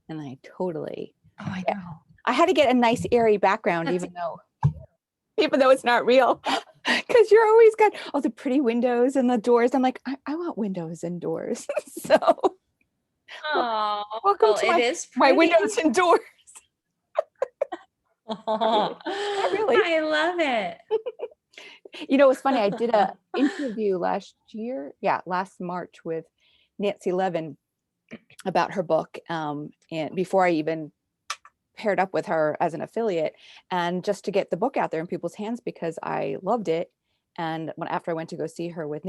And I totally, Oh, I yeah, know. I had to get a nice airy background, That's even though it's not real, because you're always got all the pretty windows and the doors. I'm like, I want windows and doors. So oh, welcome well, to it is my pretty. windows and doors. Not Oh, really. Not really. I love it. You know, it's funny. I did a interview last March with Nancy Levin about her book, and before I even paired up with her as an affiliate, and just to get the book out there in people's hands because I loved it. And after I went to go see her with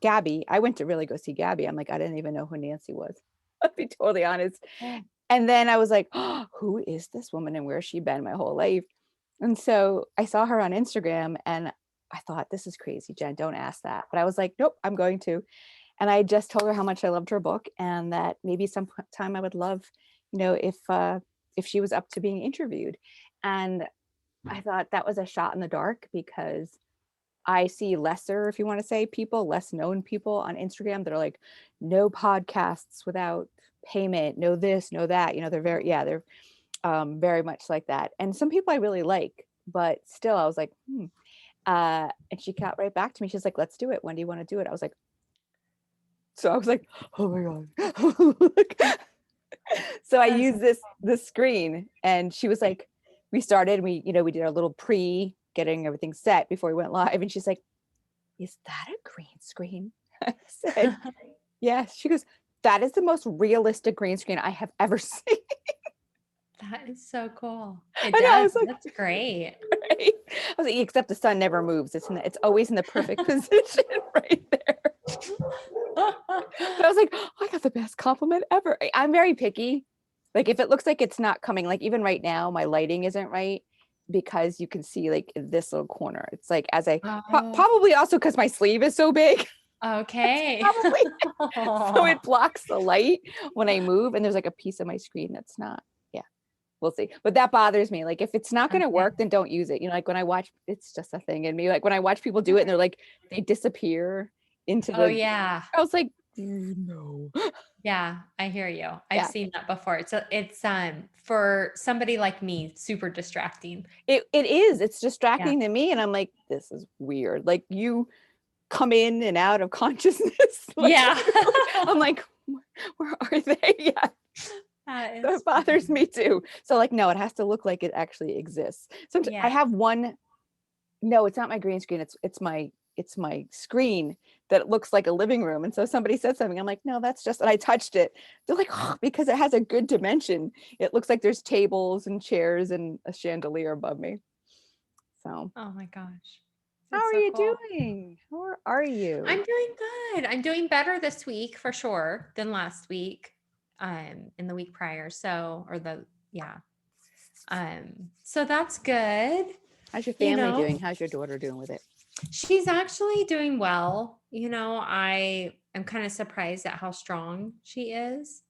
Gabby, I went to really go see Gabby. I'm like, I didn't even know who Nancy was. I'll be totally honest. Oh, And then I was like, oh, who is this woman and where has she been my whole life? And so I saw her on Instagram and I thought, this is crazy, Jen, don't ask that. But I was like, nope, I'm going to. And I just told her how much I loved her book and that maybe sometime I would love, if she was up to being interviewed. And I thought that was a shot in the dark because I see lesser, if you want to say, people, less known people on Instagram that are like, no podcasts without payment, no this, no that. They're very much like that. And some people I really like, but still I was like, and she got right back to me. She's like, let's do it. When do you want to do it? So I was like, oh my God. So I that's used this screen and she was like, we did our little getting everything set before we went live. And she's like, is that a green screen? I said, yes. She goes, that is the most realistic green screen I have ever seen. that is so cool. It And I does. was like, That's great. right? I was like, except the sun never moves. It's always in the perfect position right there. But I was like, oh, I got the best compliment ever. I'm very picky. Like if it looks like it's not coming, like even right now, my lighting isn't right because you can see like in this little corner. It's like Oh, probably also because my sleeve is so big. okay. Probably so it blocks the light when I move, and there's like a piece of my screen that's not. Yeah, we'll see. But that bothers me. Like if it's not going to Okay. work, then don't use it. Like when I watch, it's just a thing in me. Like when I watch people do it, and they're like they disappear into Oh, the. yeah. I was like, no. Yeah, I hear you. I've Yeah, seen that before. It's for somebody like me, super distracting. it is. It's Yeah. distracting to me, and I'm like, this is weird. Like you come in and out of consciousness. Like Yeah. I'm like, where are they? Yeah. That That is bothers funny. me too. So like, no, it has to look like it actually exists. Sometimes I Yeah. have one. No, it's not my green screen. It's my screen that looks like a living room. And so somebody said something. I'm like, no, that's just. And I touched it. They're like, oh, because it has a good dimension. It looks like there's tables and chairs and a chandelier above me. So Oh my gosh. how That's are so you cool. doing? How are I'm you? doing good. I'm doing better this week for sure than last week, in the week prior. So, or the, yeah. So that's good. How's your You family know, doing? How's your daughter doing with it? she's actually doing well. I am kind of surprised at how strong she is,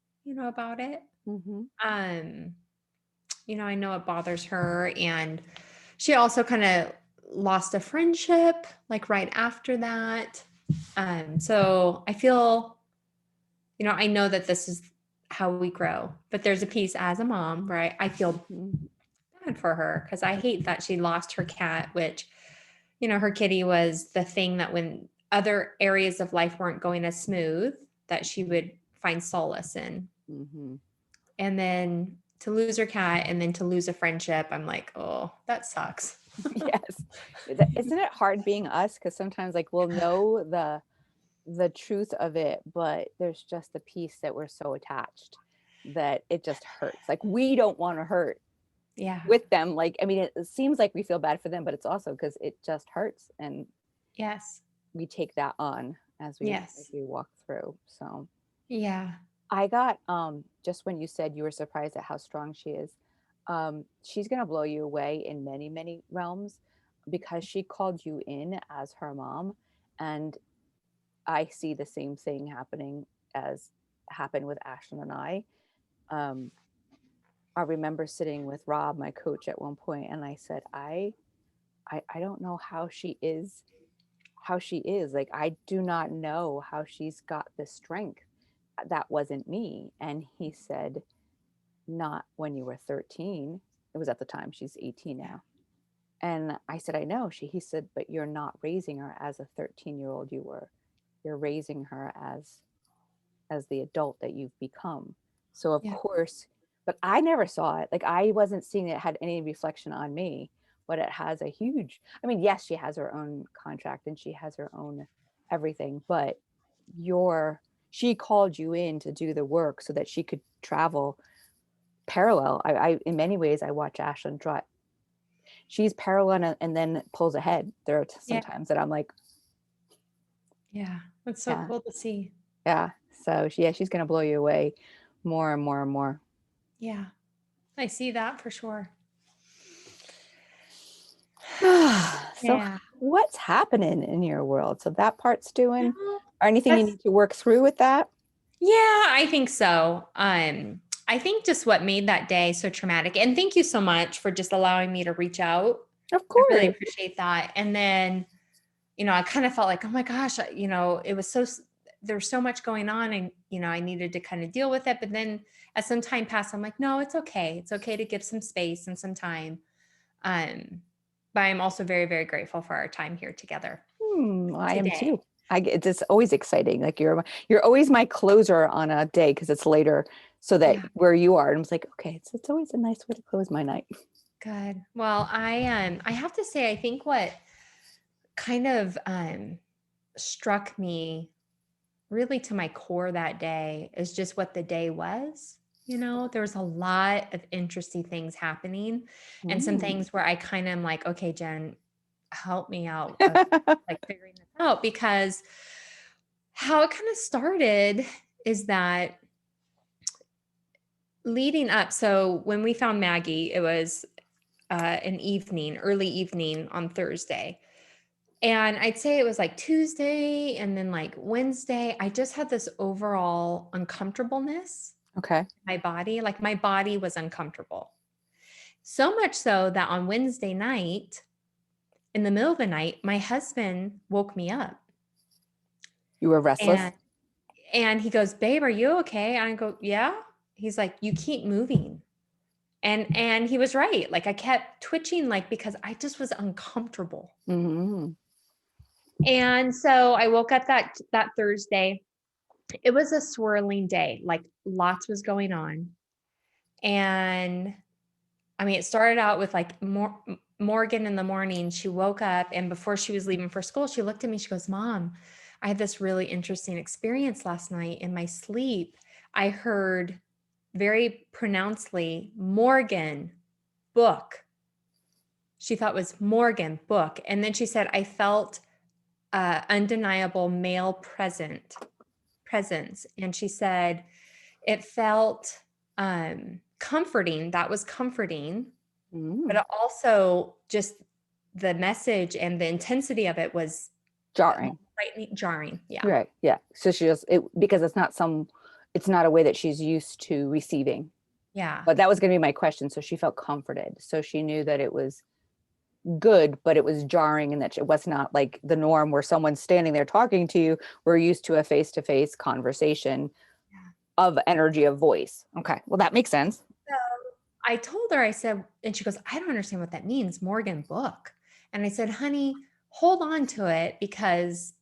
about it. Mm-hmm. Um, I know it bothers her, and she also kind of lost a friendship like right after that. So I feel, I know that this is how we grow, but there's a piece as a mom where I feel Mm-hmm. bad for her because I hate that she lost her cat, which, her kitty was the thing that when other areas of life weren't going as smooth, that she would find solace in. Mm-hmm. And then to lose her cat and then to lose a friendship, I'm like, oh, that sucks. Yes. Isn't it hard being us? Because sometimes like we'll know the truth of it, but there's just the piece that we're so attached that it just hurts. Like we don't want to hurt Yeah. with them. Like, I mean, it seems like we feel bad for them, but it's also because it just hurts and Yes. we take that on as Yes. we walk through. So Yeah. I got just when you said you were surprised at how strong she is, she's gonna blow you away in many, many realms because she called you in as her mom. And I see the same thing happening as happened with Ashlyn and I. Um, I remember sitting with Rob, my coach, at one point, and I said, I don't know how she is. Like, I do not know how she's got this strength. that wasn't me. And he said, not when you were 13. It was at the time, she's 18 Yeah. now. And I said, I know. He said, but you're not raising her as a 13-year-old you were. You're raising her as the adult that you've become. So of Yeah. course, but I never saw it. Like I wasn't seeing it had any reflection on me, but it has a huge, I mean, yes, she has her own contract and she has her own everything, but she called you in to do the work so that she could travel parallel. I in many ways I watch Ashlyn drive. She's parallel and then pulls ahead. There are Yeah. sometimes that I'm like, Yeah. That's so yeah, cool to see. yeah. So she's gonna blow you away more and more and more. Yeah. I see that for sure. So Yeah. what's happening in your world? So that part's doing, Well, or anything you that's need to work through with that? yeah, I think so. I think just what made that day so traumatic. And thank you so much for just allowing me to reach out. Of I really course. appreciate that. And then, I kind of felt like, oh my gosh, it was there's so much going on and, I needed to kind of deal with it. But then as some time passed, I'm like, no, it's okay. It's okay to give some space and some time. Um, but I'm also very, very grateful for our time here together I am today. too. It's always exciting. Like you're always my closer on a day because it's later, so that Yeah. where you are, and I'm like, okay, it's always a nice way to close my night. Good. Well, I have to say, I think what kind of struck me really to my core that day is just what the day was. There was a lot of interesting things happening and some Mm. things where I kind of am like, okay, Jen, help me out of like figuring this out because how it kind of started is that leading up. So when we found Maggie, it was early evening on Thursday. And I'd say it was like Tuesday and then like Wednesday, I just had this overall uncomfortableness Okay. in my body. Like my body was uncomfortable. So much so that on Wednesday night, in the middle of the night, my husband woke me up You were restless. and and he goes, "Babe, are you okay?" And I go, "Yeah." He's like, "You keep moving." And he was right. Like I kept twitching like because I just was uncomfortable. Hmm. And so I woke up that Thursday. It was a swirling day, like lots was going on. And I mean, it started out with like Morgan in the morning. She woke up and before she was leaving for school, she looked at me. She goes, "Mom, I had this really interesting experience last night in my sleep. I heard very pronouncedly Morgan book." She thought it was Morgan book. And then she said, "I felt undeniable male presence." And she said, it felt comforting. That was comforting. But Mm. it also just the message and the intensity of it was Jarring. frightening, jarring. Yeah. Right. Yeah. So because it's not a way that she's used to receiving. Yeah. But that was going to be my question. So she felt comforted. So she knew that it was good, but it was jarring and that it was not like the norm where someone's standing there talking to you. We're used to a face-to-face conversation Yeah. of energy of voice. Okay. Well, that makes sense. So I told her, I said, and she goes, "I don't understand what that means, Morgan book." And I said, "Honey, hold on to it because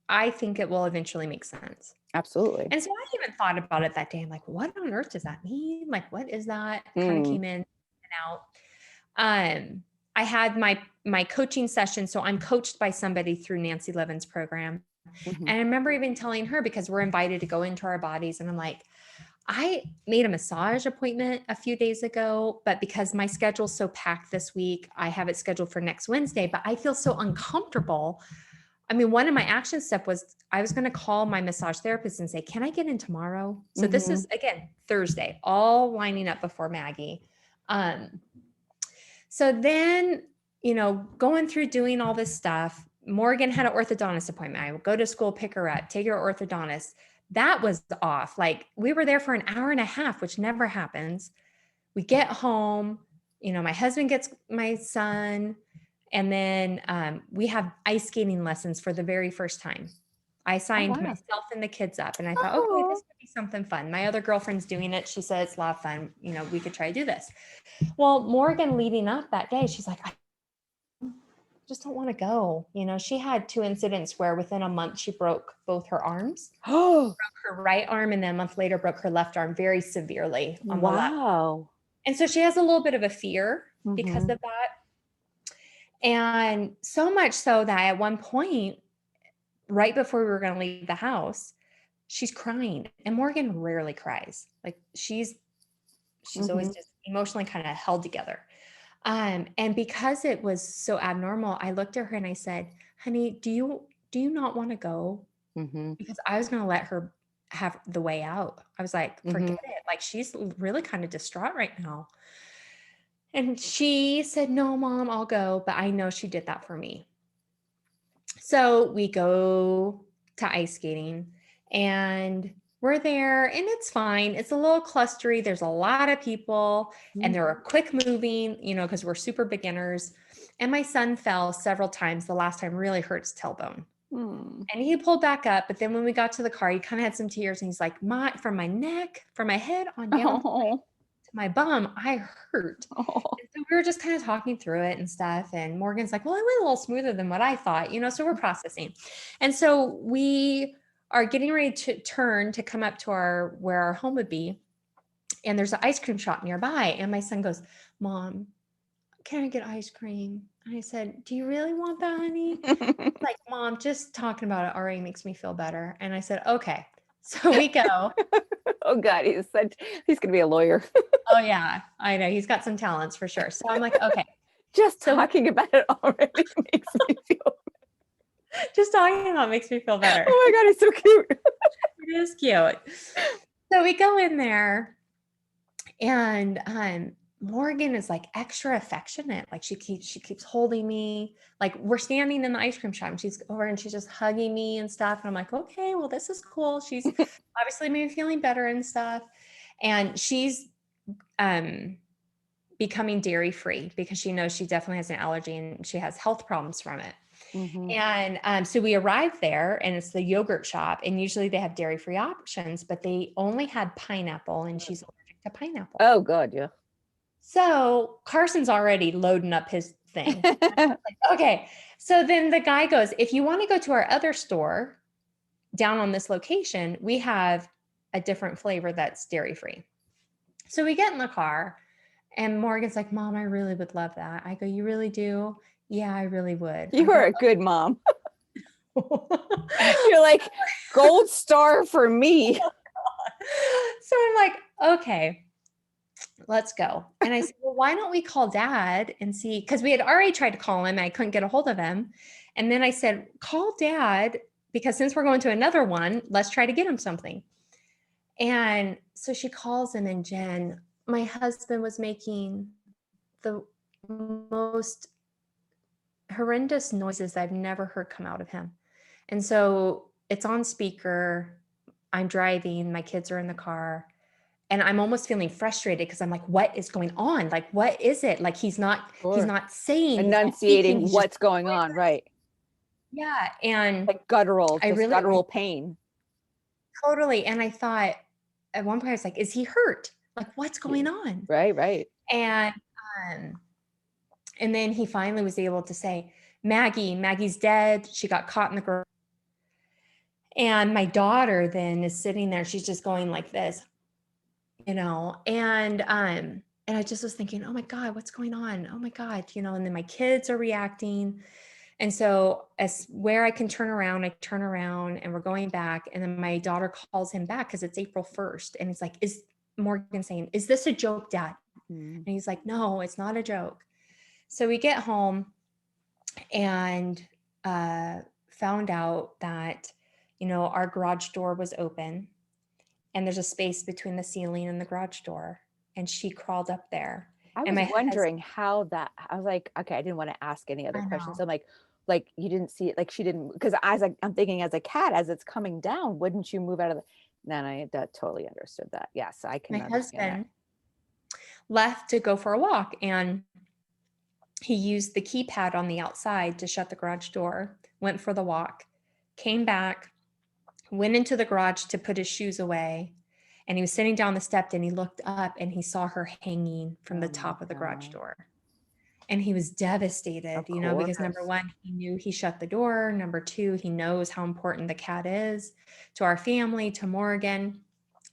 I think it will eventually make sense." Absolutely. And so I even thought about it that day. I'm like, what on earth does that mean? Like, what is that? Kind of Mm. came in and out. I had my coaching session. So I'm coached by somebody through Nancy Levin's program. Hmm. And I remember even telling her because we're invited to go into our bodies. And I'm like, I made a massage appointment a few days ago, but because my schedule's so packed this week, I have it scheduled for next Wednesday, but I feel so uncomfortable. I mean, one of my action step was I was going to call my massage therapist and say, "Can I get in tomorrow?" So this Hmm. is again Thursday, all lining up before Maggie. Um, so then, going through doing all this stuff, Morgan had an orthodontist appointment. I would go to school, pick her up, take her to orthodontist. That was off. Like we were there for an hour and a half, which never happens. We get home, my husband gets my son, and then we have ice skating lessons for the very first time. I Oh, signed wow. myself and the kids up, and I thought, okay, Oh. this could be something fun. My other girlfriend's doing it. She said it's a lot of fun. You know, we could try to do this. Well, Morgan leading up that day, she's like, I just don't want to go. You know, she had 2 incidents where within a month she broke both her arms, Oh, her right arm, and then a month later broke her left arm very severely on the left. wow. And so she has a little bit of a fear because Mhm. of that. And so much so that at one point, right before we were going to leave the house, she's crying. And Morgan rarely cries. Like she's always Mhm. just emotionally kind of held together. And because it was so abnormal, I looked at her and I said, honey, do you not want to go? Mhm. Because I was going to let her have the way out. I was like, Mhm. forget it. Like she's really kind of distraught right now. And she said, no, mom, I'll go. But I know she did that for me. So we go to ice skating and we're there and it's fine. It's a little clustery. There's a lot of people and Mm. they're quick moving, you know, because we're super beginners. And my son fell several times. The last time really hurt his tailbone. Mm. And he pulled back up. But then when we got to the car, he kind of had some tears and he's like, from my neck, from my head on down to Oh. my bum, I hurt. Oh. And so we were just kind of talking through it and stuff. And Morgan's like, well, it went a little smoother than what I thought, you know, so we're processing. And so we are getting ready to turn to come up to where our home would be. And there's an ice cream shop nearby. And my son goes, Mom, can I get ice cream? And I said, do you really want that, honey? Like, Mom, just talking about it already makes me feel better. And I said, okay. So we go. Oh God, he's gonna be a lawyer. Oh yeah, I know. He's got some talents for sure. So I'm like, okay. Just So we talking about it already makes me feel. just talking about it makes me feel better. Oh my God, he's so cute. It is cute. So we go in there and Morgan is like extra affectionate. Like she keeps holding me. Like we're standing in the ice cream shop and she's over and she's just hugging me and stuff. And I'm like, okay, well, this is cool. She's obviously made me feeling better and stuff. And she's um becoming dairy free because she knows she definitely has an allergy and she has health problems from it. Mhm. And so we arrived there and it's the yogurt shop. And usually they have dairy free options, but they only had pineapple and she's allergic to pineapple. Oh God, yeah. So Carson's already loading up his thing. Okay. So then the guy goes, if you want to go to our other store down on this location, we have a different flavor that's dairy free. So we get in the car and Morgan's like, Mom, I really would love that. I go, you really do? Yeah, I really would. I You are go, a good mom. oh. You're like gold star for me. So I'm like, okay, let's go. And I said, well, why don't we call dad and see? Because we had already tried to call him. And I couldn't get a hold of him. And then I said, call dad, because since we're going to another one, let's try to get him something. And so she calls him, and Jen, my husband was making the most horrendous noises I've never heard come out of him. And so it's on speaker. I'm driving, my kids are in the car, and I'm almost feeling frustrated because I'm like, what is going on? Like, what is it? Like he's Sure. not saying, he's not speaking, Enunciating he's just what's going on, right? yeah. And Like guttural, I just really guttural pain. totally. And I thought at one point I was like, is he hurt? Like, what's Yeah. going on? Right, right. And um, and then he finally was able to say, Maggie's dead. She got caught in the garage. And my daughter then is sitting there. She's just going like this, you know, and I just was thinking, oh my God, what's going on? Oh my God, you know, and then my kids are reacting. And so as where I can turn around, I turn around and we're going back. And then my daughter calls him back because it's April 1st. And it's like, is Morgan saying, is this a joke, Dad? Mm. And he's like, no, it's not a joke. So we get home and found out that, you know, our garage door was open and there's a space between the ceiling and the garage door. And she crawled up there. I And was my husband, wondering how that, I was like, okay, I didn't want to ask any other I questions. know. I'm like you didn't see it, like she didn't, because I'm thinking as a cat, as it's coming down, wouldn't you move out of the, then I that totally understood that. Yes, I My can understand that. husband left to go for a walk and he used the keypad on the outside to shut the garage door, went for the walk, came back, went into the garage to put his shoes away, and he was sitting down the step and he looked up and he saw her hanging from the Oh my top of the garage God. door. And he was devastated, Of because number course. one, he knew he shut the door. Number two, he knows how important the cat is to our family, to Morgan.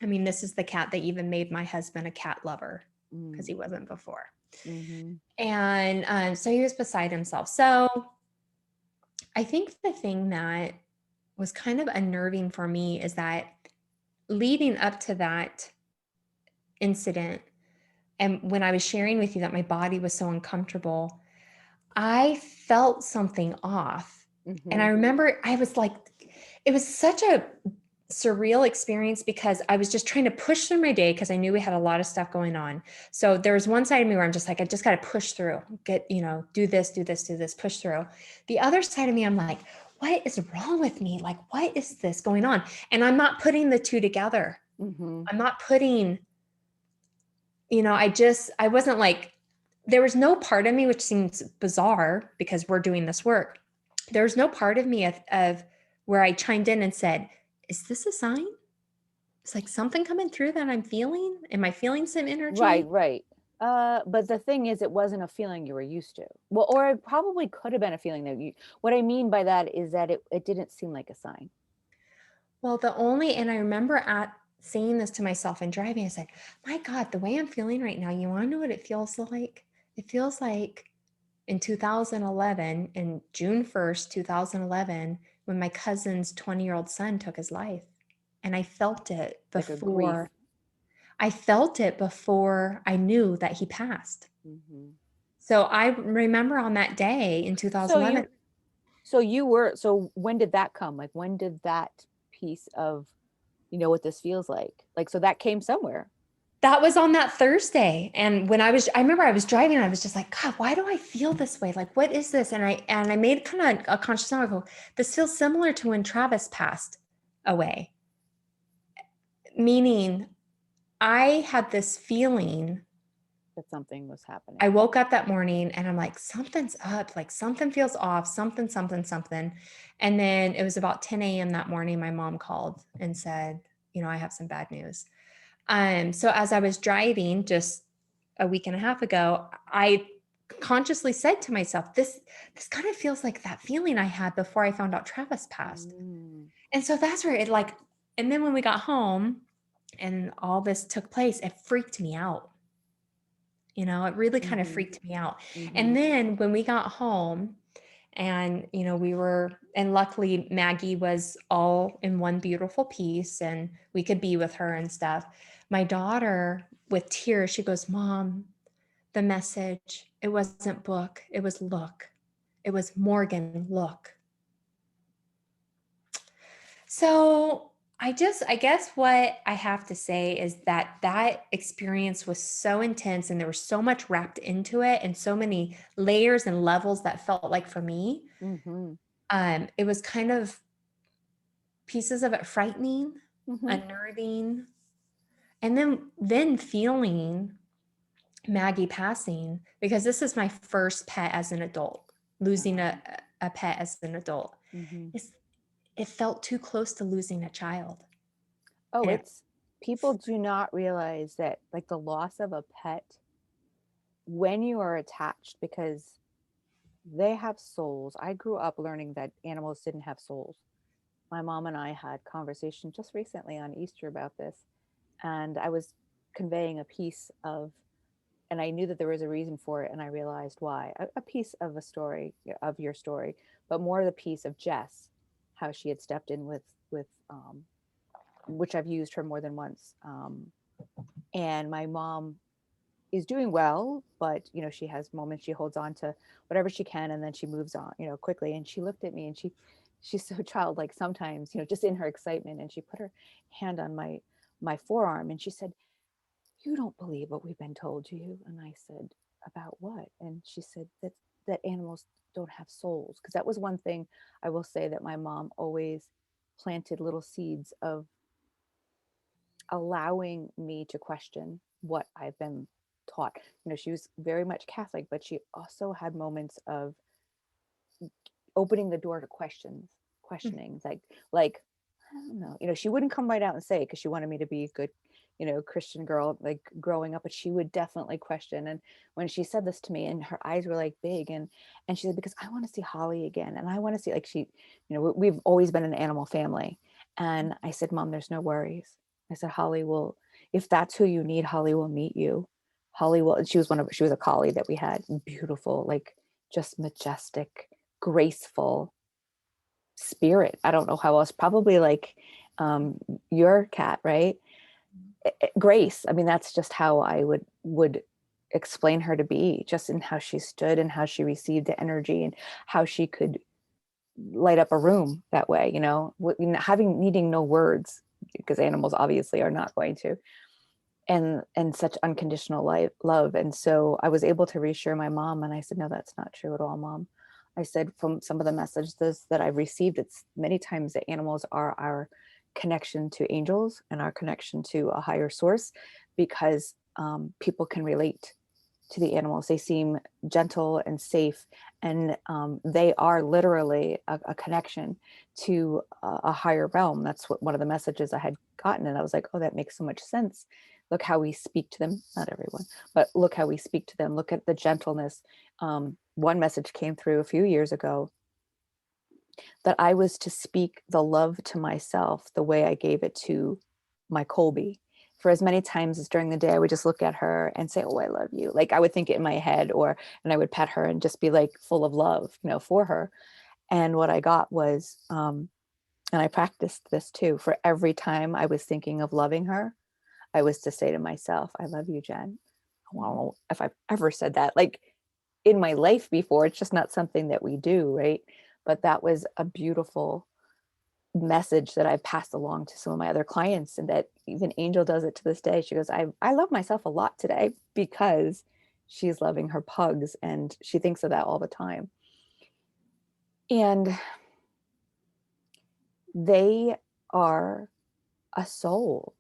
I mean, this is the cat that even made my husband a cat lover because Mm, he wasn't before. mhm, And so he was beside himself. So I think the thing that was kind of unnerving for me is that leading up to that incident, and when I was sharing with you that my body was so uncomfortable, I felt something off. And I mhm. remember I was like, it was such a surreal experience because I was just trying to push through my day because I knew we had a lot of stuff going on. So there was one side of me where I'm just like, I just got to push through, do this, do this, do this, push through. The other side of me, I'm like, what is wrong with me? Like, what is this going on? And I'm not putting the two together. Mhm. I'm not putting, I wasn't like, there was no part of me, which seems bizarre because we're doing this work. There was no part of me of where I chimed in and said, is this a sign? It's like something coming through that I'm feeling. Am I feeling some Right, energy? right. But the thing is, it wasn't a feeling you were used to. Well, or it probably could have been a feeling that you what I mean by that is that it didn't seem like a sign. Well, and I remember at saying this to myself and driving, I said, my God, the way I'm feeling right now, you want to know what it feels like? It feels like in 2011, in June 1st, 2011, when my cousin's 20-year-old son took his life. And Like a grief. I felt it before I knew that he passed. Mhm. So I remember on that day in So 2011. you so you were so when did that come? Like when did that piece of you know what this feels like? Like so that came somewhere. That was on that Thursday. And I remember I was driving and I was just like, God, why do I feel this way? Like, what is this? And I made kind of a conscious note. I go, this feels similar to when Travis passed away. Meaning I had this feeling. That something was happening. I woke up that morning and I'm like, something's up, like something feels off, something, something, something. And then it was about 10 a.m. that morning, my mom called and said, I have some bad news. So as I was driving just a week and a half ago, I consciously said to myself, this kind of feels like that feeling I had before I found out Travis passed. Mm, And so that's where and then when we got home and all this took place, it freaked me out. It really kind of mhm, freaked me out. And mhm. then when we got home and, and luckily Maggie was all in one beautiful piece and we could be with her and stuff. My daughter, with tears, she goes, Mom, the message, it wasn't book, it was look. It was Morgan, look. So I guess what I have to say is that experience was so intense and there was so much wrapped into it and so many layers and levels that felt like for me. Mhm. It was kind of pieces of it frightening, Mhm. unnerving, and then feeling Maggie passing because this is my first pet as an adult, losing Um, a pet as an adult. mhm. It's, it felt too close to losing a child. Oh, And it it's people do not realize that like the loss of a pet when you are attached because they have souls. I grew up learning that animals didn't have souls. My mom and I had conversation just recently on Easter about this, and I was conveying a piece of and I knew that there was a reason for it and I realized why. A piece of a story of your story, but more the piece of Jess, how she had stepped in with which I've used her more than once. And my mom is doing well, but you know, she has moments she holds on to whatever she can and then she moves on, you know, quickly. And she looked at me and she's so childlike sometimes, you know, just in her excitement. And she put her hand on my forearm and she said, "You don't believe what we've been told, do you?" And I said, "About what?" And she said that animals don't have souls. Because that was one thing I will say that my mom always planted little seeds of allowing me to question what I've been taught. You know, she was very much Catholic, but she also had moments of opening the door to questions, questioning, like I don't know, she wouldn't come right out and say it because she wanted me to be a good, Christian girl, like growing up, but she would definitely question. And when she said this to me, and her eyes were like big, and she said, because I want to see Holly again. And I want to see, like, we've always been an animal family. And I said, Mom, there's no worries. I said, Holly will, if that's who you need, Holly will meet you. Holly will, she was a collie that we had, beautiful, like just majestic, graceful spirit. I don't know how else, probably like um, your cat, right? Grace. I mean, that's just how I would explain her to be, just in how she stood and how she received the energy and how she could light up a room that way, having needing no words, because animals obviously are not going to, and such unconditional love. And so I was able to reassure my mom, and I said, no, that's not true at all, Mom. I said, from some of the messages that I've received, it's many times that animals are our connection to angels and our connection to a higher source, because people can relate to the animals. They seem gentle and safe, and they are literally a connection to a higher realm. That's what one of the messages I had gotten, and I was like, oh, that makes so much sense. Look how we speak to them. Not everyone, but look how we speak to them. Look at the gentleness. One message came through a few years ago that I was to speak the love to myself the way I gave it to my Colby. For as many times as during the day, I would just look at her and say, oh, I love you. Like I would think it in my head, and I would pet her and just be like full of love, for her. And what I got was, and I practiced this too, for every time I was thinking of loving her, I was to say to myself, I love you, Jen. I don't know if I've ever said that like in my life before. It's just not something that we do, right? But that was a beautiful message that I've passed along to some of my other clients, and that even Angel does it to this day. She goes, I love myself a lot today, because she's loving her pugs, and she thinks of that all the time. And they are a soul,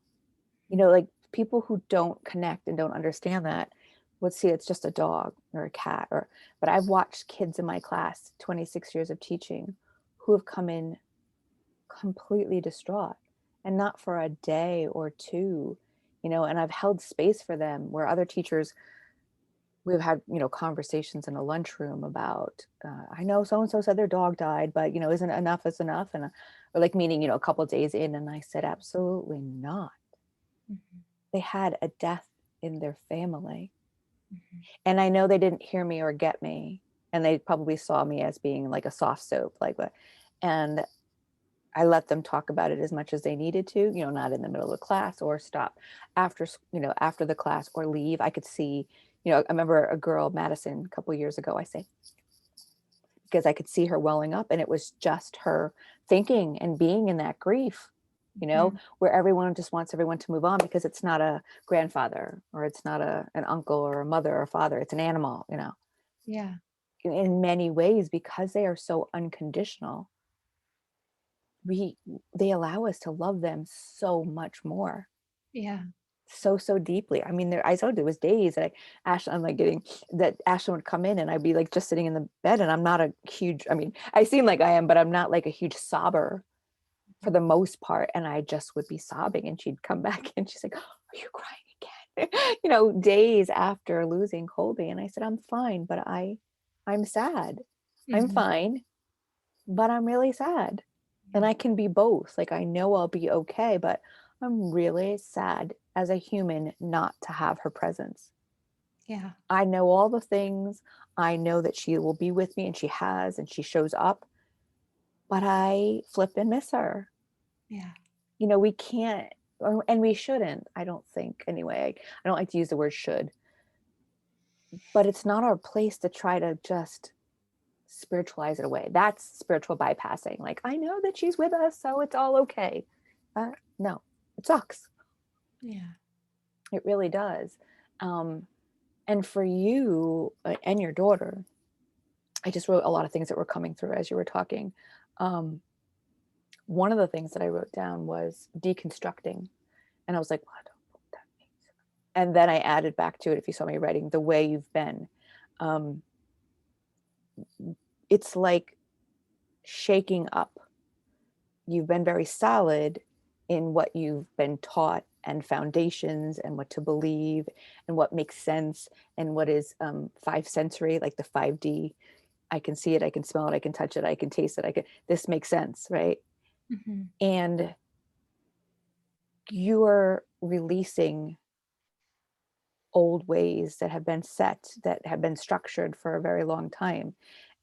like people who don't connect and don't understand that would see it's just a dog or a cat, but I've watched kids in my class, 26 years of teaching, who have come in completely distraught, and not for a day or two, and I've held space for them where other teachers, we've had, conversations in a lunchroom about, I know so-and-so said their dog died, but, isn't enough is enough? And or like meeting, a couple of days in, and I said, absolutely not. Mhm. They had a death in their family. Mhm. And I know they didn't hear me or get me. And they probably saw me as being like a soft soap, like what, and I let them talk about it as much as they needed to, not in the middle of the class, or stop after, after the class, or leave. I could see, I remember a girl, Madison, a couple of years ago, I say, because I could see her welling up, and it was just her thinking and being in that grief, Mhm. where everyone just wants everyone to move on because it's not a grandfather, or it's not an uncle or a mother or a father, it's an animal, Yeah. in many ways, because they are so unconditional. we they allow us to love them so much more, Yeah. so deeply. I mean, I told you, there was days that I'm like getting that Ashlyn would come in, and I'd be like just sitting in the bed, and I'm not a huge, I mean, I seem like I am, but I'm not like a huge sobber for the most part. And I just would be sobbing, and she'd come back and she's like, are you crying again? Days after losing Colby. And I said, I'm fine, but I'm sad. I'm Mhm. fine, but I'm really sad. And Yeah. I can be both. Like, I know I'll be okay, but I'm really sad as a human not to have her presence. Yeah. I know all the things. I know that she will be with me, and she has, and she shows up, but I flip and miss her. Yeah. We can't, and we shouldn't, I don't think, anyway. I don't like to use the word should, but it's not our place to try to just spiritualize it away. That's spiritual bypassing. Like, I know that she's with us, so it's all okay. No, it sucks. Yeah. It really does. Um, and for you, and your daughter, I just wrote a lot of things that were coming through as you were talking. Um, One of the things that I wrote down was deconstructing. And I was like, well, I don't know what that means. And then I added back to it, if you saw me writing, the way you've been. Um, it's like shaking up. you've been very solid in what you've been taught and foundations and what to believe and what makes sense and what is five sensory, like the 5D. I can see it, I can smell it, I can touch it, I can taste it, this makes sense, right? Mhm. And you're releasing old ways that have been set, that have been structured for a very long time.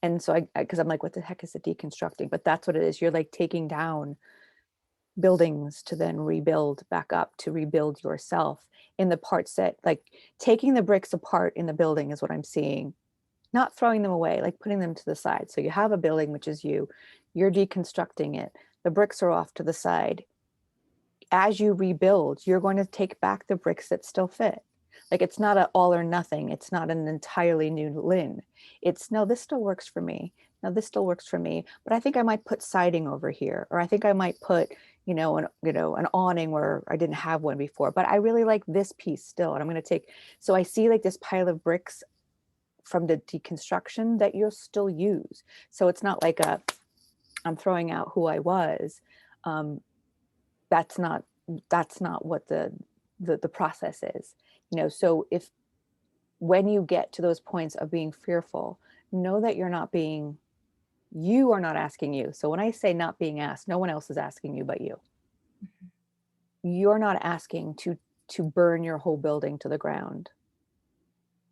And so because I'm like, what the heck is it deconstructing? But that's what it is. You're like taking down buildings to then rebuild back up, to rebuild yourself in the parts that, like, taking the bricks apart in the building is what I'm seeing, not throwing them away, like putting them to the side. So you have a building, which is you're deconstructing it. The bricks are off to the side. As you rebuild, you're going to take back the bricks that still fit. Like, it's not an all or nothing. It's not an entirely new Lynn. It's, no, this still works for me. No, this still works for me. But I think I might put siding over here, or I think I might put, an awning where I didn't have one before. But I really like this piece still, and I'm going to take. So I see like this pile of bricks from the deconstruction that you'll still use. So it's not like I'm throwing out who I was. Um, that's not what the process is. So if, when you get to those points of being fearful, know that you are not asking you. So when I say not being asked, no one else is asking you but you. You're not asking to burn your whole building to the ground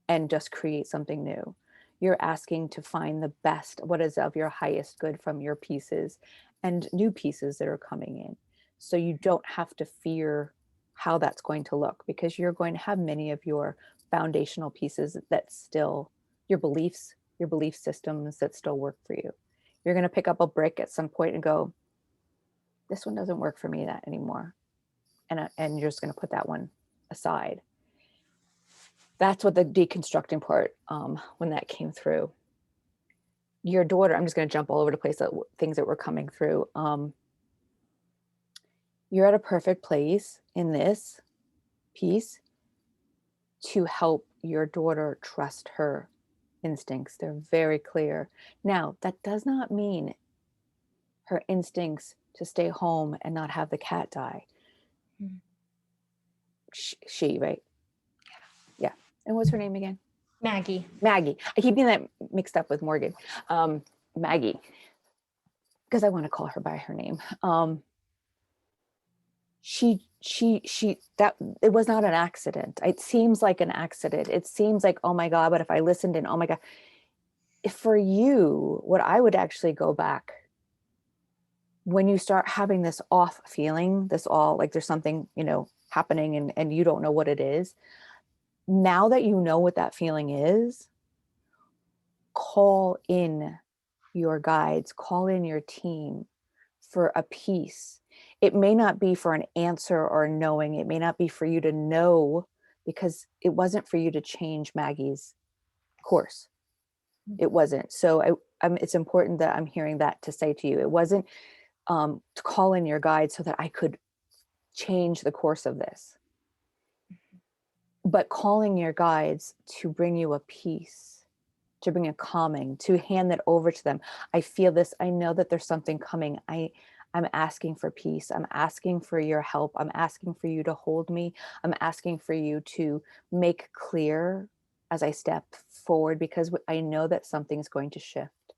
and just create something new. You're asking to find the best, what is of your highest good from your pieces and new pieces that are coming in. So you don't have to fear how that's going to look, because you're going to have many of your foundational pieces that still, your belief systems that still work for you. You're going to pick up a brick at some point and go, this one doesn't work for me that anymore. And you're just going to put that one aside. That's what the deconstructing part, when that came through. Your daughter, I'm just going to jump all over the place, things that were coming through. You're at a perfect place in this piece to help your daughter trust her instincts. They're very clear. Now, that does not mean her instincts to stay home and not have the cat die. Mhm. She, right? Yeah. And what's her name again? Maggie. Maggie. I keep getting that mixed up with Morgan. Maggie, because I want to call her by her name. She that it was not an accident. It seems like an accident. It seems like, oh my God, but if I listened, and oh my God. If for you, what I would actually go back, when you start having this off feeling, this all like there's something, happening, and you don't know what it is. Now that you know what that feeling is, call in your guides, call in your team for a piece. It may not be for an answer or knowing. It may not be for you to know, because it wasn't for you to change Maggie's course. It wasn't. So it's important that I'm hearing that to say to you, it wasn't to call in your guide so that I could change the course of this, but calling your guides to bring you a peace, to bring a calming, to hand that over to them. I feel this. I know that there's something coming. I'm asking for peace. I'm asking for your help. I'm asking for you to hold me. I'm asking for you to make clear as I step forward, because I know that something's going to shift.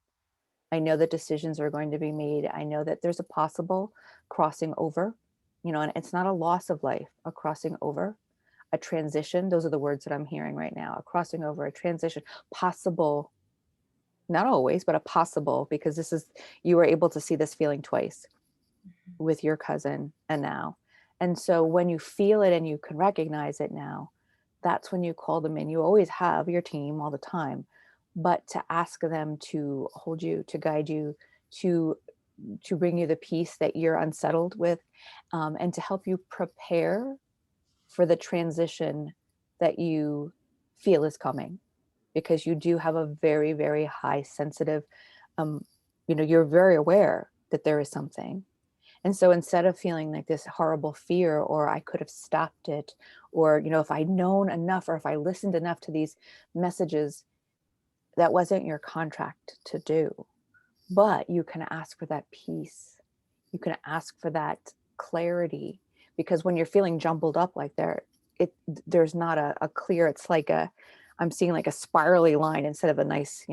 I know that decisions are going to be made. I know that there's a possible crossing over, and it's not a loss of life, a crossing over, a transition. Those are the words that I'm hearing right now: a crossing over, a transition, possible, not always, but a possible, because you were able to see this feeling twice with your cousin and now. And so when you feel it and you can recognize it now, that's when you call them in. You always have your team all the time, but to ask them to hold you, to guide you, to bring you the peace that you're unsettled with, and to help you prepare for the transition that you feel is coming, because you do have a very, very high sensitive, um, you're very aware that there is something. And so instead of feeling like this horrible fear, or I could have stopped it, or, if I'd known enough, or if I listened enough to these messages, that wasn't your contract to do. But you can ask for that peace. You can ask for that clarity, because when you're feeling jumbled up like there's not a clear, it's like I'm seeing like a spirally line instead of a nice,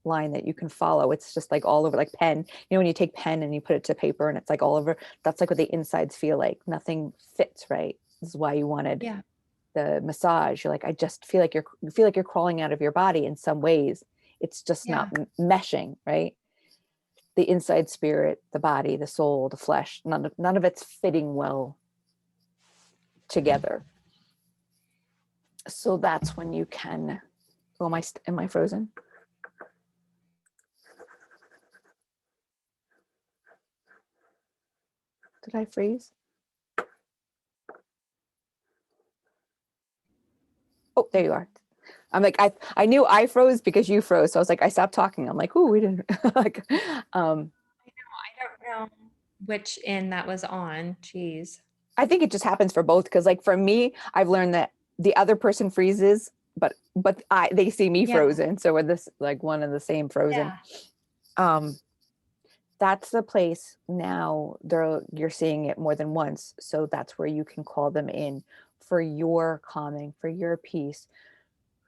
line that you can follow. It's just like all over, like pen. When you take pen and you put it to paper and it's like all over, that's like what the insides feel like. Nothing fits right. This is why you wanted Yeah. the massage. You're like, I just you feel like you're crawling out of your body in some ways. It's just not Yeah. meshing, right? The inside spirit, the body, the soul, the flesh, none of it's fitting well together. So that's when you can, oh, am I frozen? Did I freeze? Oh, there you are. I'm like, I knew I froze because you froze. So I was like, I stopped talking. I'm like, oh, we didn't like, I don't know which end that was on. Jeez. I think it just happens for both. Cause like for me, I've learned that the other person freezes, but they see me Yeah. frozen. So we're this like one and the same frozen. Yeah. Um, that's the place now you're seeing it more than once. So that's where you can call them in for your calming, for your peace,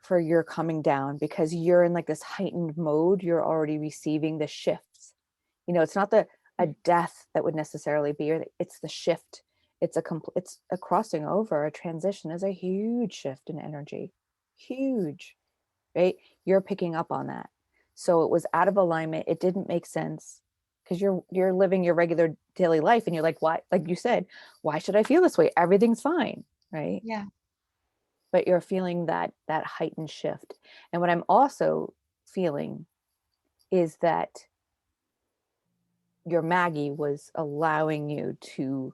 for your coming down, because you're in like this heightened mode. You're already receiving the shifts. It's not a death that would necessarily be, or it's the shift. It's a crossing over. A transition is a huge shift in energy. Huge, right? You're picking up on that. So it was out of alignment. It didn't make sense, because you're living your regular daily life and you're like, why, like you said, why should I feel this way? Everything's fine, right? Yeah. But you're feeling that heightened shift. And what I'm also feeling is that your Maggie was allowing you to,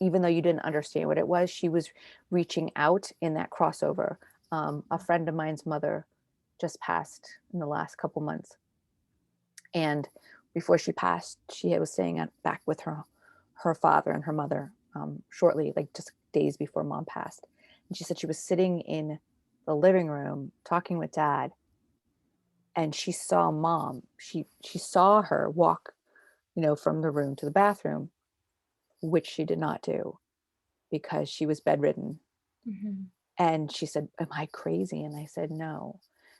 even though you didn't understand what it was, she was reaching out in that crossover. A friend of mine's mother just passed in the last couple months, and before she passed, she was staying back with her father and her mother, shortly, like just days before mom passed. And she said she was sitting in the living room talking with dad, and she saw mom. She saw her walk, from the room to the bathroom, which she did not do because she was bedridden. Mhm. And she said, am I crazy? And I said, no,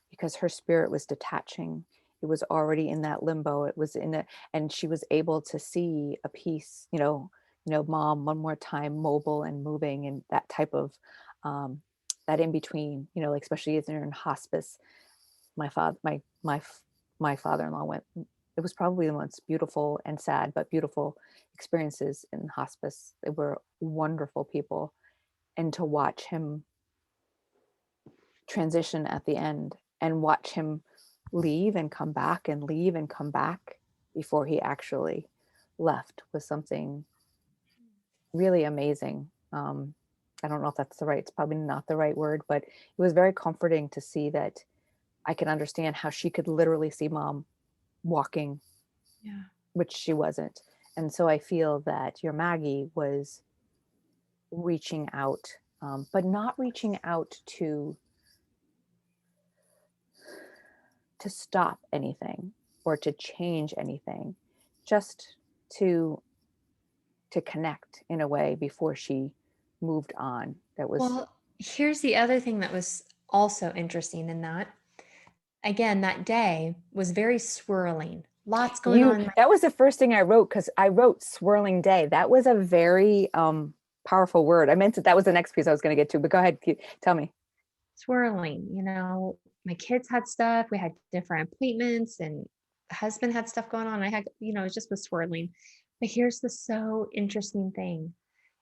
because her spirit was detaching. It was already in that limbo. It was in it. And she was able to see a piece, mom, one more time, mobile and moving, and that type of, that in between, like, especially if you're in hospice. My father-in-law went, it was probably the most beautiful and sad, but beautiful experiences in hospice. They were wonderful people. And to watch him transition at the end and watch him leave and come back and leave and come back before he actually left was something really amazing. I don't know if that's it's probably not the right word, but it was very comforting to see that. I can understand how she could literally see mom walking, Yeah. which she wasn't. And so I feel that your Maggie was reaching out, but not reaching out to stop anything or to change anything, just to connect in a way before she moved on. That was Well, here's the other thing that was also interesting in that. Again, that day was very swirling. Lots going on in my that was the first thing I wrote, because I wrote swirling day. That was a very powerful word. I meant that was the next piece I was going to get to, but go ahead, tell me. swirling. My kids had stuff. We had different appointments, and the husband had stuff going on. I had, it just was swirling. But here's the so interesting thing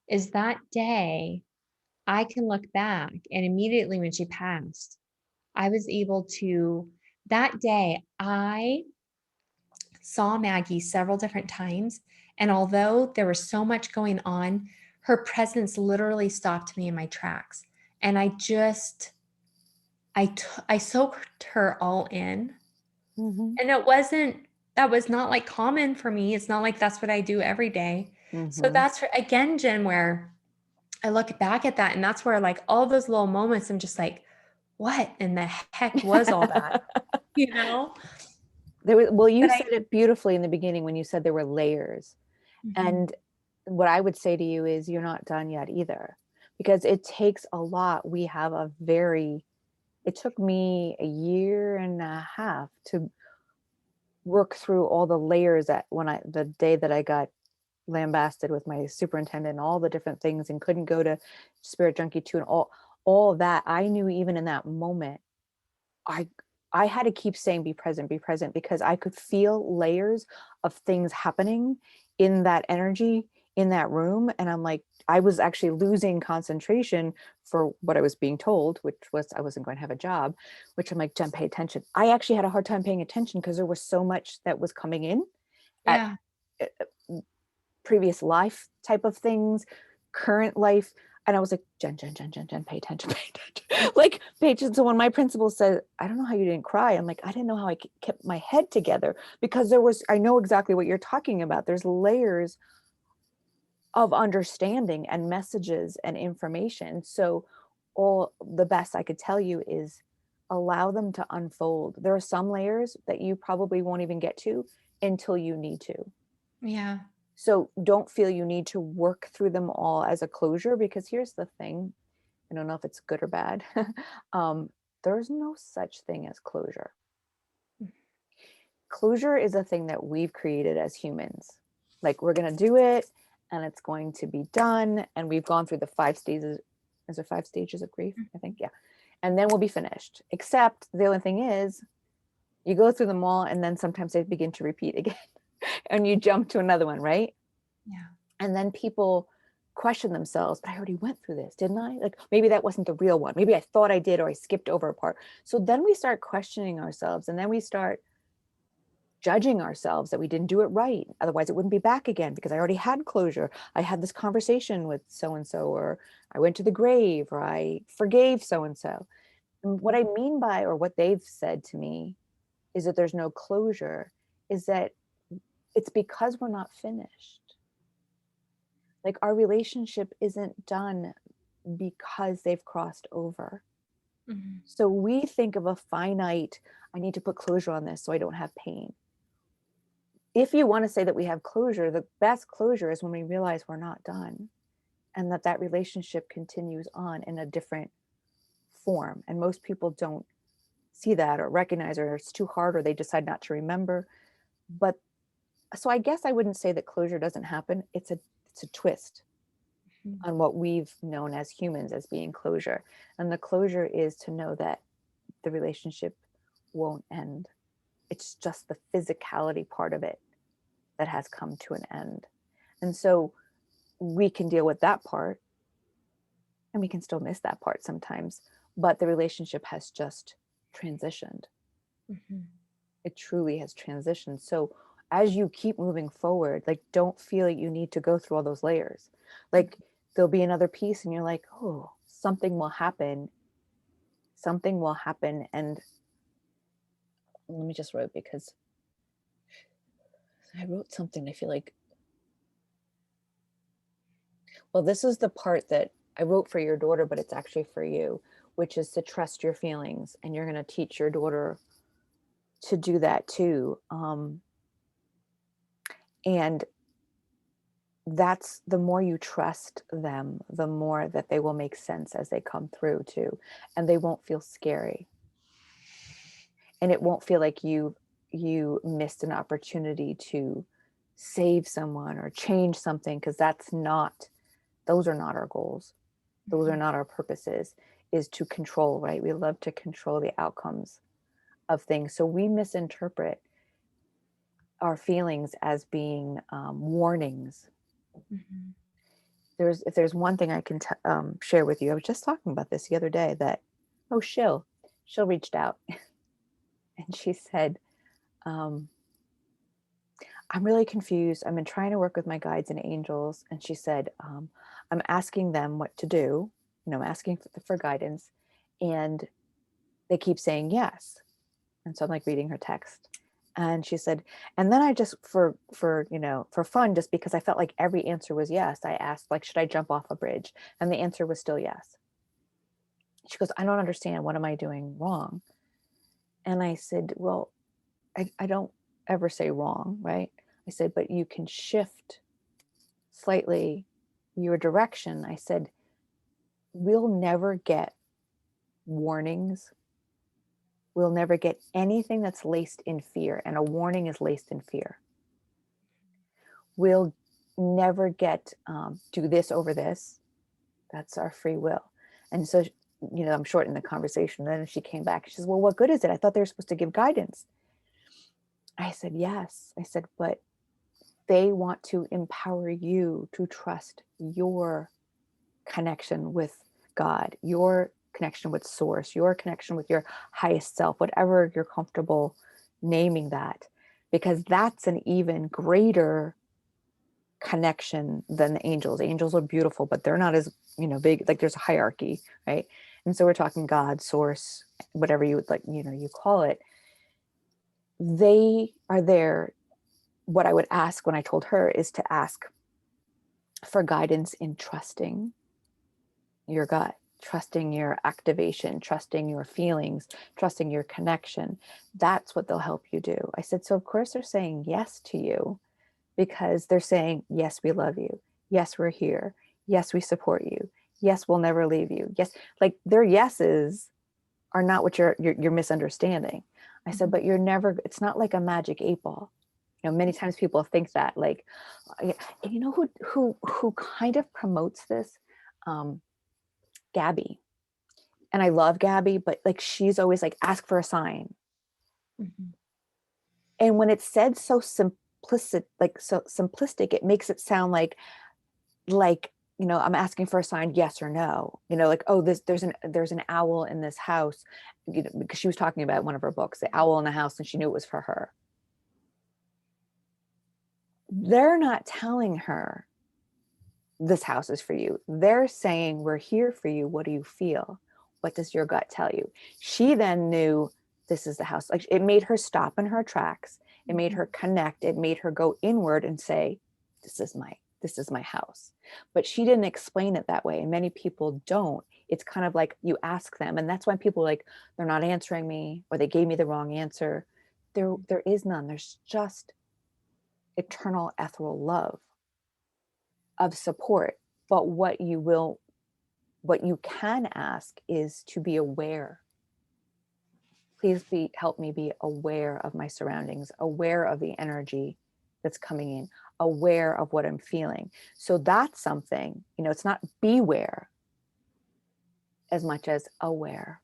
is that day I can look back and immediately when she passed, I was able to, that day, I saw Maggie several different times. And although there was so much going on, her presence literally stopped me in my tracks. And I soaked her all in. Mm-hmm. And that was not like common for me. It's not like that's what I do every day. So Mm-hmm. that's again, Jen, where I look back at that and that's where like all those little moments, I'm just like, what in the heck was all that? You know? There was, well, you But I said it beautifully in the beginning when you said there were layers. Mhm. And what I would say to you is you're not done yet either, because it takes a lot. We have a very, it took me a year and a half to work through all the layers that the day that I got lambasted with my superintendent and all the different things and couldn't go to Spirit Junkie 2 and all of that. I knew even in that moment, I I had to keep saying be present because I could feel layers of things happening in that energy in that room. And I'm like, I was actually losing concentration for what I was being told, which was I wasn't going to have a job, which I'm like, Jen, pay attention. I actually had a hard time paying attention because there was so much that was coming in at Yeah. previous life type of things, current life. And I was like, Jen, pay attention, pay attention. Like, pay attention. So when my principal said, I don't know how you didn't cry, I'm like, I didn't know how I kept my head together because I know exactly what you're talking about. There's layers of understanding and messages and information. So, all the best I could tell you is allow them to unfold. There are some layers that you probably won't even get to until you need to. Yeah. So don't feel you need to work through them all as a closure, because here's the thing. I don't know if it's good or bad. um, there's no such thing as closure. Closure is a thing that we've created as humans. Like, we're going to do it and it's going to be done. And we've gone through the 5 stages. Is there 5 stages of grief? I think, yeah. And then we'll be finished. Except the only thing is, you go through them all and then sometimes they begin to repeat again and you jump to another one, right? Yeah. And then people question themselves, but I already went through this, didn't I? Like, maybe that wasn't the real one. Maybe I thought I did, or I skipped over a part. So then we start questioning ourselves, and then we start judging ourselves that we didn't do it right. Otherwise, it wouldn't be back again because I already had closure. I had this conversation with so and so, or I went to the grave, or I forgave so and so. And what I mean by, or what they've said to me, is that there's no closure, is that it's because we're not finished. Like, our relationship isn't done because they've crossed over. Mhm. So we think of a finite, I need to put closure on this so I don't have pain. If you want to say that we have closure, the best closure is when we realize we're not done and that that relationship continues on in a different form. And most people don't see that or recognize, or it's too hard, or they decide not to remember. But so I guess I wouldn't say that closure doesn't happen. It's a twist Mhm. on what we've known as humans as being closure. And the closure is to know that the relationship won't end. It's just the physicality part of it that has come to an end. And so we can deal with that part, and we can still miss that part sometimes, but the relationship has just transitioned. Mhm. It truly has transitioned. So as you keep moving forward, like, don't feel like you need to go through all those layers. Like, there'll be another piece and you're like, oh, something will happen. Something will happen. And let me just write, because I wrote something. I feel like, well, this is the part that I wrote for your daughter, but it's actually for you, which is to trust your feelings. And you're going to teach your daughter to do that too. And that's, the more you trust them, the more that they will make sense as they come through too. And they won't feel scary. And it won't feel like you missed an opportunity to save someone or change something, because those are not our goals. Those are Mhm. not our purposes, is to control, right? We love to control the outcomes of things. So we misinterpret our feelings as being warnings. Mhm. If there's one thing I can share with you, I was just talking about this the other day, that, oh, Shill reached out and she said, um, I'm really confused. I've been trying to work with my guides and angels. And she said, I'm asking them what to do, I'm asking for guidance. And they keep saying yes. And so I'm like reading her text. And she said, and then I just, for fun, just because I felt like every answer was yes, I asked, like, should I jump off a bridge? And the answer was still yes. She goes, I don't understand. What am I doing wrong? And I said, well, I don't ever say wrong, right? I said, but you can shift slightly your direction. I said, we'll never get warnings. We'll never get anything that's laced in fear. And a warning is laced in fear. We'll never get do this over this. That's our free will. And so, I'm shortening the conversation. Then she came back. She says, well, what good is it? I thought they were supposed to give guidance. I said, yes. I said, but they want to empower you to trust your connection with God, your connection with source, your connection with your highest self, whatever you're comfortable naming that, because that's an even greater connection than the angels. Angels are beautiful, but they're not as, big. Like there's a hierarchy, right? And so we're talking God, source, whatever you would like, you call it. They are there. What I would ask when I told her is to ask for guidance in trusting your gut, trusting your activation, trusting your feelings, trusting your connection. That's what they'll help you do. I said, so of course they're saying yes to you because they're saying, yes, we love you. Yes, we're here. Yes, we support you. Yes, we'll never leave you. Yes, like their yeses are not what you're misunderstanding. I said, Mhm. but you're never, it's not like a magic 8 ball. Many times people think that, like, and who kind of promotes this? Gabby. And I love Gabby, but like she's always like, ask for a sign. Mhm. And when it's said so simplistic, it makes it sound like I'm asking for a sign, yes or no. Like, oh, there's an owl in this house, because she was talking about one of her books, the owl in the house, and she knew it was for her. They're not telling her this house is for you. They're saying, we're here for you. What do you feel? What does your gut tell you? She then knew this is the house. Like it made her stop in her tracks. It made Mhm. her connect. It made her go inward and say, this is my house. But she didn't explain it that way. And many people don't. It's kind of like you ask them. And that's why people are like, they're not answering me, or they gave me the wrong answer. There is none. There's just eternal ethereal love of support. But what you can ask is to be aware. Please help me be aware of my surroundings, aware of the energy that's coming in, aware of what I'm feeling. So that's something, it's not beware as much as aware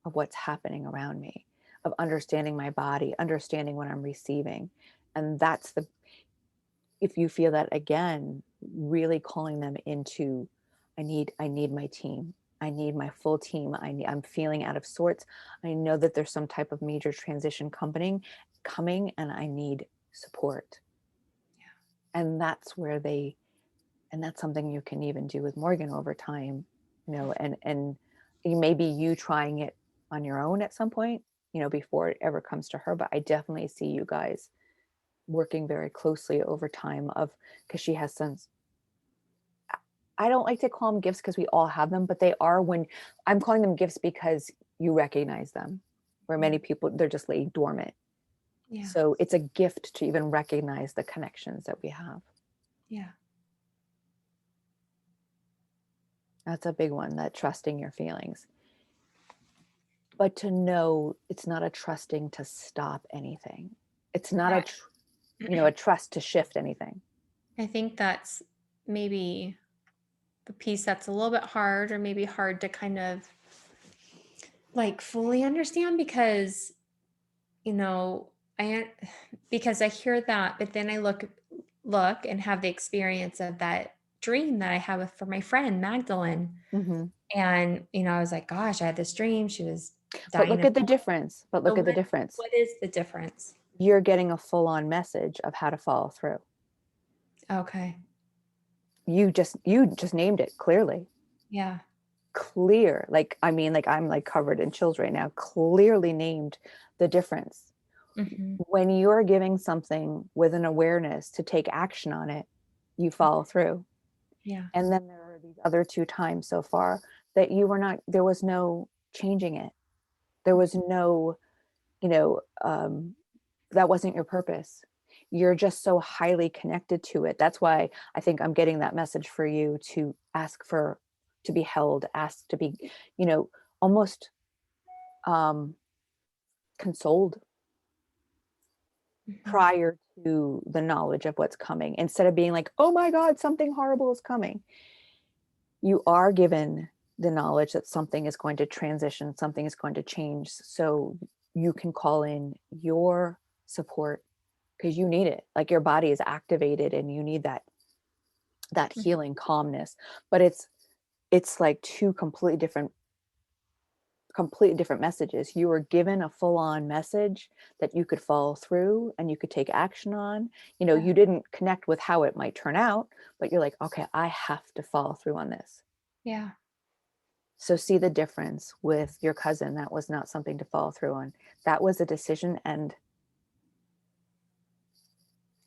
of what's happening around me, of understanding my body, understanding what I'm receiving. And that's if you feel that, again, really calling them into, I need my team. I need my full team. I'm feeling out of sorts. I know that there's some type of major transition coming, and I need support. And and that's something you can even do with Morgan over time, and maybe you trying it on your own at some point, before it ever comes to her. But I definitely see you guys working very closely over time, because she has some, I don't like to call them gifts because we all have them, but they are, when I'm calling them gifts because you recognize them, where many Mhm. people, they're just laying dormant. Yeah. So it's a gift to even recognize the connections that we have. Yeah. That's a big one, that trusting your feelings. But to know it's not a trusting to stop anything. It's not Right. a trust to shift anything. I think that's maybe the piece that's a little bit hard, or maybe hard to kind of like fully understand, because you know I because I hear that, but then I look and have the experience of that dream that I have for my friend Magdalene. Hmm. And I was like, gosh, I had this dream, she was But dying look of at the difference. But so look at the difference. what is the difference? You're getting a full-on message of how to follow through. Okay. You just named it clearly. Yeah. Clear. Like, I mean, like I'm like covered in chills right now. Clearly named the difference. Hmm. When you're giving something with an awareness to take action on it, you follow through. Yeah. And then there are these other two times so far that you were not, there was no changing it. There was no, you know, um, That wasn't your purpose. You're just so highly connected to it. That's why I think I'm getting that message for you to ask for, to be held, ask to be, you know, almost um, consoled Mhm. prior to the knowledge of what's coming. Instead of being like, oh my God, something horrible is coming. You are given the knowledge that something is going to transition, something is going to change. So you can call in your support because you need it. Like your body is activated and you need that Mhm. healing calmness. But it's like two completely different messages. You were given a full-on message that you could follow through and you could take action on. You know, Yeah. you didn't connect with how it might turn out, but you're like, okay, I have to follow through on this. Yeah. So see the difference with your cousin. That was not something to follow through on. That was a decision. And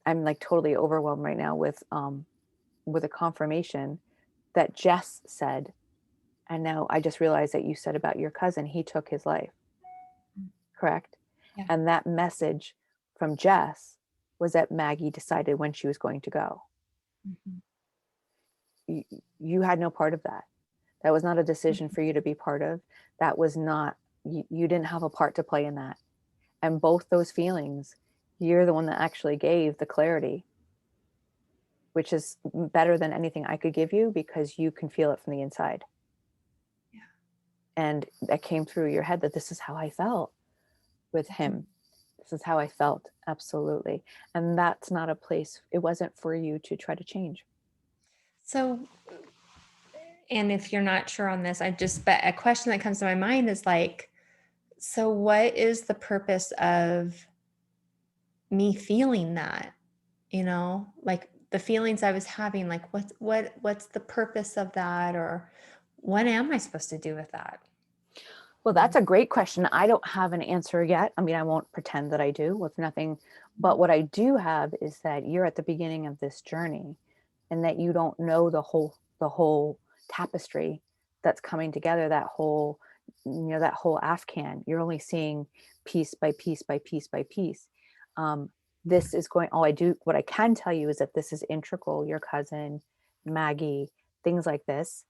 I'm like totally overwhelmed right now with a confirmation that Jess said. And now I just realized that you said about your cousin, he took his life, Mm. correct? Yeah. And that message from Jess was that Maggie decided when she was going to go. Mhm. You, you had no part of that. That was not a decision Mhm. for you to be part of. That was not, you didn't have a part to play in that. And both those feelings, you're the one that actually gave the clarity, which is better than anything I could give you because you can feel it from the inside. Yeah. And that came through your head that this is how I felt with Mhm. him. This is how I felt. Absolutely. And that's not a place, it wasn't for you to try to change. So, and if you're not sure on this, but a question that comes to my mind is like, so what is the purpose of me feeling that? You know, like the feelings I was having, like what's the purpose of that, or what am I supposed to do with that? Well, You know? that's a great question. I don't have an answer yet. I mean, I won't pretend that I do with nothing. But what I do have is that you're at the beginning of this journey and that you don't know the whole tapestry that's coming together, that whole, that whole Afghan. You're only seeing piece by piece by piece by piece. Um, this is going, all I do, what I can tell you is that this is integral, your cousin, Maggie, things like this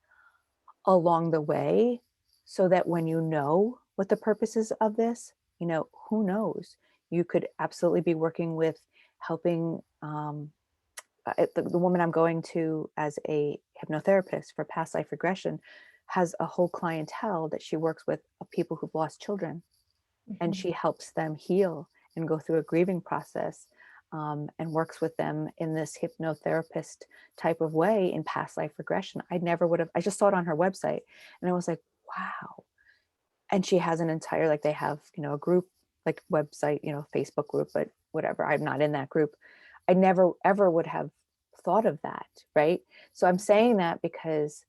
along the way, so that when you know what the purposes of this, who knows, you could absolutely be working with helping the woman I'm going to as a hypnotherapist for past life regression has a whole clientele that she works with of people who've lost children, and Mhm. she helps them heal and go through a grieving process, and works with them in this hypnotherapist type of way in past life regression. I never would have, I just saw it on her website and I was like, wow. And she has an entire, like they have, a group, like website, Facebook group, but whatever. I'm not in that group. I never ever would have thought of that. Right. So I'm saying that because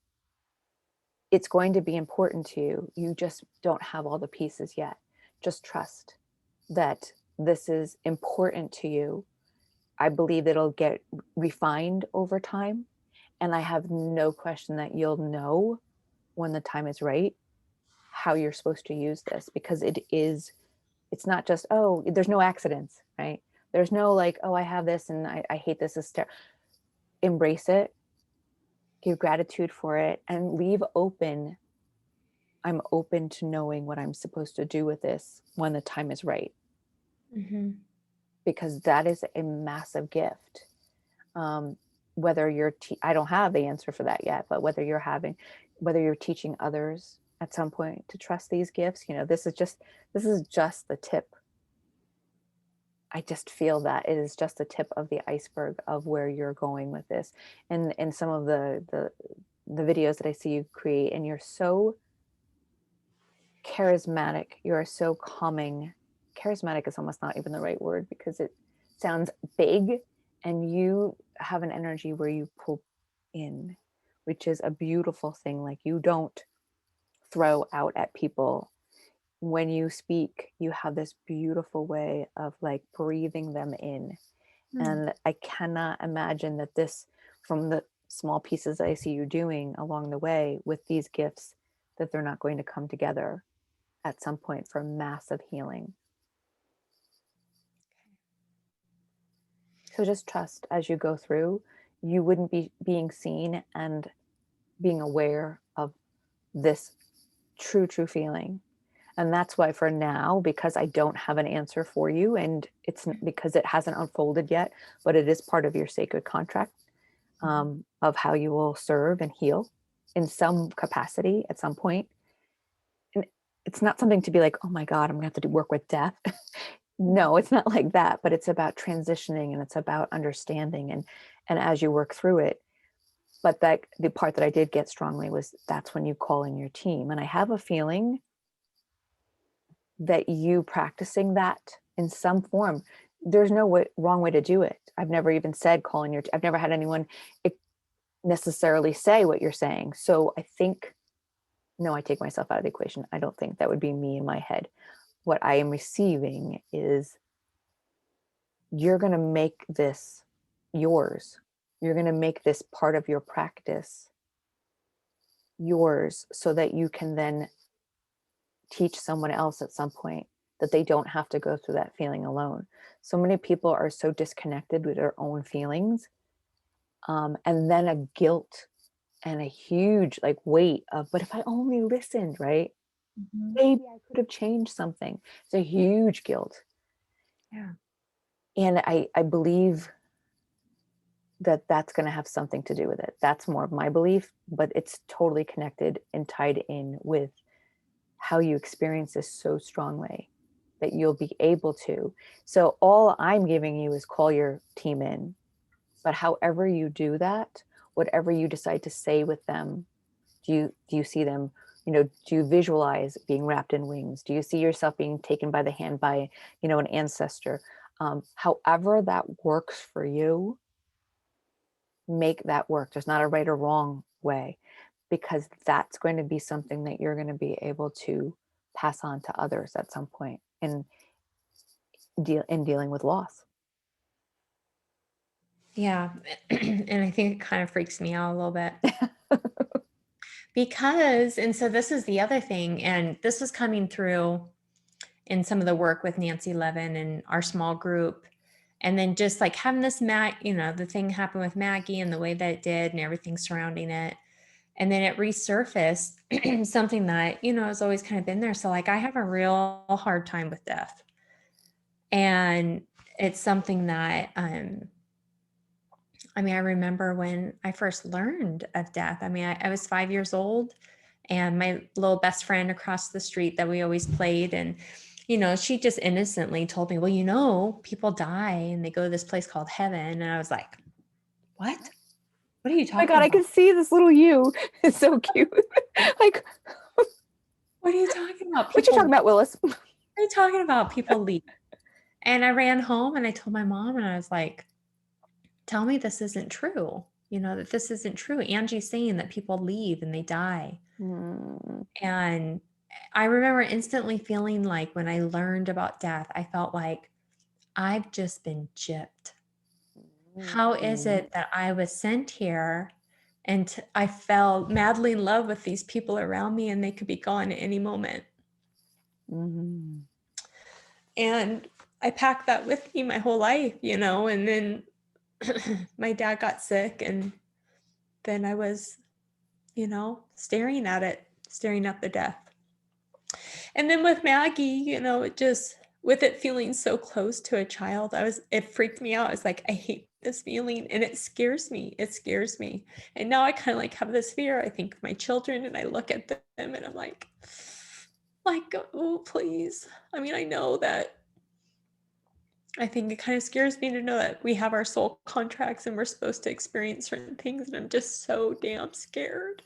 it's going to be important to you. You just don't have all the pieces yet. Just trust that this is important to you. I believe it'll get refined over time. And I have no question that you'll know when the time is right how you're supposed to use this, because it's not just, oh, there's no accidents, right? There's no like, oh, I have this and I hate this. Embrace it, give gratitude for it, and leave open. I'm open to knowing what I'm supposed to do with this when the time is right, Mhm. because that is a massive gift. Um, whether I don't have the answer for that yet, but whether you're teaching others at some point to trust these gifts, this is just the tip. I just feel that it is just the tip of the iceberg of where you're going with this. And in some of the videos that I see you create, and you're so charismatic, you are so calming. Charismatic is almost not even the right word because it sounds big, and you have an energy where you pull in, which is a beautiful thing. Like you don't throw out at people. When you speak, you have this beautiful way of like breathing them in. Mm. And I cannot imagine that this, from the small pieces I see you doing along the way with these gifts, that they're not going to come together at some point for massive healing. So just trust as you go through, you wouldn't be being seen and being aware of this true feeling. And that's why for now, because I don't have an answer for you, and because it hasn't unfolded yet, but it is part of your sacred contract, Mhm. of how you will serve and heal in some capacity at some point. And it's not something to be like, oh my God, I'm gonna have to do work with death. No, it's not like that, but it's about transitioning and it's about understanding and as you work through it. But that the part that I did get strongly was that's when you call in your team. And I have a feeling that you practicing that in some form, there's no wrong way to do it. I've never even said calling your, I've never had anyone necessarily say what you're saying. So I think, no, I take myself out of the equation. I don't think that would be me in my head. What I am receiving is you're going to make this yours. You're going to make this part of your practice yours so that you can then teach someone else at some point that they don't have to go through that feeling alone. So many people are so disconnected with their own feelings, and then a guilt and a huge like weight of, but if I only listened, right? Mhm. Maybe I could have changed something. It's a huge guilt. Yeah. And I believe that that's going to have something to do with it. That's more of my belief, but it's totally connected and tied in with how you experience this so strongly that you'll be able to. So all I'm giving you is call your team in. But however you do that, whatever you decide to say with them, do you see them, do you visualize being wrapped in wings? Do you see yourself being taken by the hand by, an ancestor? However that works for you, make that work. There's not a right or wrong way, because that's going to be something that you're going to be able to pass on to others at some point in dealing with loss. Yeah. And I think it kind of freaks me out a little bit because, and so this is the other thing, and this was coming through in some of the work with Nancy Levin and our small group. And then just like having this the thing happen with Maggie and the way that it did and everything surrounding it. And then it resurfaced something that, has always kind of been there. So like I have a real hard time with death. And it's something that I remember when I first learned of death. I was 5 years old, and my little best friend across the street that we always played. And, she just innocently told me, well, people die and they go to this place called heaven. And I was like, what? What are you My talking God, I about? can see this little you. It's so cute. Like, What are you talking about? what you talking about, Willis? What are you talking about? People leave. And I ran home and I told my mom, and I was like, tell me this isn't true. That this isn't true. Angie's saying that people leave and they die. Mm, And I remember instantly feeling like when I learned about death, I felt like I've just been gypped. How is mm, it that I was sent here and I fell madly in love with these people around me and they could be gone at any moment? mm, And I packed that with me my whole life, and then my dad got sick, and then I was, staring at it, staring at the death. And then with Maggie, it just, with it feeling so close to a child, it freaked me out. I was like, I hate this feeling and it scares me. It scares me. And now I kind of like have this fear. I think of my children and I look at them and I'm like, oh, please. I know that I think it kind of scares me to know that we have our soul contracts and we're supposed to experience certain things. And I'm just so damn scared.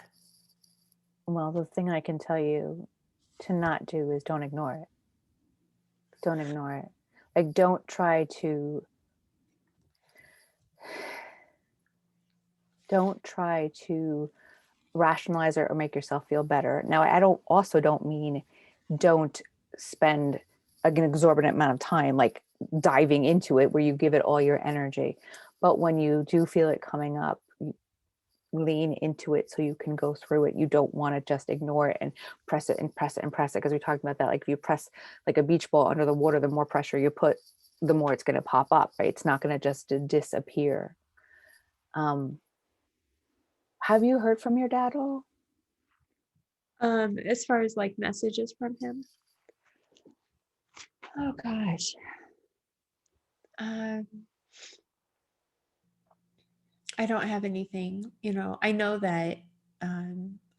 well, the thing I can tell you to not do is don't ignore it. Don't ignore it. Like, don't try to rationalize it or make yourself feel better. Now, I don't mean don't spend an exorbitant amount of time like diving into it where you give it all your energy. But when you do feel it coming up, lean into it so you can go through it. You don't want to just ignore it and press it and press it and press it, because we talked about that. Like if you press like a beach ball under the water, the more pressure you put, the more it's going to pop up, right? It's not going to just disappear. Um, have you heard from your dad at all? As far as like messages from him. Oh gosh. Um, I don't have anything, I know that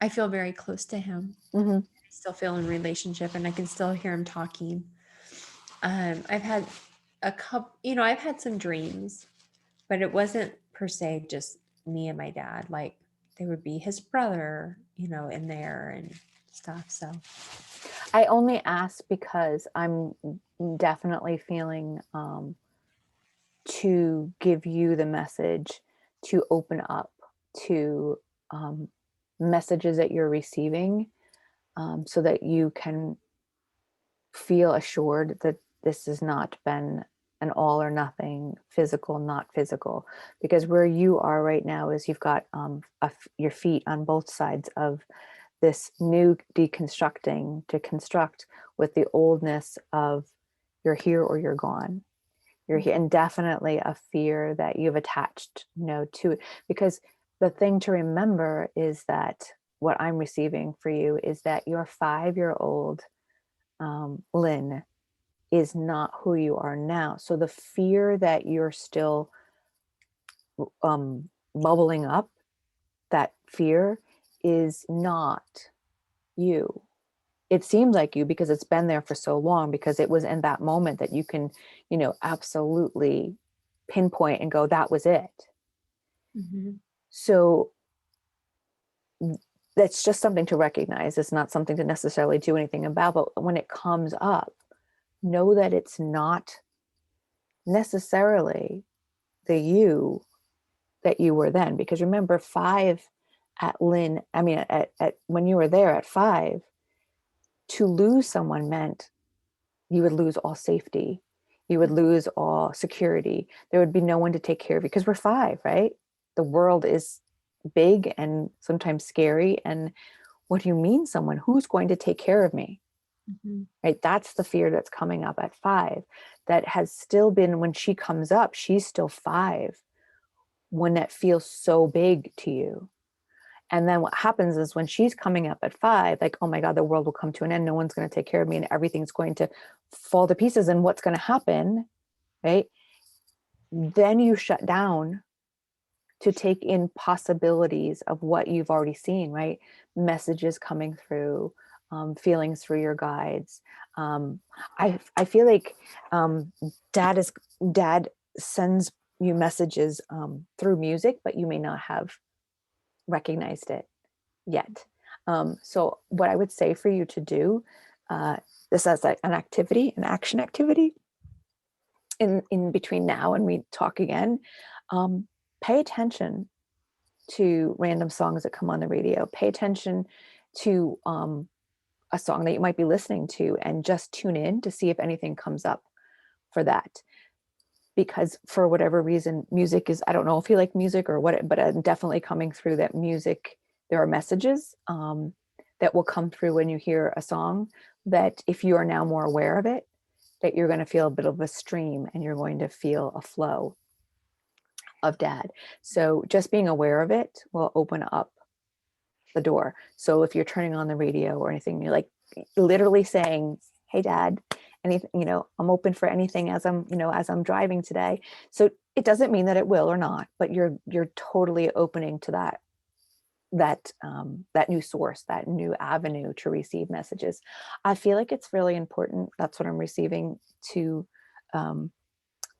I feel very close to him. Mm-hmm. I still feel in relationship and I can still hear him talking. I've had a couple, I've had some dreams, but it wasn't per se just me and my dad. Like there would be his brother, in there and stuff. So, I only ask because I'm definitely feeling to give you the message to open up to um, messages that you're receiving, so that you can feel assured that this has not been an all or nothing, physical, not physical. Because where you are right now is you've got your feet on both sides of this new deconstructing to construct with the oldness of you're here or you're gone. You're here, and definitely a fear that you've attached, to it. Because the thing to remember is that what I'm receiving for you is that your 5-year-old Lynn is not who you are now. So the fear that you're still bubbling up, that fear is not you. It seems like you because it's been there for so long, because it was in that moment that you can, absolutely pinpoint and go, that was it. mhm. So that's just something to recognize. It's not something to necessarily do anything about, but when it comes up, know that it's not necessarily the you that you were then. Because remember, 5 at Lynn, I mean, at when you were there at 5, to lose someone meant you would lose all safety. You would lose all security. There would be no one to take care of you because we're 5, right? The world is big and sometimes scary. And what do you mean, someone? Who's going to take care of me? Mhm. Right? That's the fear that's coming up at 5. That has still been, when she comes up, she's still 5 when that feels so big to you. And then what happens is when she's coming up at 5, like, oh my God, the world will come to an end. No one's going to take care of me and everything's going to fall to pieces. And what's going to happen, right? Then you shut down to take in possibilities of what you've already seen, right? Messages coming through, feelings through your guides. I feel like um, dad sends you messages through music, but you may not have recognized it yet. So what I would say for you to do, uh, this as like an activity, an action activity, in between now and we talk again, um, pay attention to random songs that come on the radio. Pay attention to a song that you might be listening to, and just tune in to see if anything comes up for that. Because for whatever reason, music is, I don't know if you like music or what, but I'm definitely coming through that music. There are messages that will come through when you hear a song, that if you are now more aware of it, that you're going to feel a bit of a stream and you're going to feel a flow of dad. So just being aware of it will open up the door. So if you're turning on the radio or anything, you're like literally saying, hey dad, anything, I'm open for anything as I'm driving today. So it doesn't mean that it will or not, but you're totally opening to that new source, that new avenue to receive messages. I feel like it's really important. That's what I'm receiving, um,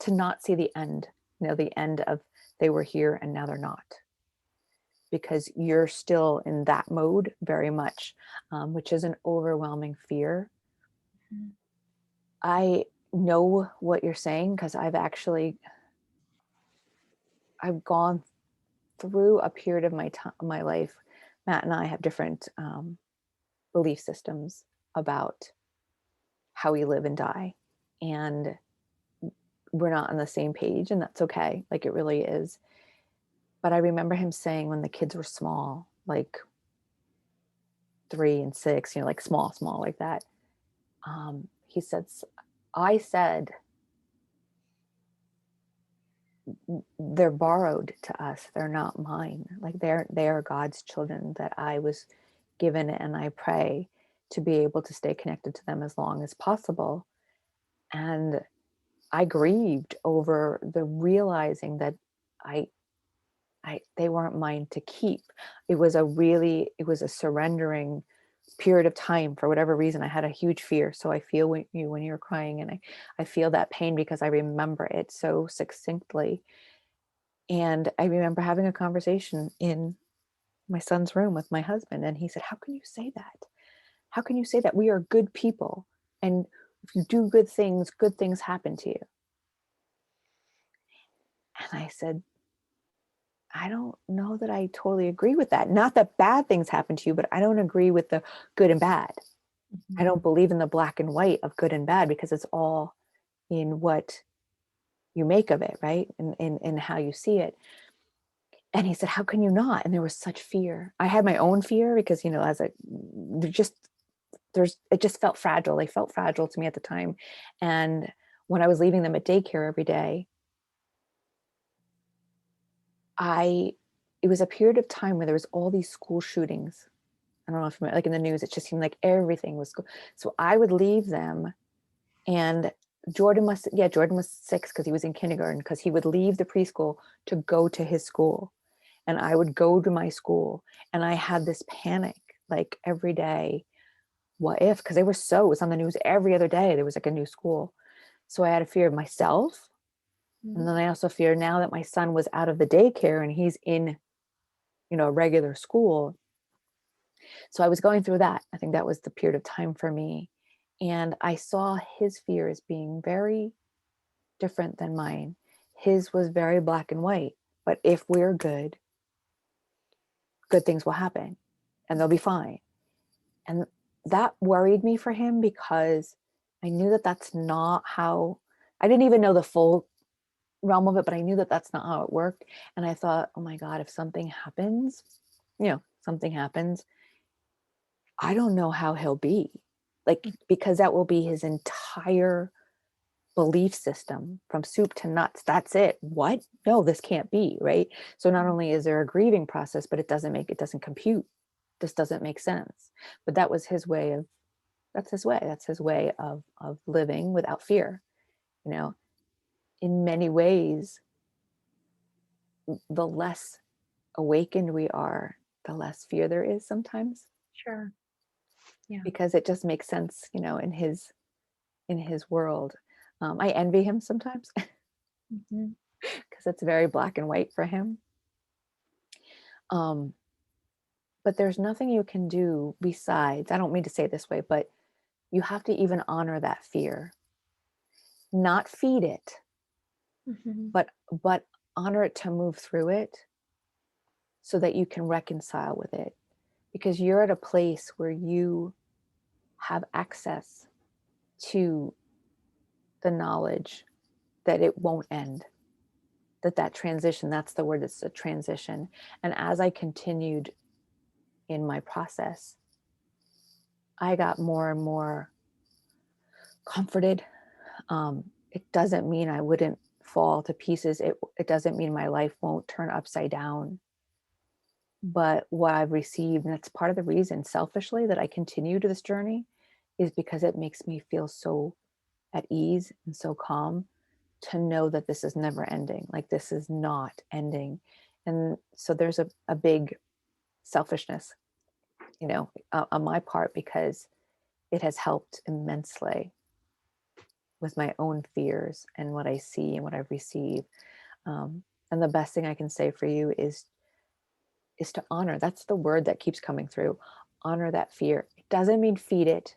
to not see the end, the end of they were here and now they're not, because you're still in that mode very much, which is an overwhelming fear. Mhm. I know what you're saying because I've gone through a period of my life. Matt and I have different belief systems about how we live and die, and we're not on the same page, and that's okay. Like, it really is. But I remember him saying when the kids were small, like 3 and 6, like small like that. He said, I said they're borrowed to us. They're not mine. Like they are God's children that I was given, and I pray to be able to stay connected to them as long as possible. And I grieved over the realizing that I they weren't mine to keep. It was a surrendering period of time. For whatever reason, I had a huge fear. So I feel when you're crying, and I feel that pain because I remember it so succinctly. And I remember having a conversation in my son's room with my husband, and he said, "How can you say that? How can you say that? We are good people. And if you do good things happen to you." And I said, "I don't know that I totally agree with that. Not that bad things happen to you, but I don't agree with the good and bad. I Mhm. don't believe in the black and white of good and bad, because it's all in what you make of it, right? And how you see it." And he said, "How can you not?" And there was such fear. I had my own fear because, as a just there's it just felt fragile. They felt fragile to me at the time. And when I was leaving them at daycare every day, I it was a period of time where there was all these school shootings. I don't know if like in the news, it just seemed like everything was so I would leave them, and Jordan was 6 because he was in kindergarten, because he would leave the preschool to go to his school, and I would go to my school, and I had this panic like every day. What if? Because it was on the news every other day. There was like a new school. So I had a fear of myself. And Mhm. then I also fear, now that my son was out of the daycare and he's in, a regular school. So I was going through that. I think that was the period of time for me. And I saw his fear as being very different than mine. His was very black and white. But if we're good things will happen, and they'll be fine. And that worried me for him, because I knew that that's not how, I didn't even know the full realm of it, but I knew that that's not how it worked. And I thought, oh my God, if something happens, I don't know how he'll be. Like, because that will be his entire belief system from soup to nuts. That's it. What? No, this can't be, right? So not only is there a grieving process, but it doesn't compute. This doesn't make sense. But that's his way of living without fear. You know, in many ways, the less awakened we are, the less fear there is sometimes, Sure. Yeah. because it just makes sense, in his world. I envy him sometimes Mhm. because it's very black and white for him. Um, but there's nothing you can do besides, I don't mean to say it this way, but you have to even honor that fear, not feed it, Mhm. but honor it to move through it so that you can reconcile with it, because you're at a place where you have access to the knowledge that it won't end, that transition, that's the word, it's a transition. And as I continued in my process, I got more and more comforted. It doesn't mean I wouldn't fall to pieces. It doesn't mean my life won't turn upside down. But what I've received, and it's part of the reason selfishly that I continue to this journey, is because it makes me feel so at ease and so calm to know that this is never ending. Like, this is not ending. And so there's a big selfishness, on my part, because it has helped immensely with my own fears and what I see and what I've received. And the best thing I can say for you is to honor. That's the word that keeps coming through. Honor that fear. It doesn't mean feed it,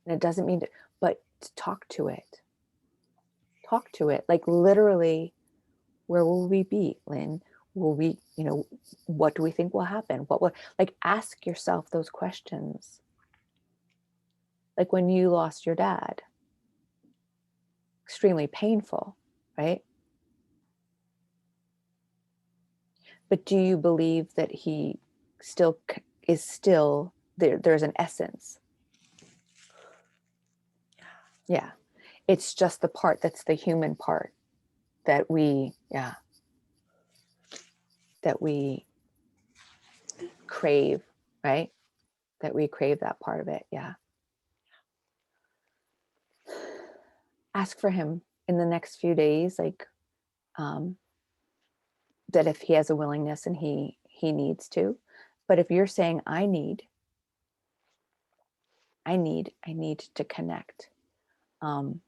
and it doesn't mean to, but to talk to it. Talk to it. Like, literally, where will we be, Lynn? Will we, what do we think will happen? What will, like, ask yourself those questions. Like when you lost your dad, extremely painful, right? But do you believe that he still is still there? There's an essence. Yeah. It's just the part that's the human part that we, yeah, that we crave, right? That we crave that part of it. Yeah. Ask for him in the next few days, like, um, that if he has a willingness and he needs to. But if you're saying I need to connect. Um,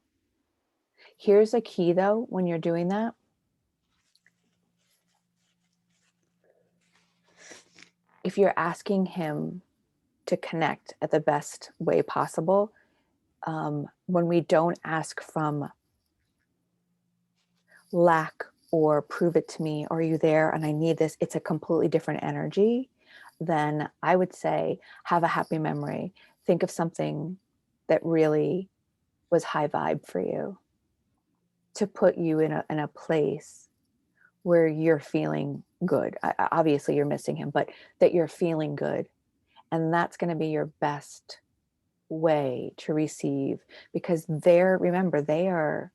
Here's a key though, when you're doing that, if you're asking him to connect at the best way possible, when we don't ask from lack or prove it to me, or are you there and I need this, it's a completely different energy. Then I would say have a happy memory. Think of something that really was high vibe for you to put you in a place where you're feeling good. Obviously, you're missing him, but that you're feeling good. And that's going to be your best way to receive, because remember, they are,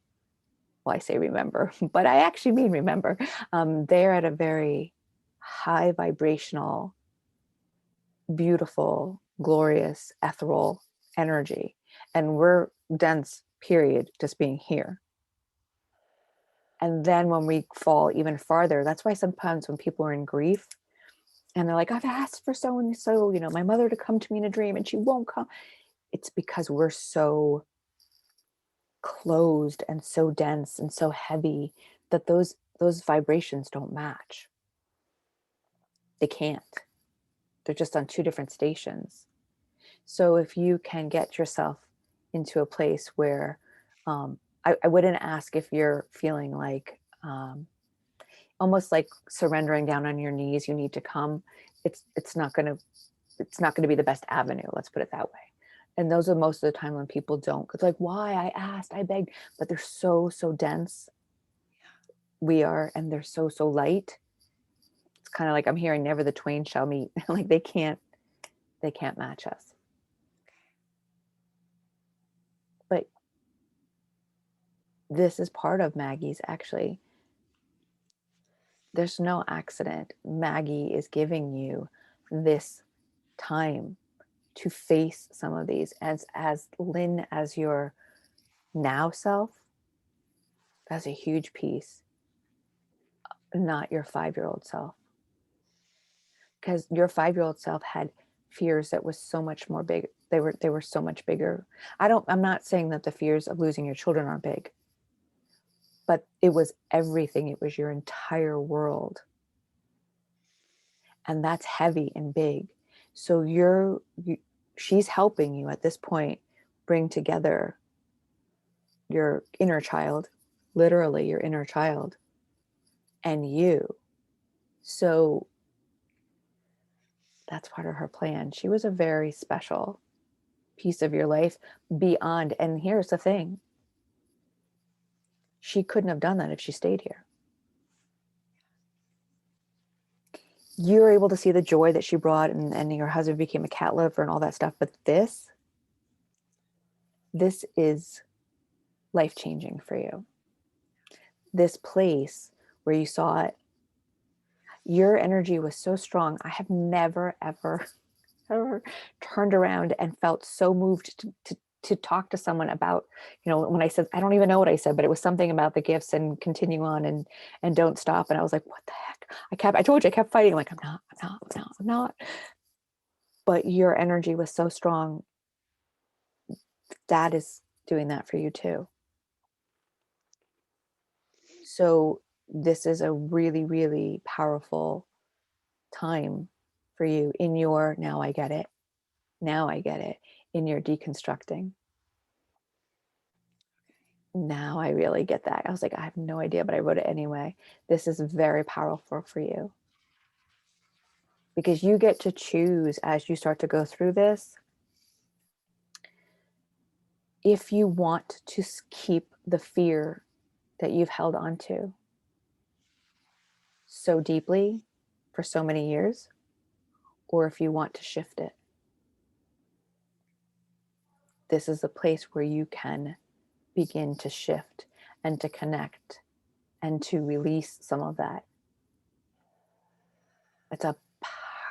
well, I say remember, but I actually mean remember. They're at a very high vibrational, beautiful, glorious, ethereal energy. And we're dense, period, just being here. And then when we fall even farther, that's why sometimes when people are in grief and they're like, I've asked for so and so, my mother to come to me in a dream and she won't come. It's because we're so closed and so dense and so heavy that those vibrations don't match. They can't. They're just on two different stations. So if you can get yourself into a place where, I wouldn't ask if you're feeling like, almost like surrendering down on your knees, you need to come. It's not going to be the best avenue, let's put it that way. And those are most of the time when people don't, it's like, why? I asked, I begged, but they're so dense. We are, and they're so light. It's kind of like I'm hearing never the twain shall meet. Like they can't match us. But this is part of Maggie's, actually. There's no accident. Maggie is giving you this time to face some of these, as Lynn, as your now self. That's a huge piece, not your 5-year-old self, because your 5-year-old self had fears that was so much more big. They were so much bigger. I'm not saying that the fears of losing your children aren't big, but it was everything. It was your entire world. And that's heavy and big. So she's helping you at this point bring together your inner child, literally your inner child, and you. So that's part of her plan. She was a very special piece of your life beyond. And here's the thing, she couldn't have done that if she stayed here. You're able to see the joy that she brought, and your husband became a cat lover and all that stuff. But this is life-changing for you. This place where you saw it, your energy was so strong. I have never, ever, ever turned around and felt so moved to talk to someone about, when I said, I don't even know what I said, but it was something about the gifts and continue on and don't stop. And I was like, what the heck? I told you, I kept fighting. I'm like, I'm not. But your energy was so strong. Dad is doing that for you too. So this is a really, really powerful time for you in your, now I get it. Now I get it. In your deconstructing. Now I really get that. I was like, I have no idea, but I wrote it anyway. This is very powerful for you, because you get to choose as you start to go through this, if you want to keep the fear that you've held on to so deeply for so many years, or if you want to shift it. This is a place where you can begin to shift and to connect and to release some of that. It's a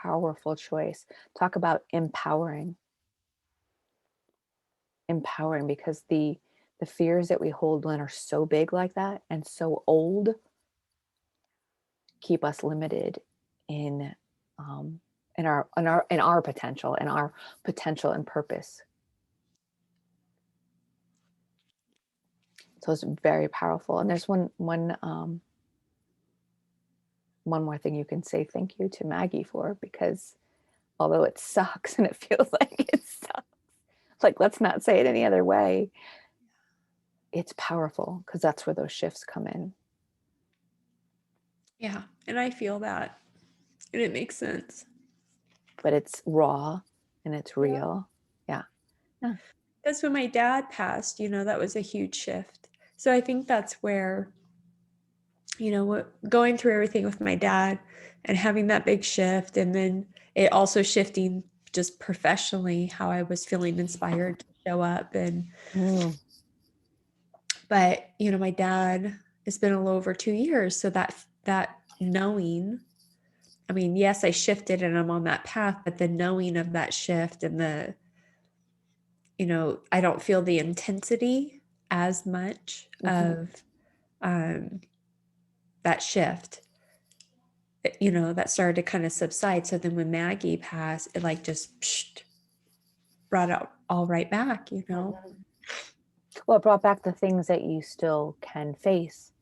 powerful choice. Talk about empowering. Empowering, because the fears that we hold when are so big like that and so old keep us limited in in our potential and purpose. So it's very powerful. And there's one more thing you can say thank you to Maggie for, because although it sucks and it feels like it sucks, like, let's not say it any other way, it's powerful, because that's where those shifts come in. Yeah. And I feel that. And it makes sense. But it's raw and it's Yeah. real. Yeah. Yeah. Because when my dad passed, that was a huge shift. So I think that's where, going through everything with my dad and having that big shift, and then it also shifting just professionally how I was feeling inspired to show up. Mm. But my dad, it's been a little over 2 years, so that knowing, I mean, yes, I shifted and I'm on that path, but the knowing of that shift and I don't feel the intensity as much Mhm. of um, that shift, that started to kind of subside. So then when Maggie passed, it like just brought it all right back. Mhm. Well, it brought back the things that you still can face.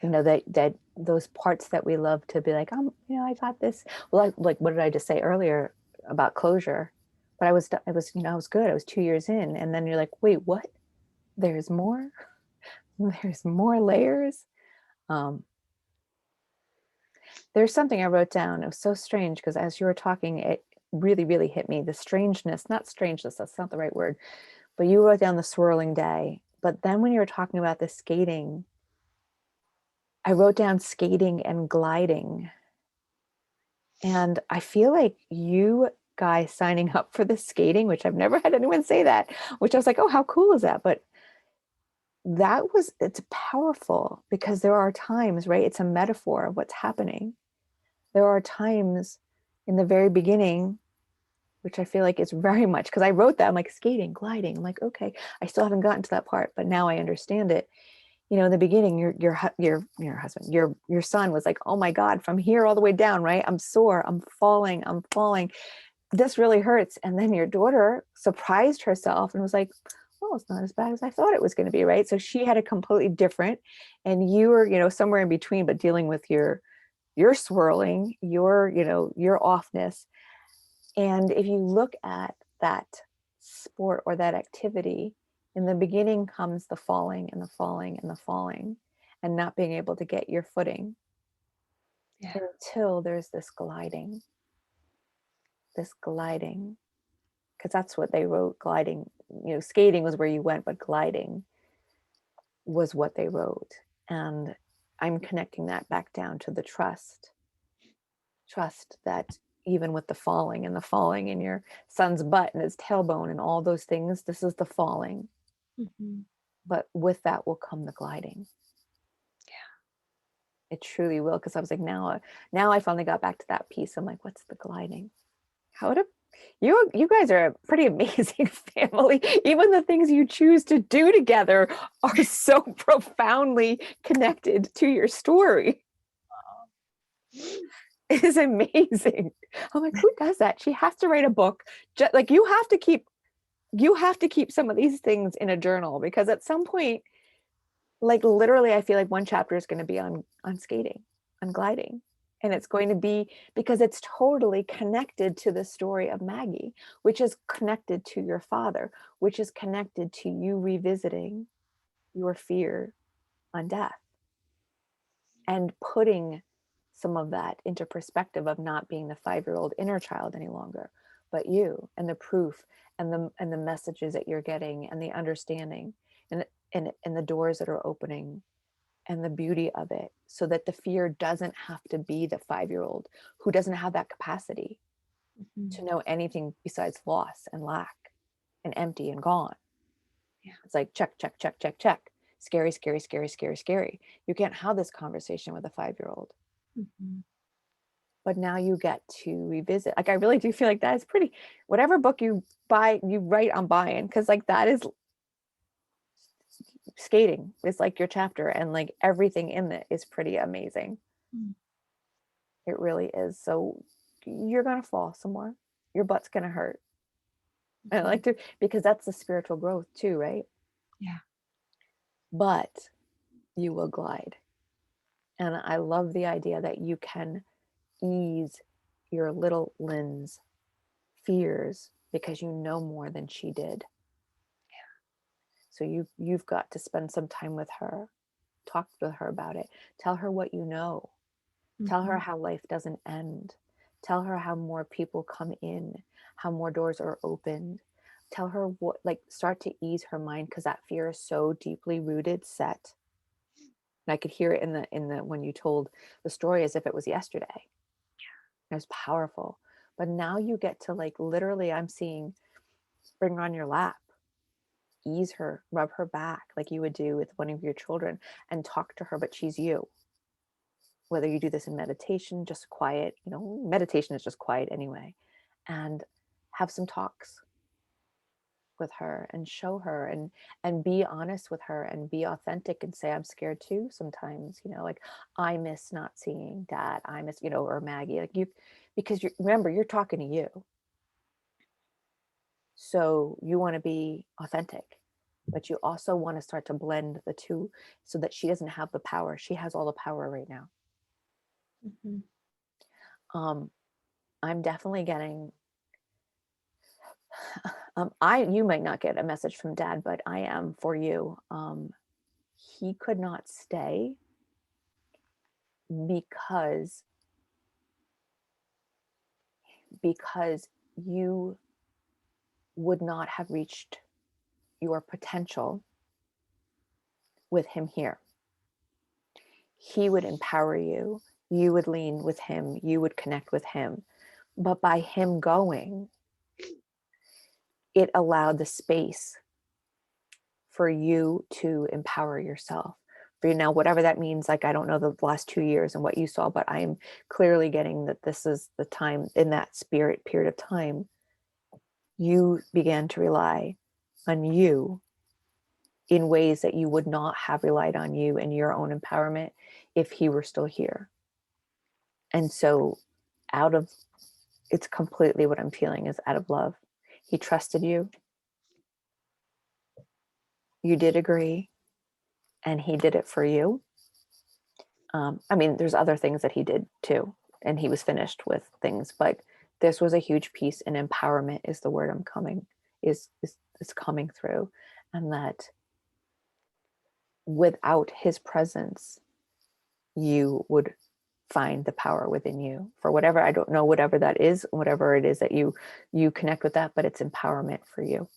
That those parts that we love to be like, I got this. Well, like what did I just say earlier about closure? But I was good. I was 2 years in, and then you're like, wait, what? There's more. There's more layers. Um, there's something I wrote down. It was so strange, because as you were talking, it really, really hit me. The strangeness, not strangeness, that's not the right word, but you wrote down the swirling day. But then when you were talking about the skating, I wrote down skating and gliding. And I feel like you guys signing up for the skating, which I've never had anyone say that, which I was like, oh, how cool is that? But it's powerful, because there are times, right? It's a metaphor of what's happening. There are times in the very beginning, which I feel like is very much, because I wrote that, I'm like, skating, gliding. I'm like, okay, I still haven't gotten to that part, but now I understand it. In the beginning, your husband, your son was like, oh my God, from here all the way down, right? I'm sore, I'm falling. This really hurts. And then your daughter surprised herself and was like, well, it's not as bad as I thought it was going to be, right? So she had a completely different, and you were, somewhere in between, but dealing with your swirling, your offness. And if you look at that sport or that activity, in the beginning comes the falling and the falling and the falling, and not being able to get your footing, Yeah. until there's this gliding, because that's what they wrote. Gliding, skating was where you went, but gliding was what they wrote. And I'm connecting that back down to the trust that even with the falling in your son's butt and his tailbone and all those things, this is the falling, Mm-hmm. but with that will come the gliding. It truly will, because I was like, now I finally got back to that piece. I'm like, what's the gliding? How to you guys are a pretty amazing family. Even the things you choose to do together are so profoundly connected to your story. It is amazing. I'm like, who does that? She has to write a book. Like, you have to keep some of these things in a journal, because at some point, like, literally, I feel like one chapter is going to be on skating, on gliding. And it's going to be, because it's totally connected to the story of Maggie, which is connected to your father, which is connected to you revisiting your fear on death, and putting some of that into perspective of not being the 5-year-old inner child any longer, but you, and the proof, and the messages that you're getting, and the understanding, and the doors that are opening, and the beauty of it, so that the fear doesn't have to be the 5-year-old who doesn't have that capacity Mm-hmm. to know anything besides loss and lack and empty and gone. Yeah. It's like check, check, check, check, check. Scary, scary, scary, scary, scary. You can't have this conversation with a 5-year-old. Mhm. But now you get to revisit. Like, I really do feel like that is pretty, whatever book you buy, you write, I'm buying. Cause like that is skating. It's like your chapter, and like everything in it is pretty amazing. Mm. It really is. So you're going to fall some more. Your butt's going to hurt. And I Mhm. like to, because that's the spiritual growth too, right? Yeah. But you will glide. And I love the idea that you can ease your little Lynn's fears because you know more than she did. So you've got to spend some time with her, talk with her about it, tell her what you know, tell her Mhm. how life doesn't end, tell her how more people come in, how more doors are opened, tell her what, like, start to ease her mind, because that fear is so deeply rooted, set. And I could hear it in the when you told the story as if it was yesterday. It was powerful. But now you get to, like, literally, I'm seeing, bring her on your lap, ease her, rub her back like you would do with one of your children, and talk to her, but she's you. Whether you do this in meditation, just quiet, meditation is just quiet anyway, and have some talks with her and show her, and be honest with her and be authentic and say, I'm scared too sometimes, like, I miss not seeing dad, I miss, or Maggie, like, you, because you remember, you're talking to you, so you want to be authentic, but you also want to start to blend the two so that she doesn't have the power. She has all the power right now. Mhm. um I'm definitely getting, I you might not get a message from dad, but I am for you. He could not stay because you would not have reached your potential with him here. He would empower you, you would lean with him, you would connect with him, but by him going, it allowed the space for you to empower yourself. For you now, whatever that means, like, I don't know the last 2 years and what you saw, but I'm clearly getting that this is the time, in that spirit period of time, you began to rely on you in ways that you would not have relied on you and your own empowerment if he were still here. And so, out of, it's completely what I'm feeling is out of love. He trusted you. You did agree, and he did it for you. I mean, there's other things that he did too, and he was finished with things, but this was a huge piece, and empowerment is the word I'm coming, is coming through. And that without his presence, you would find the power within you for whatever, I don't know, whatever that is, whatever it is that you connect with that, but it's empowerment for you.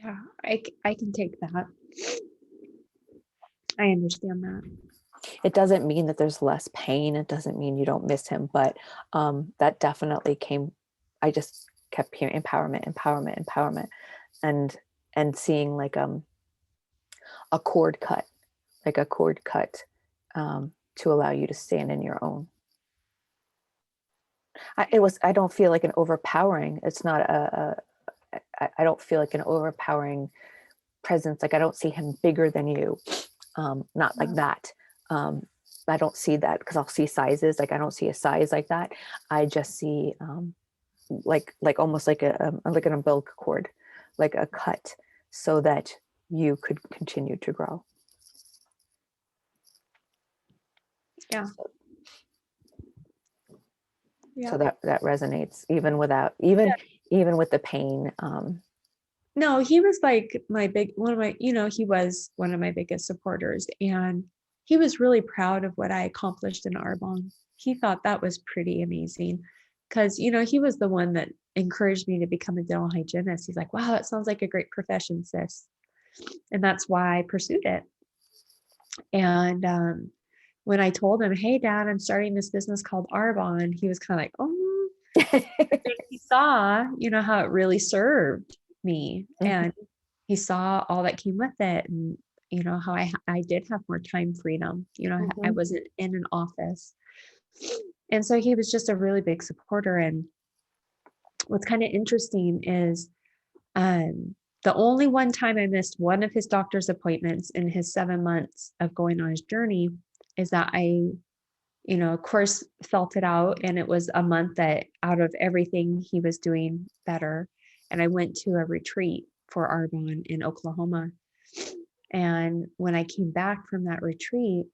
Yeah, I can take that. I understand that. It doesn't mean that there's less pain. It doesn't mean you don't miss him, but that definitely came. I just kept hearing empowerment, empowerment, empowerment, and seeing like a cord cut, like a cord cut, to allow you to stand in your own. It was. I don't feel like an overpowering. It's not I don't feel like an overpowering presence. Like, I don't see him bigger than you. Not like Yeah. that. Um, I don't see that, because I'll see sizes. Like, I don't see a size like that. I just see like almost like like an umbilical cord, like a cut, so that you could continue to grow. Yeah. So, Yeah. so that resonates, even without, even with the pain. No, he was like my big one of my, he was one of my biggest supporters, and he was really proud of what I accomplished in Arbonne. He thought that was pretty amazing because, he was the one that encouraged me to become a dental hygienist. He's like, wow, that sounds like a great profession, sis. And that's why I pursued it. And when I told him, hey, dad, I'm starting this business called Arbonne, he was kind of like, oh, but then he saw, how it really served me, Mhm. and he saw all that came with it, and how I did have more time freedom. I Mhm. wasn't in an office, and so he was just a really big supporter. And what's kind of interesting is, the only one time I missed one of his doctor's appointments in his 7 months of going on his journey is that of course, felt it out. And it was a month that out of everything, he was doing better. And I went to a retreat for Arbonne in Oklahoma. And when I came back from that retreat,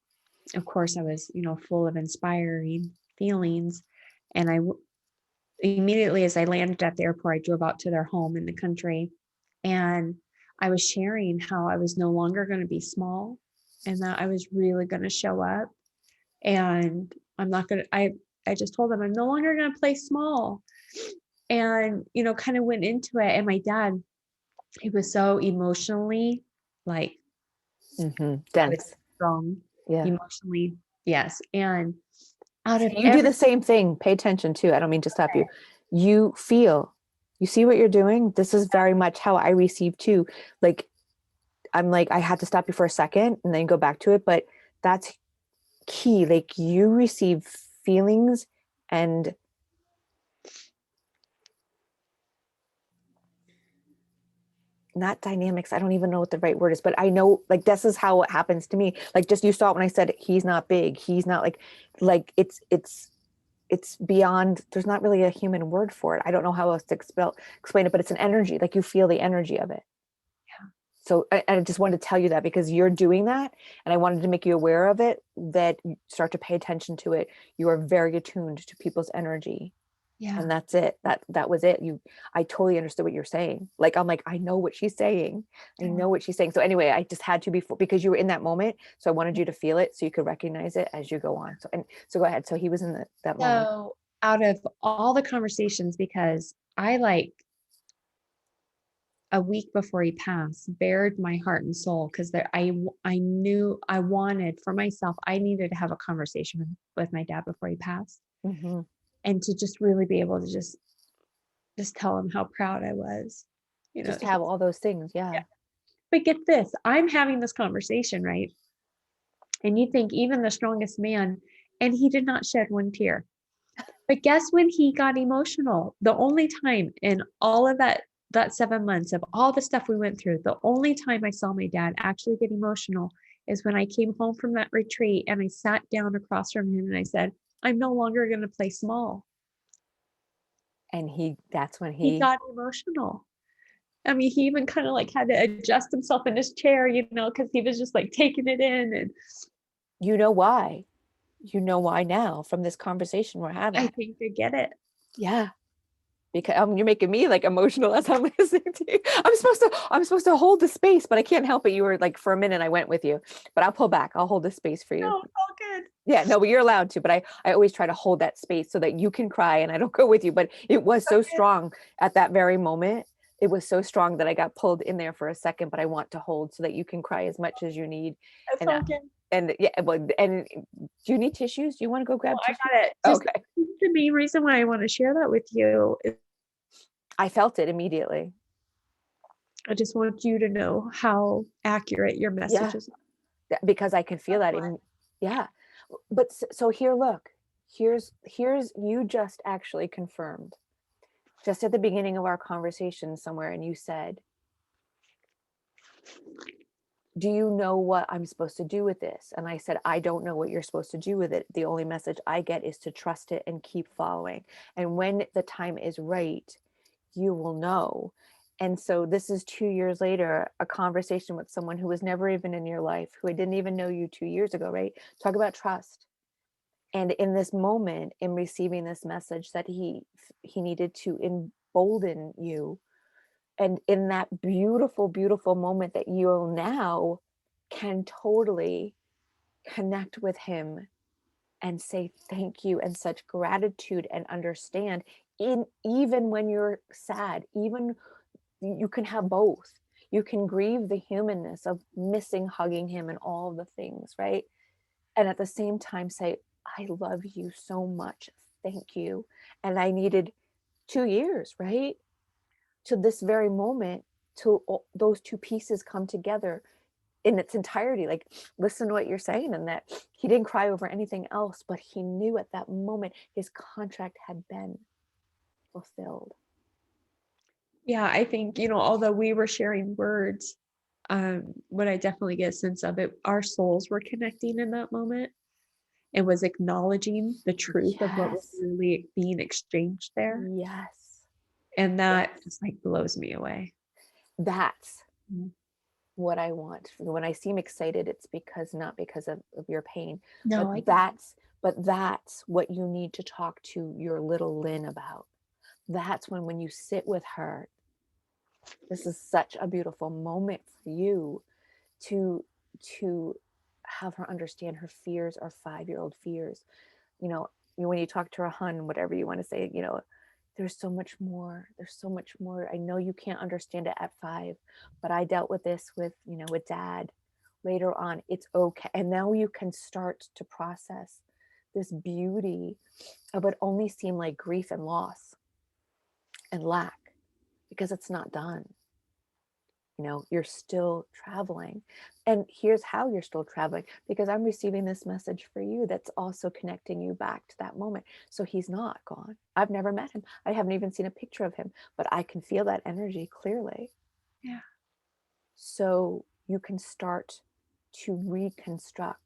of course, I was, full of inspiring feelings. And immediately as I landed at the airport, I drove out to their home in the country. And I was sharing how I was no longer going to be small and that I was really going to show up. And I'm not going to, I just told them I'm no longer going to play small. And, kind of went into it. And my dad, he was so emotionally, like, Mhm. I was Dense. strong Yeah. emotionally. Yes. And out of See, you do every, the same thing. Pay attention too. I don't mean to stop you. You feel, you see what you're doing? This is very much how I receive too. Like, I'm like, I had to stop you for a second and then go back to it. But that's key. Like, you receive feelings and not dynamics. I don't even know what the right word is, but I know like this is how it happens to me. Like, just you saw it when I said he's not big. He's not like it's beyond, there's not really a human word for it. I don't know how else to explain it, but it's an energy. Like, you feel the energy of it. So I just wanted to tell you that because you're doing that, and I wanted to make you aware of it, that you start to pay attention to it. You are very attuned to people's energy, yeah, and that's it. That was it. I totally understood what you're saying. Like, I'm like, I know what she's saying. I yeah. know what she's saying. So anyway, I just had to before because you were in that moment. So I wanted you to feel it so you could recognize it as you go on. So go ahead. So he was in that moment. So out of all the conversations, because I like a week before he passed, bared my heart and soul because I knew I wanted for myself, I needed to have a conversation with my dad before he passed, Hmm. and to just really be able to just tell him how proud I was. Just to He, have all those things. yeah. Yeah. But get this, I'm having this conversation, right? And you think even the strongest man, and he did not shed one tear. But guess when he got emotional? The only time in all of that 7 months of all the stuff we went through, the only time I saw my dad actually get emotional is when I came home from that retreat and I sat down across from him and I said, I'm no longer going to play small. And that's when He he, got emotional. I mean, he even kind of like had to adjust himself in his chair, because he was just like taking it in. And you know why? You know why now from this conversation we're I having. think they get it. Yeah. Because you're making me like emotional as I'm listening to you. I'm supposed to hold the space, but I can't help it. You were like, for a minute I went with you, but I'll pull back. I'll hold the space for you. No, it's all good. Yeah, no, but you're allowed to. But I always try to hold that space so that you can cry and I don't go with you. But it was so Okay. strong at that very moment. It was so strong that I got pulled in there for a second, but I want to hold so that you can cry as much as you need. It's And all good. yeah, well, and do you need tissues? Do you want to go No, grab I tissues? got it. Just Okay. the main reason why I want to share that with you is I felt it immediately. I just want you to know how accurate your Yeah, messages are. because I can feel That's that why. in, yeah. But so here, look, here's you just actually confirmed just at the beginning of our conversation somewhere, and you said, do you know what I'm supposed to do with this? And I said, I don't know what you're supposed to do with it. The only message I get is to trust it and keep following. And when the time is right, you will know. And so this is 2 years later, a conversation with someone who was never even in your life, who didn't even know you 2 years ago, right? Talk about trust. And in this moment, in receiving this message that he needed to embolden you, and in that beautiful, beautiful moment that you'll now can totally connect with him and say thank you and such gratitude and understand, in even when you're sad, even you can have both. You can grieve the humanness of missing hugging him and all the things, right? And at the same time say, I love you so much, thank you. And I needed 2 years, right? to this very moment, till those two pieces come together in its entirety. Like, listen to what you're saying, and that he didn't cry over anything else, but he knew at that moment his contract had been fulfilled. Yeah, I think, although we were sharing words, what I definitely get a sense of it, our souls were connecting in that moment. It was acknowledging the truth of what was Yes. really being exchanged there. Yes. And that Yes. just like blows me away. That's Mm. what I want. When I seem excited, it's because not because of your pain, but No, I get it. that's what you need to talk to your little Lynn about. That's when you sit with her, this is such a beautiful moment for you to to have her understand her fears are 5-year-old fears. You know, when you talk to her hun, whatever you want to say, there's so much more. There's so much more. I know you can't understand it at 5, but I dealt with this with dad later on. It's okay. And now you can start to process this beauty of it only seem like grief and loss and lack because it's not done. You're still traveling. And here's how you're still traveling, because I'm receiving this message for you that's also connecting you back to that moment. So he's not gone. I've never met him. I haven't even seen a picture of him, but I can feel that energy clearly. Yeah. So you can start to reconstruct.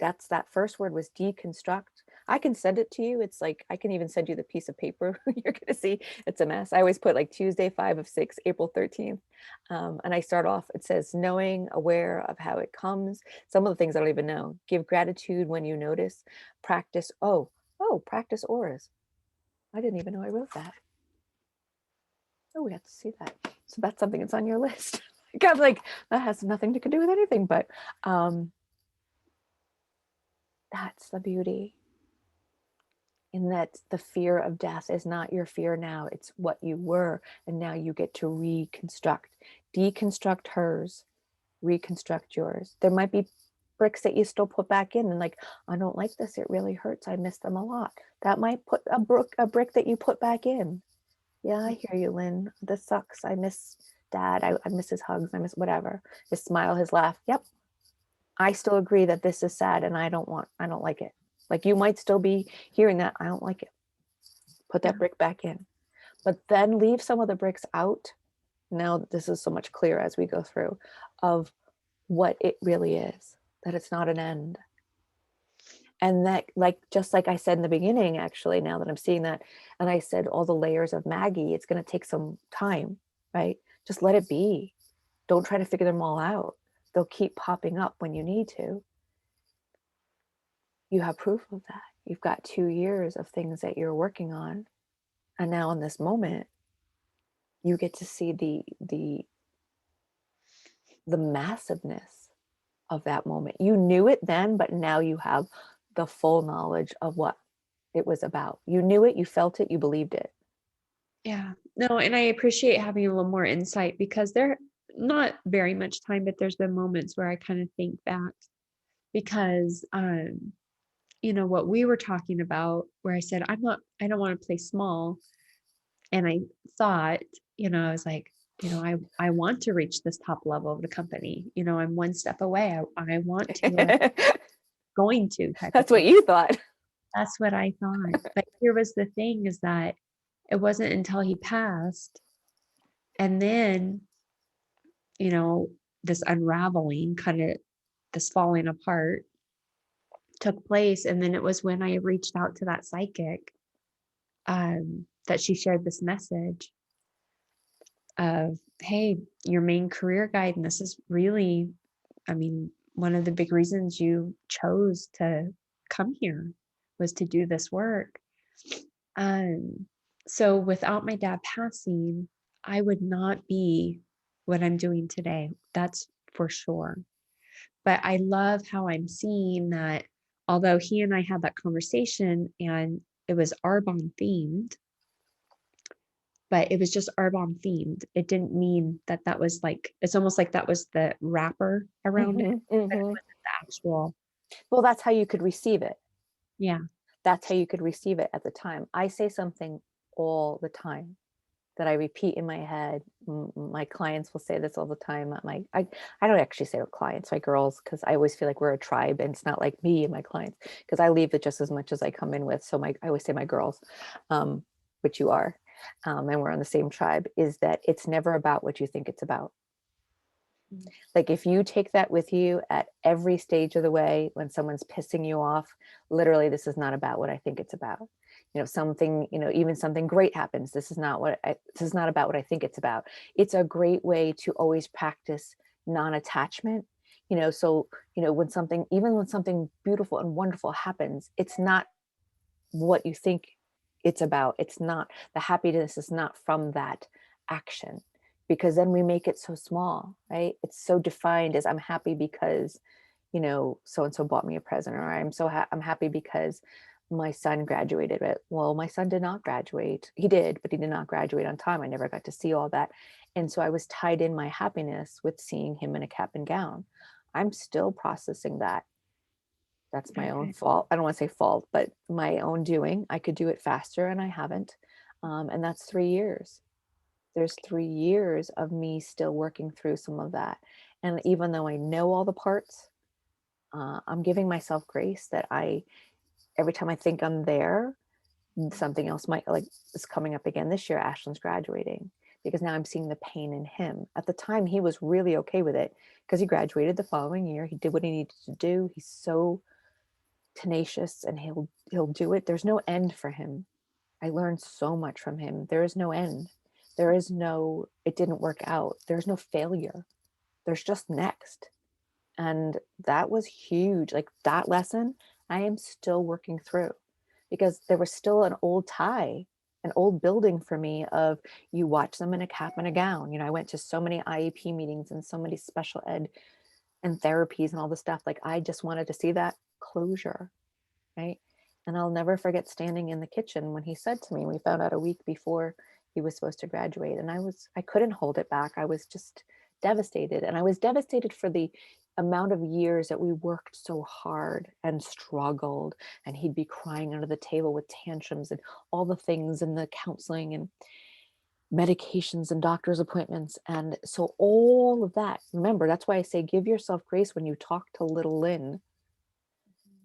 That's that first word was deconstruct. I can send it to you. It's like I can even send you the piece of paper. You're gonna see it's a mess. I always put like Tuesday 5 of 6, April 13th. And I start off, it says knowing, aware of how it comes. Some of the things I don't even know. Give gratitude when you notice. Practice. Practice auras. I didn't even know I wrote that. Oh, we have to see that. So that's something that's on your list. God, like that has nothing to do with anything, but that's the beauty. In that the fear of death is not your fear now, it's what you were, and now you get to reconstruct. Deconstruct hers, reconstruct yours. There might be bricks that you still put back in, and like, I don't like this, it really hurts, I miss them a lot. That might put a brick that you put back in. Yeah, I hear you, Lynn. This sucks. I miss dad. I miss his hugs. I miss whatever. His smile, his laugh. Yep. I still agree that this is sad and I don't like it. Like you might still be hearing that. I don't like it. Put Yeah. that brick back in. But then leave some of the bricks out. Now this is so much clearer as we go through of what it really is, that it's not an end. And that, like, just like I said in the beginning, actually, now that I'm seeing that, and I said all the layers of Maggie, it's going to take some time, right? Just let it be. Don't try to figure them all out. They'll keep popping up when you need to. You have proof of that. You've got 2 years of things that you're working on. And now in this moment, you get to see the massiveness of that moment. You knew it then, but now you have the full knowledge of what it was about. You knew it, you felt it, you believed it. Yeah. No, and I appreciate having a little more insight because there not very much time, but there's been moments where I kind of think back because what we were talking about where I said I don't want to play small. And I thought, I was like, I want to reach this top level of the company. I'm one step away. I want to, going to type of That's what thing. you thought. That's what I thought. But here was the thing is that it wasn't until he passed and then, you know, this unraveling kind of this falling apart took place. And then it was when I reached out to that psychic that she shared this message of, hey, your main career guide, and this is really, I mean, one of the big reasons you chose to come here was to do this work. Um, so without my dad passing, I would not be what I'm doing today. That's for sure. But I love how I'm seeing that although he and I had that conversation and it was Arbonne themed, but it was just Arbonne themed. It didn't mean that that was like, it's almost like that was the wrapper around it, Mhm, but it mhm. wasn't the actual. Well, that's how you could receive it. Yeah. That's how you could receive it at the time. I say something all the time that I repeat in my head. My clients will say this all the time. I don't actually say to clients, my girls, because I always feel like we're a tribe, and it's not like me and my clients, because I leave it just as much as I come in with. So I always say my girls, um, which you are, and we're on the same tribe, is that it's never about what you think it's about. Mm. Like if you take that with you at every stage of the way, when someone's pissing you off, literally, this is not about what I think it's about. Something, even something great happens. This is not about what I think it's about. It's a great way to always practice non-attachment. So, when something beautiful and wonderful happens, it's not what you think it's about. It's not, the happiness is not from that action, because then we make it so small, right? It's so defined as, I'm happy because, so and so bought me a present, or I'm happy because my son graduated. Right? Well, my son did not graduate. He did, but he did not graduate on time. I never got to see all that. And so I was tied in my happiness with seeing him in a cap and gown. I'm still processing that. That's my own Okay. fault. I don't want to say fault, but my own doing. I could do it faster and I haven't. And that's 3 years. There's 3 years of me still working through some of that. And even though I know all the parts, I'm giving myself grace that every time I think I'm there, something else might, like, is coming up again. This year, Ashland's graduating, because now I'm seeing the pain in him. At the time, he was really okay with it because he graduated the following year. He did what he needed to do. He's so tenacious, and he'll do it. There's no end for him. I learned so much from him. There is no end. There is no, it didn't work out. There's no failure. There's just next. And that was huge. Like that lesson, I am still working through, because there was still an old tie, an old building for me of, you watch them in a cap and a gown. I went to so many IEP meetings and so many special ed and therapies and all the stuff. Like I just wanted to see that closure. Right. And I'll never forget standing in the kitchen when he said to me, we found out a week before he was supposed to graduate. And I couldn't hold it back. I was just devastated. And I was devastated for the amount of years that we worked so hard and struggled. And he'd be crying under the table with tantrums and all the things, and the counseling and medications and doctor's appointments. And so all of that, remember, that's why I say give yourself grace when you talk to little Lynn,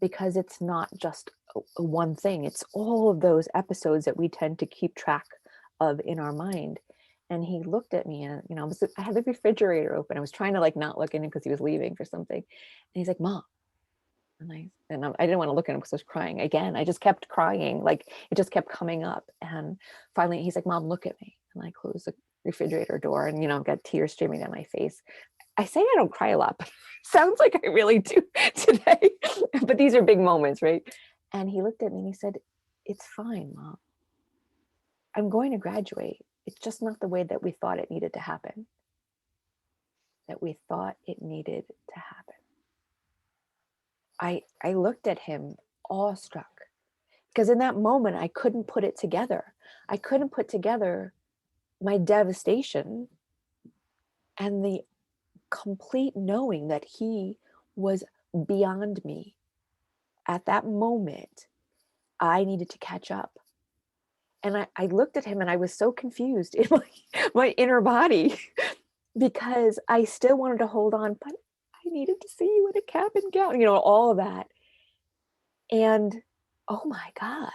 because it's not just one thing. It's all of those episodes that we tend to keep track of in our mind. And he looked at me, and I had the refrigerator open. I was trying to like not look at him because he was leaving for something. And he's like, Mom. I didn't want to look at him because I was crying again. I just kept crying. Like it just kept coming up. And finally he's like, Mom, look at me. And I closed the refrigerator door, and got tears streaming down my face. I say I don't cry a lot, but sounds like I really do today. But these are big moments, right? And he looked at me and he said, it's fine, Mom. I'm going to graduate. It's just not the way that we thought it needed to happen. That we thought it needed to happen. I looked at him awestruck, because in that moment I couldn't put it together. I couldn't put together my devastation and the complete knowing that he was beyond me. At that moment, I needed to catch up. And I looked at him and I was so confused in my inner body, because I still wanted to hold on, but I needed to see you in a cap and gown, all of that. And oh my God,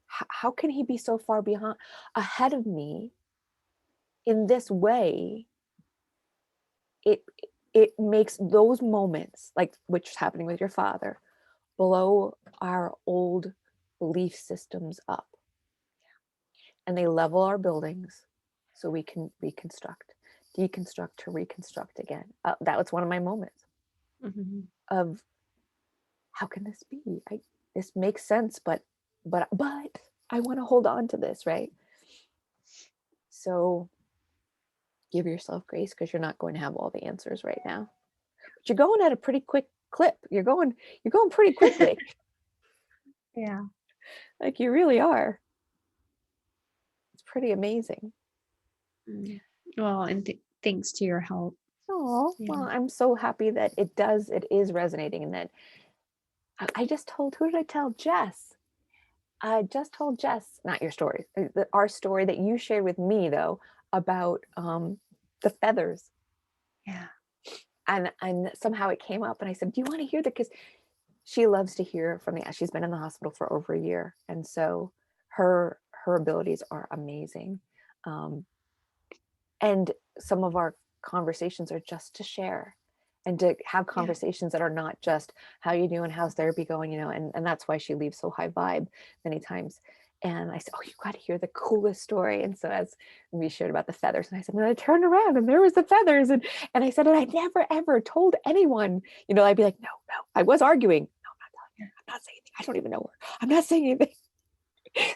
how can he be so far ahead of me in this way? It makes those moments, like which is happening with your father, blow our old belief systems up, and they level our buildings so we can deconstruct to reconstruct again. That was one of my moments Mhm. of, how can this be? This makes sense, but I want to hold on to this, right? So give yourself grace, because you're not going to have all the answers right now. But you're going at a pretty quick clip. You're going pretty quickly. Yeah. Like you really are. It's pretty amazing. Mm. Well, and thanks to your help. Oh, Yeah. well, I'm so happy that it is resonating, and that I just told, who did I tell? Jess. I just told Jess, not your story, our story that you shared with me though, about the feathers. Yeah. And somehow it came up and I said, do you want to hear that? Because she loves to hear from the, she's been in the hospital for over a year. And so her abilities are amazing. Um, and some of our conversations are just to share and to have Yeah. conversations that are not just how you doing, how's therapy going, you know, and that's why she leaves so high vibe many times. And I said, oh, you got to hear the coolest story. And so as we shared about the feathers, and I said, and I turned around and there was the feathers. And I said, and I never, ever told anyone, you know, I'd be like, no, I was arguing. No, I'm not telling her. I'm not saying anything. I don't even know her. I'm not saying anything.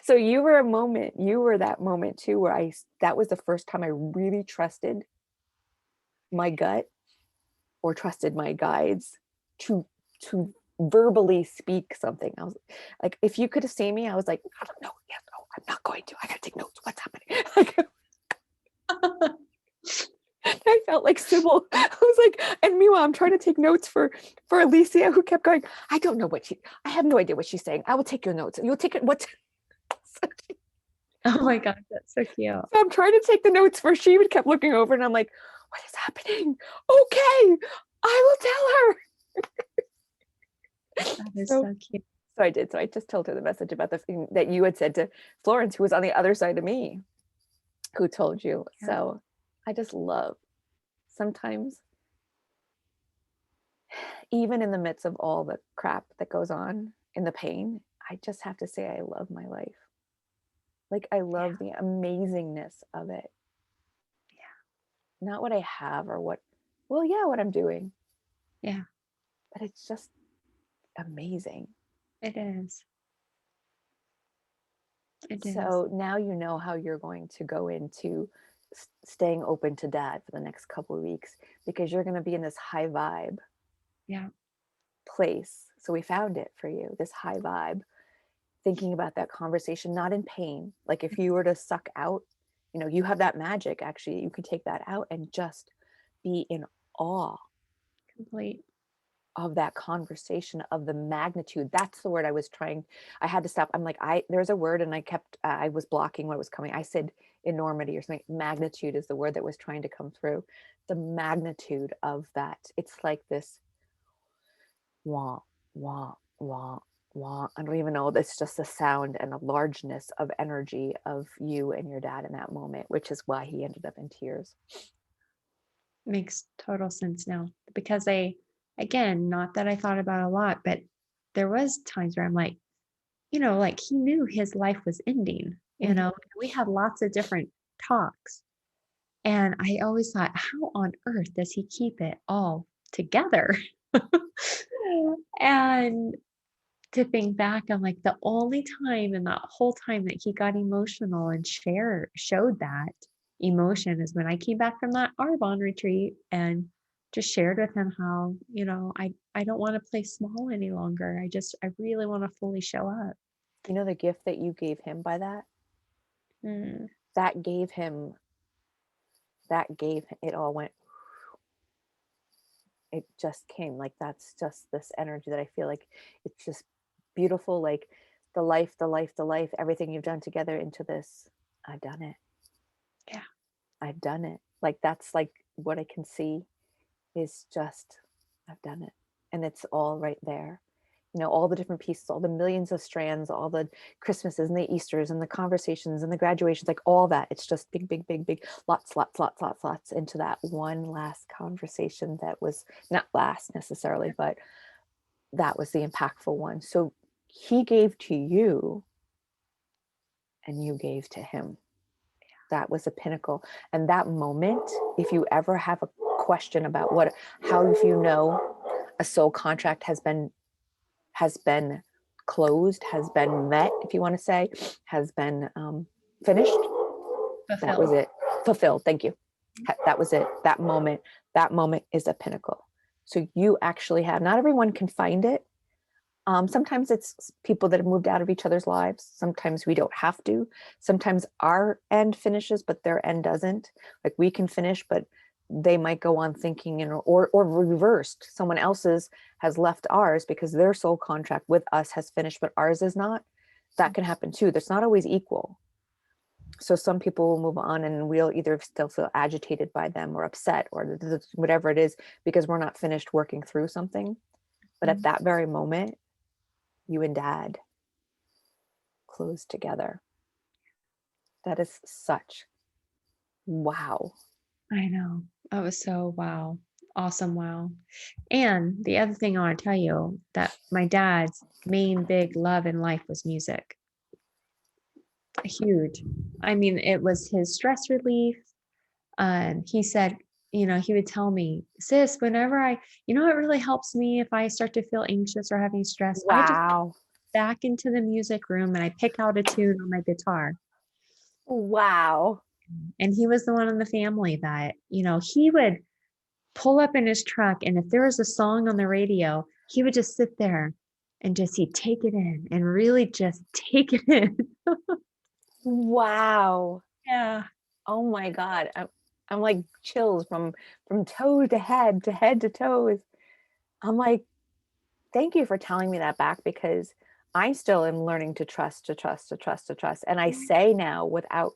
So you were that moment too, where that was the first time I really trusted my gut or trusted my guides to to verbally speak something. I was like, if you could have seen me, I was like, I don't know. Yeah, no, I'm not going to. I gotta take notes. What's happening? I felt like Sybil. I was like, and meanwhile, I'm trying to take notes for Alicia, who kept going, I have no idea what she's saying. I will take your notes. You'll take it. What? Oh my gosh, that's so cute. So I'm trying to take the notes where she would kept looking over and I'm like, what is happening? Okay, I will tell her. That is So, so cute. so I did. So I just told her the message about the thing that you had said to Florence, who was on the other side of me, who told you. Yeah. So I just love sometimes, even in the midst of all the crap that goes on in the pain, I just have to say I love my life. Like I Yeah. love the amazingness of it. Not what I have or what I'm doing. Yeah. But it's just amazing. It is. It is. So now you know how you're going to go into staying open to dad for the next couple of weeks, because you're going to be in this high vibe Yeah. place. So we found it for you, this high vibe, thinking about that conversation, not in pain. Like if you were to suck out, you know, you have that magic, actually, you could take that out and just be in awe Complete. of that conversation, of the magnitude. That's the word I was trying. I had to stop. I'm like, there's a word and I kept, I was blocking what was coming. I said enormity or something. Magnitude is the word that was trying to come through. The magnitude of that. It's like this wah, wah, wah, wah. I don't even know. It's just the sound and the largeness of energy of you and your dad in that moment, which is why he ended up in tears. Makes total sense now, because again, not that I thought about a lot, but there was times where I'm like, like he knew his life was ending, Mhm. we had lots of different talks. And I always thought, how on earth does he keep it all together? And to think back, I'm like, the only time in that whole time that he got emotional and showed that emotion is when I came back from that Arbonne retreat and just shared with him how, I don't want to play small any longer. I really want to fully show up. You know, the gift that you gave him by that, Mm, that gave him, it all went, it just came. Like that's just this energy that I feel like it's just beautiful. Like the life, everything you've done together into this. I've done it. yeah. I've done it. Like that's like what I can see is just, I've done it. And it's all right there. You know, all the different pieces, all the millions of strands, all the Christmases and the Easters and the conversations and the graduations, like all that. It's just big, big, big, big, lots into that one last conversation that was not last necessarily, but that was the impactful one. So he gave to you and you gave to him. That was a pinnacle. And that moment, if you ever have a question about how do you know a soul contract has been closed, has been met, if you want to say, has been finished, that was Fulfilled. it. Fulfilled. Thank you. That was it. That moment is a pinnacle. So you actually have, not everyone can find it. Sometimes it's people that have moved out of each other's lives. Sometimes we don't have to. Sometimes our end finishes, but their end doesn't. Like we can finish, but they might go on thinking, or reversed. Someone else's has left ours because their soul contract with us has finished, but ours is not. that can happen too. That's not always equal. So some people will move on and we'll either still feel agitated by them or upset or whatever it is because we're not finished working through something. But at Mhm. that very moment, you and dad close together. That is such wow. I know. That was so wow. Awesome wow. And the other thing I want to tell you that my dad's main big love in life was music. Huge. I mean, it was his stress relief. He said, he would tell me, sis, whenever it really helps me if I start to feel anxious or having stress, I just Wow. back into the music room and I pick out a tune on my guitar. Wow. And he was the one in the family that, he would pull up in his truck. And if there was a song on the radio, he would just sit there and he'd take it in and really just take it in. Wow. Yeah. Oh my God. I'm like chills from toe to head to toes. I'm like, thank you for telling me that back because I still am learning to trust, to trust, to trust, to trust. And I say now without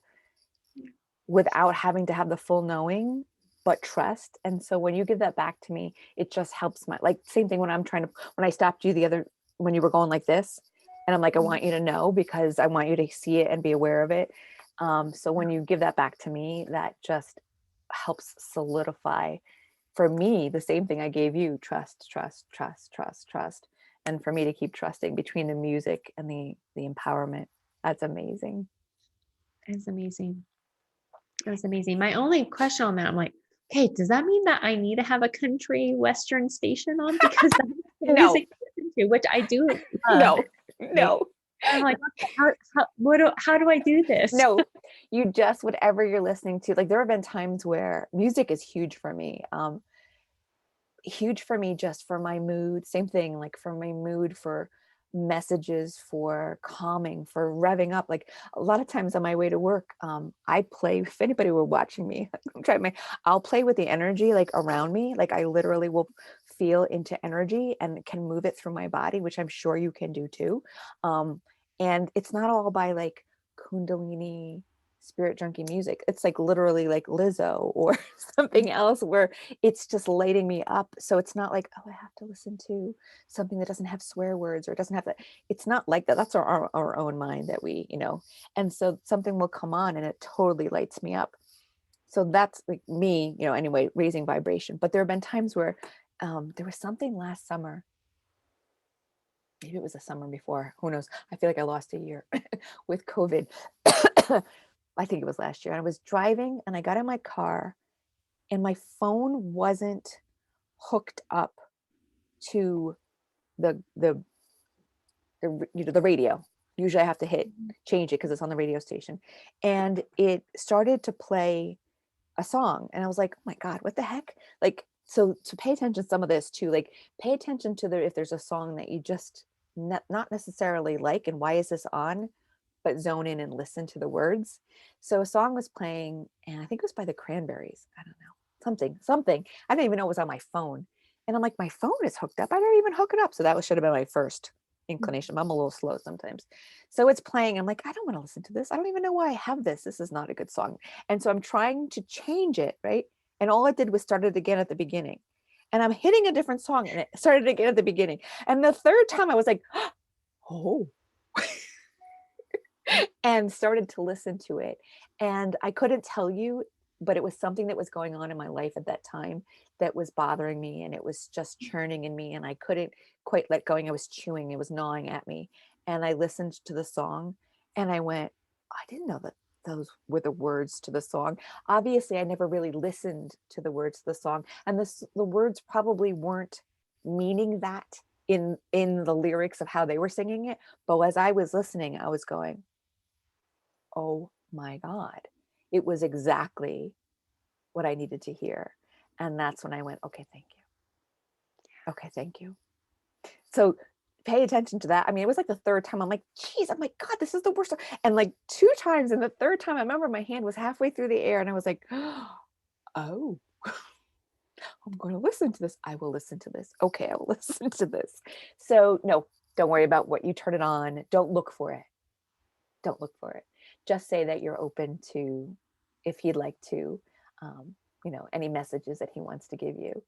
having to have the full knowing, but trust. And so when you give that back to me, it just helps my like same thing when when I stopped you the other when you were going like this. And I'm like, I want you to know because I want you to see it and be aware of it. So when you give that back to me, that just helps solidify for me the same thing I gave you trust, trust, trust, trust, trust. And for me to keep trusting between the music and the empowerment. That's amazing. It's amazing. That's amazing. My only question on that, I'm like, okay, does that mean that I need to have a country western station on? Because that's the No, music I listen to, which I do love, no, right? no. And I'm like, okay, how do I do this? No, you just whatever you're listening to. Like there have been times where music is huge for me. Huge for me just for my mood. Same thing, like for my mood, for messages, for calming, for revving up. Like a lot of times on my way to work, I play. If anybody were watching me, I'm trying my. I'll play with the energy like around me. Like I literally will feel into energy and can move it through my body, which I'm sure you can do too. And it's not all by like Kundalini spirit junkie music. It's like literally like Lizzo or something else where it's just lighting me up. So it's not like, oh, I have to listen to something that doesn't have swear words or doesn't have that. It's not like that. That's our own mind that we. And so something will come on and it totally lights me up. So that's like me, anyway, raising vibration. But there have been times where there was something last summer. Maybe it was the summer before. Who knows? I feel like I lost a year with COVID. I think it was last year. I was driving and I got in my car and my phone wasn't hooked up to the the radio. Usually I have to hit Mhm. change it because it's on the radio station. And it started to play a song. And I was like, oh my God, what the heck? Like, so to pay attention to some of this too, like pay attention to if there's a song that you just not necessarily like, and why is this on? But zone in and listen to the words. So a song was playing, and I think it was by the Cranberries. I don't know. Something. I didn't even know it was on my phone. And I'm like, my phone is hooked up. I didn't even hook it up. So that should have been my first inclination. I'm a little slow sometimes. So it's playing. I'm like, I don't want to listen to this. I don't even know why I have this. This is not a good song. And so I'm trying to change it, right? And all it did was start it again at the beginning. And I'm hitting a different song and it started again at the beginning. And the third time I was like, oh, and started to listen to it. And I couldn't tell you, but it was something that was going on in my life at that time that was bothering me. And it was just churning in me. And I couldn't quite let go. I was chewing, it was gnawing at me. And I listened to the song and I went, I didn't know that those were the words to the song. Obviously, I never really listened to the words of the song. And the words probably weren't meaning that in the lyrics of how they were singing it. But as I was listening, I was going, oh my God, it was exactly what I needed to hear. And that's when I went, okay, thank you. Okay, thank you. So pay attention to that. I mean, it was like the third time. I'm like, geez, I'm like, God, this is the worst. And like two times, and the third time, I remember my hand was halfway through the air, and I was like, oh, I'm going to listen to this. I will listen to this. Okay, I will listen to this. So no, don't worry about what you turn it on. Don't look for it. don't look for it. Just say that you're open to, if he'd like to, any messages that he wants to give you.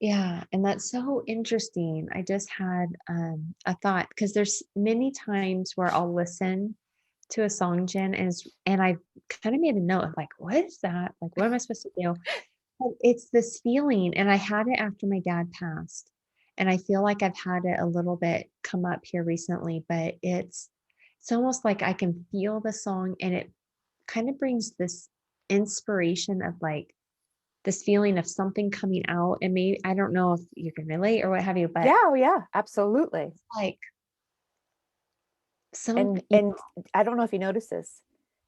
Yeah, and that's so interesting. I just had a thought because there's many times where I'll listen to a song, Jen, and I've kind of made a note of like, what is that? Like, what am I supposed to do? But it's this feeling, and I had it after my dad passed, and I feel like I've had it a little bit come up here recently, but it's almost like I can feel the song, and it kind of brings this inspiration of like this feeling of something coming out, and maybe I don't know if you can relate or what have you, but Yeah, oh yeah, absolutely. like some And I don't know if you notice this.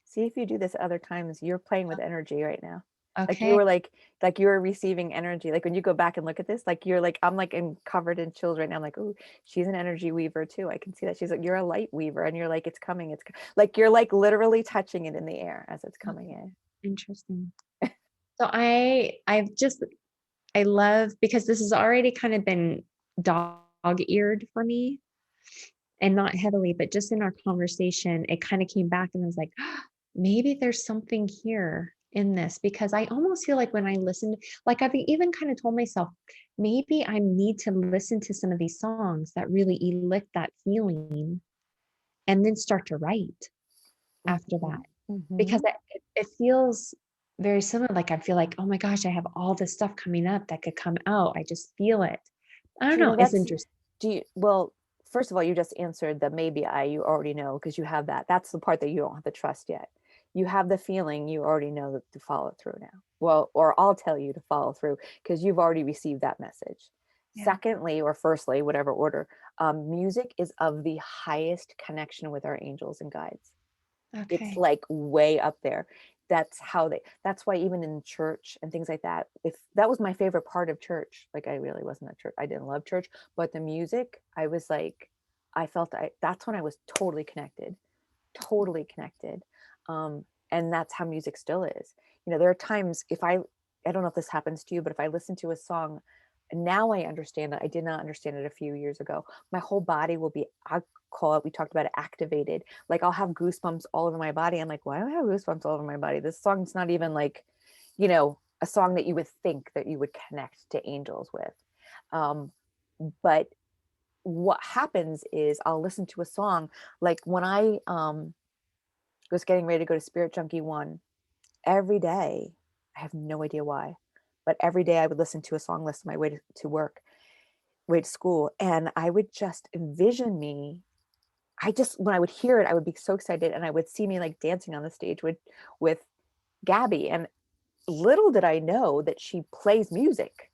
See if you do this other times, you're playing with energy right now. Like you okay, were like you're receiving energy. Like when you go back and look at this, like you're like, I'm like covered in chills right now. I'm like, oh, she's an energy weaver too. I can see that she's like, you're a light weaver, and you're like, it's coming. Like you're like literally touching it in the air as it's coming okay, in. interesting. So I love because this has already kind of been dog-eared for me, and not heavily, but just in our conversation, it kind of came back and I was like, maybe there's something here in this because I almost feel like when I listened, like I've even kind of told myself, maybe I need to listen to some of these songs that really elicit that feeling and then start to write after that. Mhm. Because Mhm. it feels very similar. Like I feel like, oh my gosh, I have all this stuff coming up that could come out. I just feel it. I don't Do you know know. It's that's interesting. do you well, first of all, you just answered the maybe you already know because you have that. That's the part that you don't have to trust yet. You have the feeling, you already know that to follow through now. Well, or I'll tell you to follow through because you've already received that message. Yeah. Secondly, or firstly, whatever order, music is of the highest connection with our angels and guides. It's Okay. like way up there. That's why even in church and things like that, if that was my favorite part of church, like I really wasn't a church, I didn't love church, but the music, I was like, I felt that's when I was totally connected. And that's how music still is. There are times if I don't know if this happens to you, but if I listen to a song, now I understand that I did not understand it a few years ago. My whole body will be, I call it, we talked about it, activated. Like I'll have goosebumps all over my body. I'm like, why do I have goosebumps all over my body? This song's not even like, a song that you would think that you would connect to angels with. Um, but what happens is I'll listen to a song like when I was getting ready to go to Spirit Junkie 1 every day. I have no idea why, but every day I would listen to a song list on my to work, way to school, and I would just envision me. When I would hear it, I would be so excited, and I would see me like dancing on the stage with Gabby, and little did I know that she plays music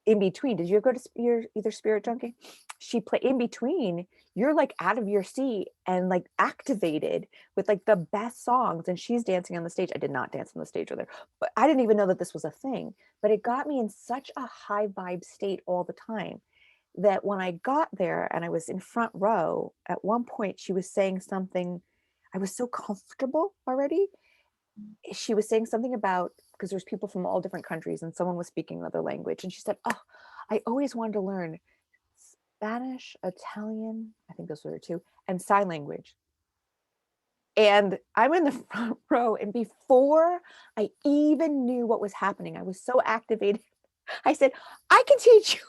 in between. Did you go to your either Spirit Junkie? She play in between. You're like out of your seat and like activated with like the best songs, and she's dancing on the stage. I did not dance on the stage with her, but I didn't even know that this was a thing. But it got me in such a high vibe state all the time that when I got there and I was in front row, at one point she was saying something. I was so comfortable already. She was saying something about, because there's people from all different countries and someone was speaking another language, and she said, oh, I always wanted to learn Spanish, Italian, I think those were the two, and sign language. And I'm in the front row, and before I even knew what was happening, I was so activated. I said, I can teach you.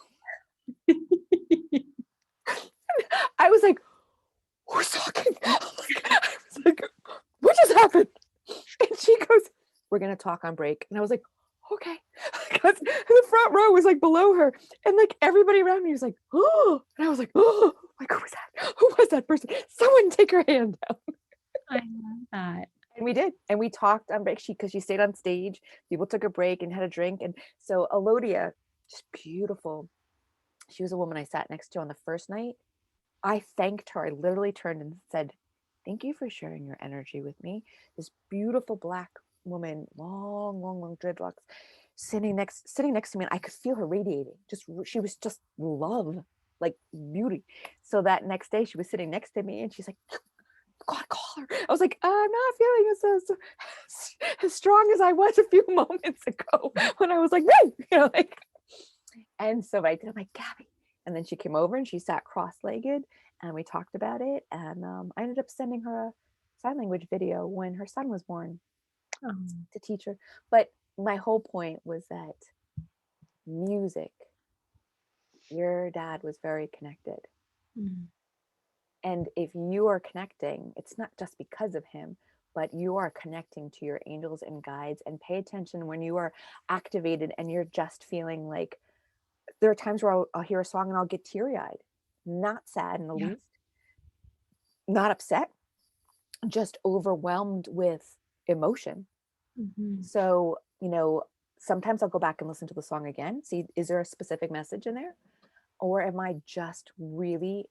I was like, who's talking? I was like, what just happened? And she goes, we're going to talk on break. And I was like, okay. Because the front row was like below her. And like everybody around me was like, oh. And I was like, oh, like, who was that? Who was that person? Someone take her hand down. I love that. And we did. And we talked on break because she stayed on stage. People took a break and had a drink. And so Elodia, just beautiful. She was a woman I sat next to on the first night. I thanked her. I literally turned and said, thank you for sharing your energy with me. This beautiful Black woman, long dreadlocks, sitting next to me, and I could feel her radiating. She was just love, like beauty. So that next day she was sitting next to me and she's like, God, call her. I was like, I'm not feeling as strong as I was a few moments ago when I was like, hey, like, and so I did. I'm like, Gabby. And then she came over and she sat cross-legged and we talked about it. And I ended up sending her a sign language video when her son was born Oh, to teach her. But my whole point was that music, your dad was very connected. mm, And if you are connecting, it's not just because of him, but you are connecting to your angels and guides. And pay attention when you are activated and you're just feeling like, there are times where I'll hear a song and I'll get teary eyed, not sad in the yeah. least, not upset, just overwhelmed with emotion. Mhm. So, sometimes I'll go back and listen to the song again, see, is there a specific message in there? Or am I just really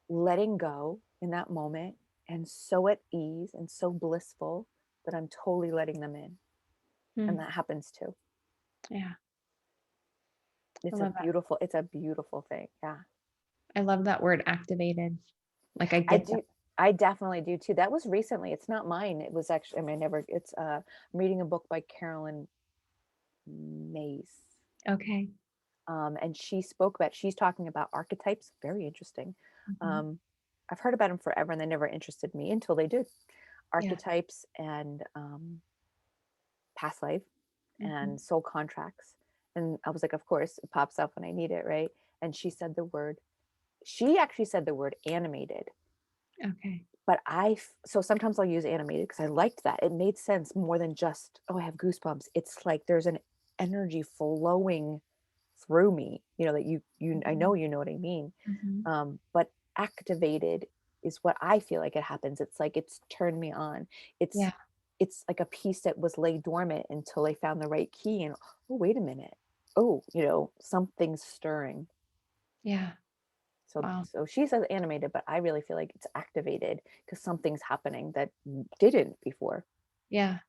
letting go in that moment and so at ease and so blissful that I'm totally letting them in? And Mm, that happens too. yeah. I It's a love that. beautiful, it's a beautiful thing. Yeah. I love that word activated. Like I I get that. do. I definitely do too. That was recently. It's not mine. It was actually, I mean, I never, it's, I'm reading a book by Carolyn Mace. Okay. And she spoke about, she's talking about archetypes. Very interesting. Mhm. Um, I've heard about them forever and they never interested me until they did. Yeah. Archetypes and past life Mhm. and soul contracts. And I was like, of course, it pops up when I need it, right? And she actually said the word animated. Okay. But so sometimes I'll use animated because I liked that. It made sense more than just, oh, I have goosebumps. It's like there's an energy flowing through me, that I know Mhm. you know what I mean. Mhm. But activated is what I feel like it happens. It's like it's turned me on. It's Yeah. it's like a piece that was laid dormant until I found the right key and, oh, wait a minute. Oh, something's stirring. Yeah. So Wow. so she says animated, but I really feel like it's activated because something's happening that didn't before. Yeah.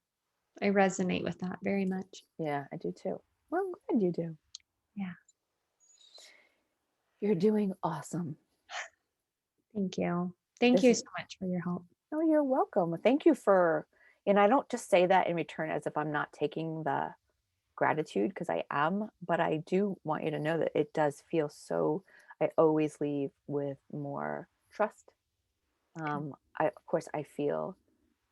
I resonate with that very much. Yeah, I do too. Well, I'm glad you do. Yeah. You're doing awesome. Thank you. Thank This you is so much for your help. Oh, you're welcome. Thank you and I don't just say that in return as if I'm not taking the gratitude because I am, but I do want you to know that it does feel so, I always leave with more trust. Okay. Of course, I feel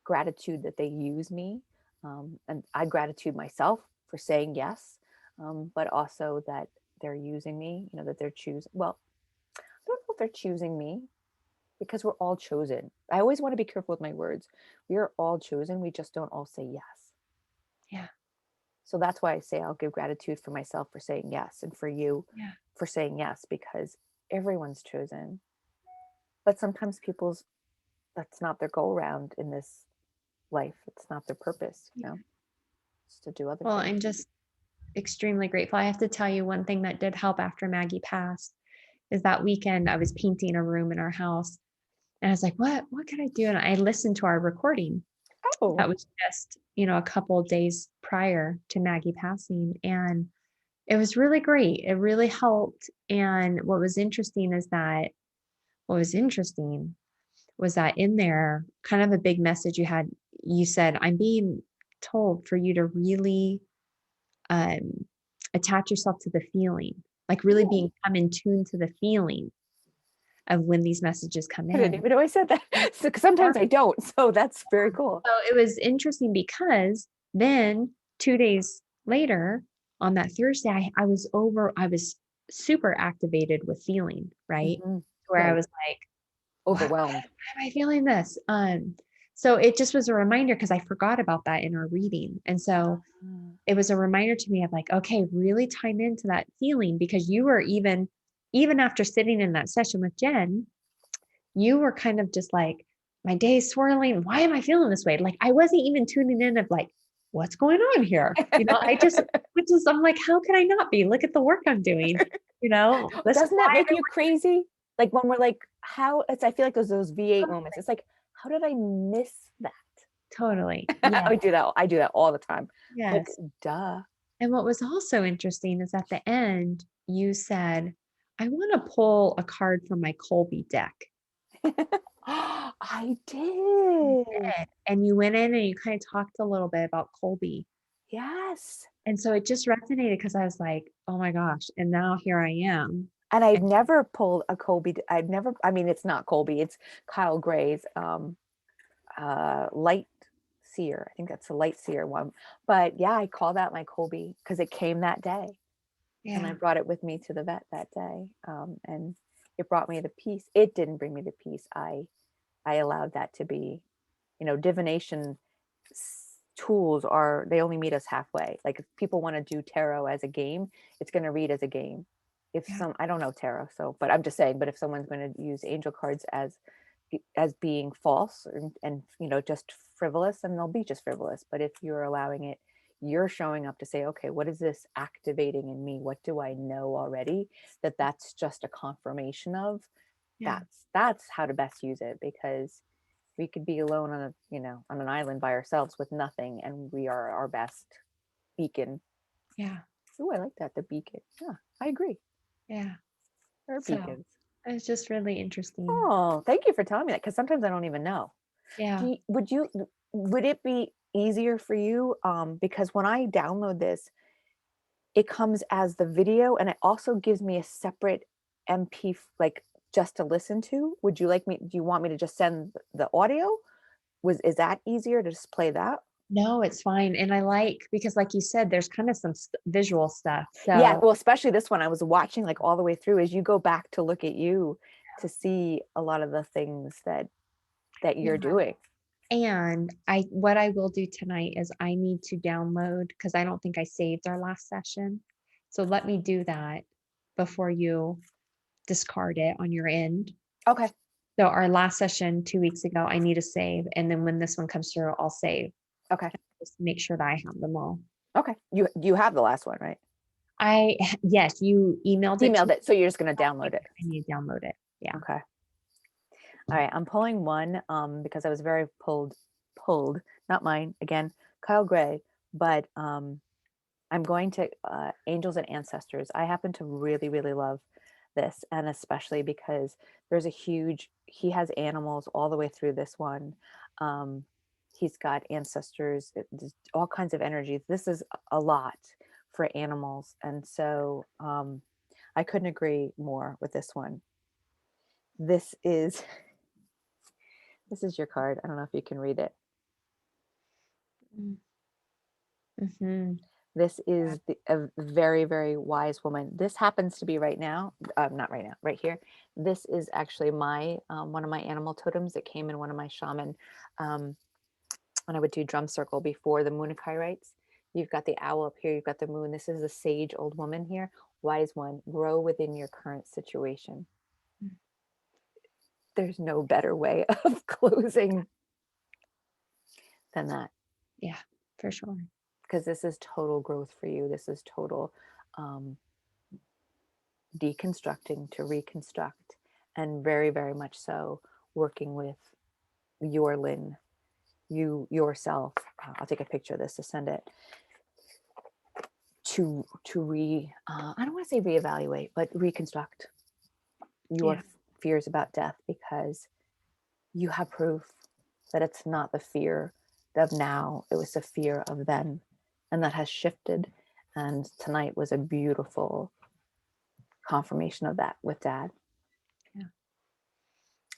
gratitude that they use me. And I gratitude myself for saying yes, but also that they're using me, that they're choosing. Well, I don't know if they're choosing me because we're all chosen. I always want to be careful with my words. We are all chosen. We just don't all say yes. Yeah. So that's why I say I'll give gratitude for myself for saying yes and for you Yeah. for saying yes because everyone's chosen. But sometimes that's not their go around in this life. It's not their purpose, Yeah. it's to do other Well, things. I'm just extremely grateful. I have to tell you one thing that did help after Maggie passed is that weekend I was painting a room in our house and I was like, what could I do? And I listened to our recording Oh, that was just, a couple of days prior to Maggie passing. And it was really great. It really helped. And what was interesting was that in there, kind of a big message you said, I'm being told for you to really um, attach yourself to the feeling, like really oh, being come in tune to the feeling of when these messages come I didn't in. even know I said that. So 'cause Yeah. sometimes I don't. So that's very cool. So it was interesting because then 2 days later on that Thursday, I was super activated with feeling, right? Mhm. Where I Right. was like, Overwhelmed. why am I feeling this? So it just was a reminder because I forgot about that in our reading. And so Ah. it was a reminder to me of like, okay, really time into that feeling because you were even after sitting in that session with Jen, you were kind of just like, my day is swirling. Why am I feeling this way? Like I wasn't even tuning in of like, what's going on here? I'm like, how can I not be? Look at the work I'm doing. This is Doesn't why that I've make been you crazy? Like when we're like, I feel like those V8 moments. It's like, how did I miss that? totally. Yeah. I do that all the time. Like, Yes. duh. And what was also interesting is at the end, you said, I want to pull a card from my Colby deck. I You did. did. And you went in and you kind of talked a little bit about Colby. Yes. And so it just resonated because I was like, oh my gosh. And now here I am. And I've And never pulled a Colby. I've never, I mean, it's not Colby, it's Kyle Gray's light seer. I think that's the light seer one. But yeah, I call that my Colby because it came that day. And I yeah, brought it with me to the vet that day. And it brought me the peace. It didn't bring me the peace. I allowed that to be, divination tools are, they only meet us halfway. Like if people want to do tarot as a game, it's going to read as a game. If yeah, some, I don't know tarot, so, but I'm just saying, but if someone's going to use angel cards as being false and just frivolous, and they'll be just frivolous. But if you're allowing it, you're showing up to say, okay, what is this activating in me? What do I know already that's just a confirmation of? yeah, That's how to best use it, because we could be alone on on an island by ourselves with nothing, and we are our best beacon. yeah, Oh, I like that, the beacon. Yeah, I agree. yeah. Our So beacons. it's just really interesting. Oh, thank you for telling me that, because sometimes I don't even know. Yeah. Would it be easier for you, because when I download this, it comes as the video, and it also gives me a separate MP, like, just to listen to. Do you want me to just send the audio? Is that easier to just play that? No, it's fine. And I like, because like you said, there's kind of some visual stuff. Yeah, So well, especially this one I was watching like all the way through, as you go back to look at you to see a lot of the things that yeah. you're doing. And what I will do tonight is I need to download, because I don't think I saved our last session. So let me do that before you discard it on your end. Okay. So our last session 2 weeks ago, I need to save. And then when this one comes through, I'll save. Okay. Just to make sure that I have them all. Okay. You have the last one, right? Yes, you emailed it to Emailed me. it, so you're just gonna download it. I need to download it. Yeah. Okay. All right. I'm pulling one because I was very pulled, not mine again, Kyle Gray, but I'm going to Angels and Ancestors. I happen to really, really love this, and especially because he has animals all the way through this one. Um, he's got ancestors, all kinds of energies. This is a lot for animals. And so I couldn't agree more with this one. This is, this is your card. I don't know if you can read it. Mm-hmm. This is a very, very wise woman. This happens to be right now, not right now, right here. This is actually my one of my animal totems that came in one of my shaman um, when I would do drum circle before the Munakai rites. You've got the owl up here. You've got the moon. This is a sage old woman here. Wise one. Grow within your current situation. There's no better way of closing than that, Yeah, for sure. because this is total growth for you. This is total um, deconstructing to reconstruct, and very, very much so working with your Lynn, yourself. I'll take a picture of this to send it to I don't want to say reevaluate, but reconstruct your Yeah. fears about death, because you have proof that it's not the fear of now, it was the fear of then, and that has shifted. And tonight was a beautiful confirmation of that with Dad. Yeah.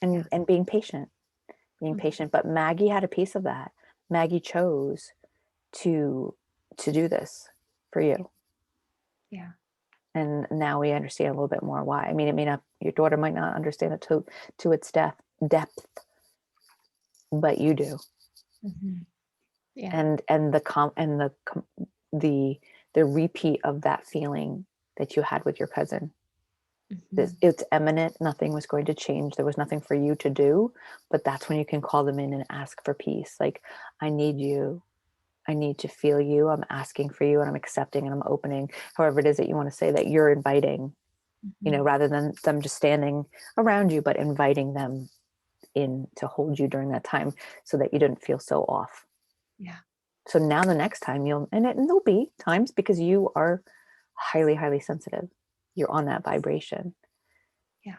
Yeah. And being patient, but Maggie had a piece of that. Maggie chose to do this for you, Yeah. and now we understand a little bit more why. I mean, it may not, your daughter might not understand it to its depth, but you do. Mm-hmm. Yeah. And the repeat of that feeling that you had with your cousin, Mm-hmm. it's eminent. Nothing was going to change. There was nothing for you to do, but that's when you can call them in and ask for peace. Like, I need you. I need to feel you. I'm asking for you, and I'm accepting, and I'm opening, however it is that you want to say that, you're inviting, Mm-hmm. rather than them just standing around you, but inviting them in to hold you during that time so that you didn't feel so off. Yeah. So now the next time and there'll be times, because you are highly, highly sensitive. You're on that vibration. Yeah.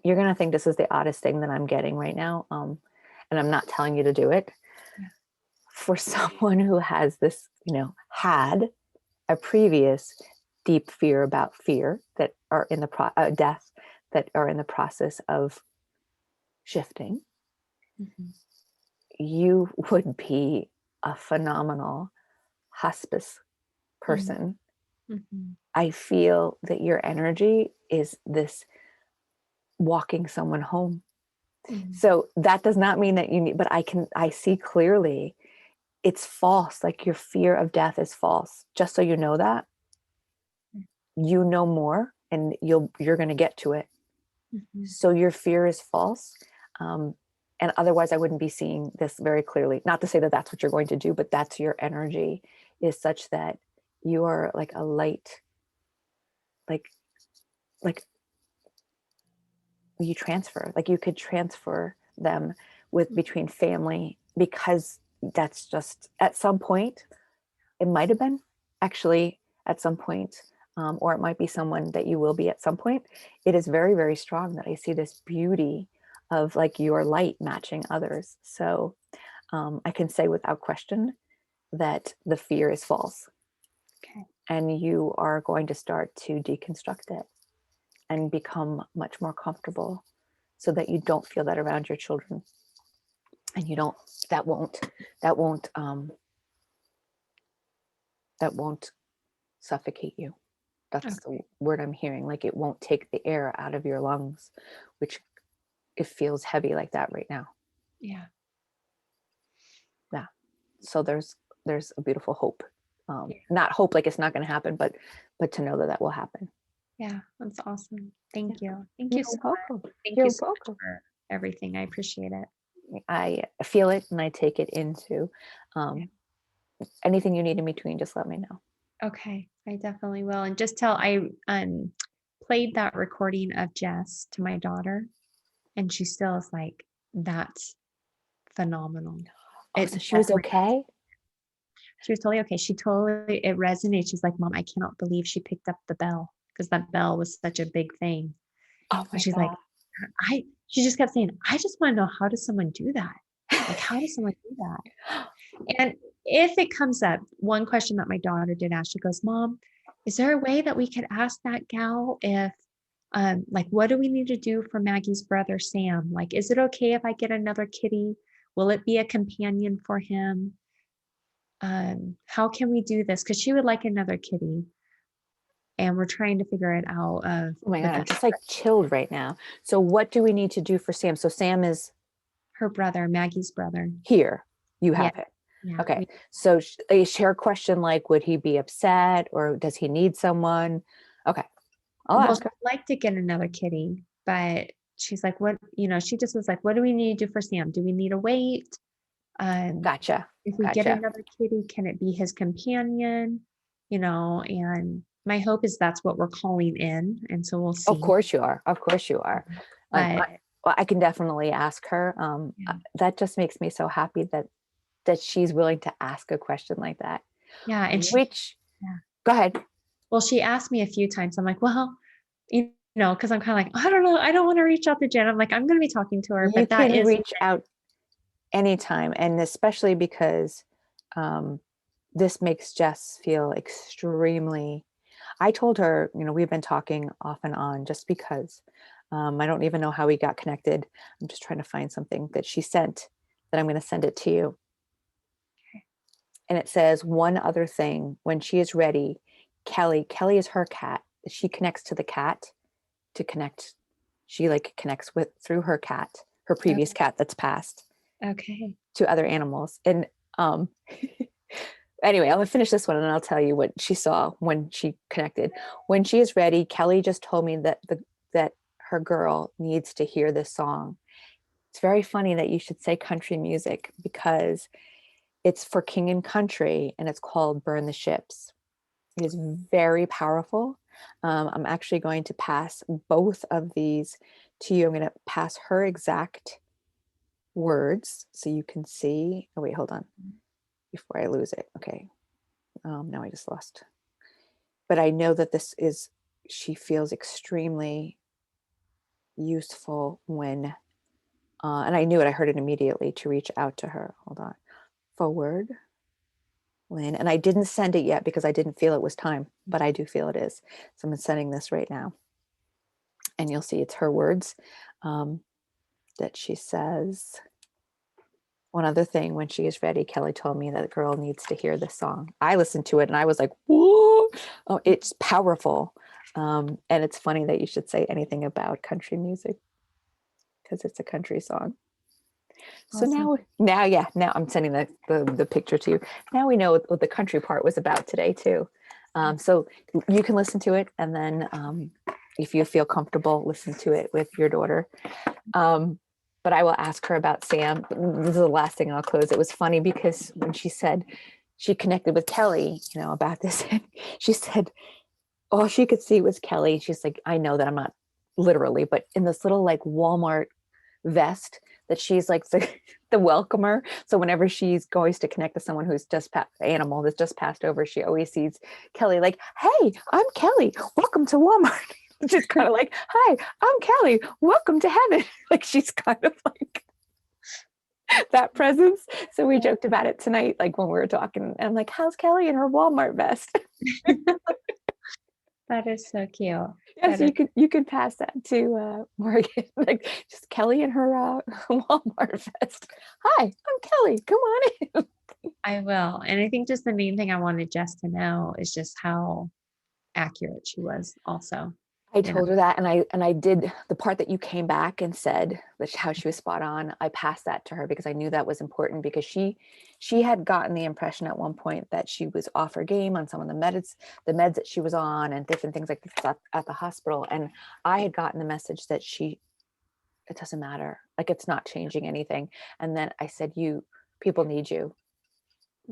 You're going to think this is the oddest thing that I'm getting right now. And I'm not telling you to do it. Yeah. For someone who has this, had a previous deep fear about fear that are in the death, that are in the process of shifting, Mhm. you would be a phenomenal hospice Mhm. person. Mhm. I feel that your energy is this walking someone home. Mhm. So that does not mean that you need, but I see clearly it's false. Like your fear of death is false. Just so you know that, you know more and you're going to get to it. Mhm. So your fear is false. Um, and otherwise I wouldn't be seeing this very clearly. Not to say that that's what you're going to do, but that's your energy is such that you are like a light, like, like you transfer, like you could transfer them with Mhm. between family, because that's just at some point it might have been actually at some point, or it might be someone that you will be at some point. It is very, very strong that I see this beauty of like your light matching others. So I can say without question that the fear is false, Okay. and you are going to start to deconstruct it and become much more comfortable so that you don't feel that around your children, and you don't, that won't, that won't that won't suffocate you. That's the Okay. word I'm hearing. Like it won't take the air out of your lungs, which it feels heavy like that right now. Yeah. Yeah. So there's a beautiful hope. Yeah. Not hope like it's not going to happen, but to know that that will happen. Yeah. That's awesome. Yeah. Thank you. Thank You're you so much. welcome. Thank you You're so much welcome. for everything. I appreciate it. I feel it and I take it into Yeah. anything you need in between. Just let me know. Okay. I definitely will. And just tell I played that recording of Jess to my daughter, and she still is like, that's phenomenal. Oh, It so she was definitely, okay. she was totally okay. She totally, it resonates. She's like, Mom, I cannot believe she picked up the bell because that bell was such a big thing. Oh And my she's like, god. she just kept saying, I just want to know, how does someone do that? Like, how does someone do that? And if it comes up, one question that my daughter did ask, she goes, Mom, is there a way that we could ask that gal if, like, what do we need to do for Maggie's brother, Sam? Like, is it okay if I get another kitty? Will it be a companion for him? How can we do this? Because she would like another kitty, and we're trying to figure it out of Oh my with god, I'm her, just like chilled right now. So what do we need to do for Sam? So Sam is her brother, Maggie's brother. here. You Yeah, have him. yeah. Okay. So is her question like, would he be upset or does he need someone? Okay. I'll Well, ask her. she'd like to get another kitty, but she's like, what, she just was like, what do we need to do for Sam? Do we need to wait? Um, Gotcha. if we get Gotcha. another kitty, can it be his companion? And my hope is that's what we're calling in. And so we'll Of see. course you are. Of course you are. But Well, I can definitely ask her. yeah, That just makes me so happy that she's willing to ask a question like that. yeah. And Which, yeah. go ahead. Well, she asked me a few times. I'm like, well, because I'm kind of like, I don't know. I don't want to reach out to Jen. I'm like, I'm going to be talking to her, You but that can is, reach out anytime, and especially because um, this makes Jess feel extremely. I told her, we've been talking off and on just because I don't even know how we got connected. I'm just trying to find something that she sent that I'm going to send it to you. And it says, one other thing, when she is ready, Kelly is her cat. She connects to the cat to connect. She like connects with through her cat, her previous cat that's passed okay. to other animals. And um, anyway, I'll finish this one and I'll tell you what she saw when she connected. When she is ready, Kelly just told me that her girl needs to hear this song. It's very funny that you should say country music because it's for King and Country and it's called Burn the Ships. It is very powerful. I'm actually going to pass both of these to you. I'm going to pass her exact words so you can see. Oh, wait, hold on before I lose it. Okay. Now I just lost. But I know that she feels extremely useful when, and I knew it, I heard it immediately to reach out to her. Hold on. Forward. Lynn, and I didn't send it yet because I didn't feel it was time, but I do feel it is. So I'm sending this right now. And you'll see it's her words um, that she says. One other thing, when she is ready, Kelly told me that the girl needs to hear this song. I listened to it and I was like, whoa, oh, it's powerful. And it's funny that you should say anything about country music because it's a country song. So Awesome. now I'm sending the picture to you. Now we know what the country part was about today too. So you can listen to it, and then if you feel comfortable, listen to it with your daughter. But I will ask her about Sam. This is the last thing I'll close. It was funny because when she said she connected with Kelly, about this, she said all she could see was Kelly. She's like, I know that I'm not literally, but in this little like Walmart vest that she's like the welcomer. So whenever she's going to connect to someone who's just animal that's just passed over, she always sees Kelly like, hey, I'm Kelly. Welcome to Walmart. She's kind of like, hi, I'm Kelly. Welcome to heaven. Like she's kind of like that presence. So we joked about it tonight, like when we were talking. And I'm like, how's Kelly in her Walmart vest? That is so cute. Yeah, That so is, you could pass that to Morgan, like just Kelly in her Walmart vest. Hi, I'm Kelly. Come on in. I will. And I think just the main thing I wanted Jess to know is just how accurate she was also, I you know. told her that, and I did the part that you came back and said that how she was spot on. I passed that to her because I knew that was important because she had gotten the impression at one point that she was off her game on some of the meds that she was on and different things like this at the hospital. And I had gotten the message that it doesn't matter, like it's not changing anything. And then I said, people need you.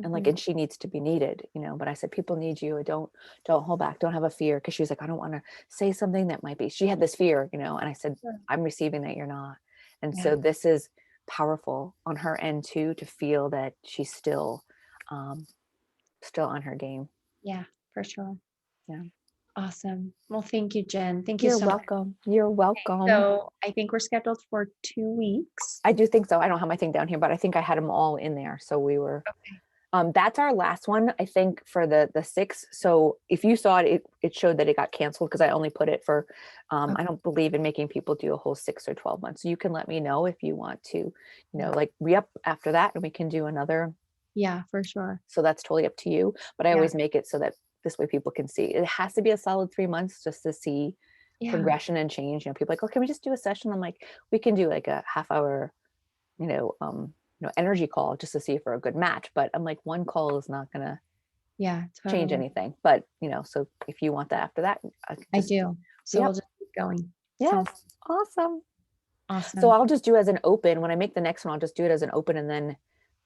And like, Mhm. and she needs to be needed, but I said, people need you. Don't hold back. Don't have a fear. Cause she was like, I don't want to say something that might be, she had this fear, and I said, Sure. I'm receiving that you're not. And Yeah. so this is powerful on her end too, to feel that she's um, still on her game. Yeah, for sure. Yeah. Awesome. Well, thank you, Jen. Thank you You're so much. welcome. You're welcome. So I think we're scheduled for 2 weeks. I do think so. I don't have my thing down here, but I think I had them all in there. So we were, Okay. that's our last one, I think, for the 6th. So if you saw it, it showed that it got canceled because I only put it for, Okay. I don't believe in making people do a whole 6 or 12 months. So you can let me know if you want to, Yeah. like re-up after that and we can do another. Yeah, for sure. So that's totally up to you. But I Yeah. always make it so that this way people can see. It has to be a solid 3 months just to see Yeah. progression and change. People are like, oh, can we just do a session? I'm like, we can do like a half hour, energy call just to see if we're a good match. But I'm like, one call is not gonna Yeah, change totally. anything. But so if you want that after that, I can I just, do. So we'll yep, just keep going. yes, Sounds awesome. So awesome. I'll just do as an open when I make the next one. I'll just do it as an open, and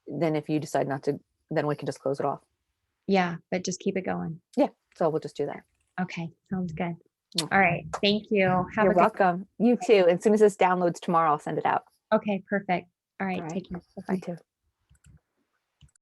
then if you decide not to, then we can just close it off. Yeah, but just keep it going. Yeah. So we'll just do that. Okay, sounds good. Mm. All right. Thank you. Have You're a good welcome. You too. As soon as this downloads tomorrow, I'll send it out. Okay, perfect. All All right, right. take care. You Bye-bye. too.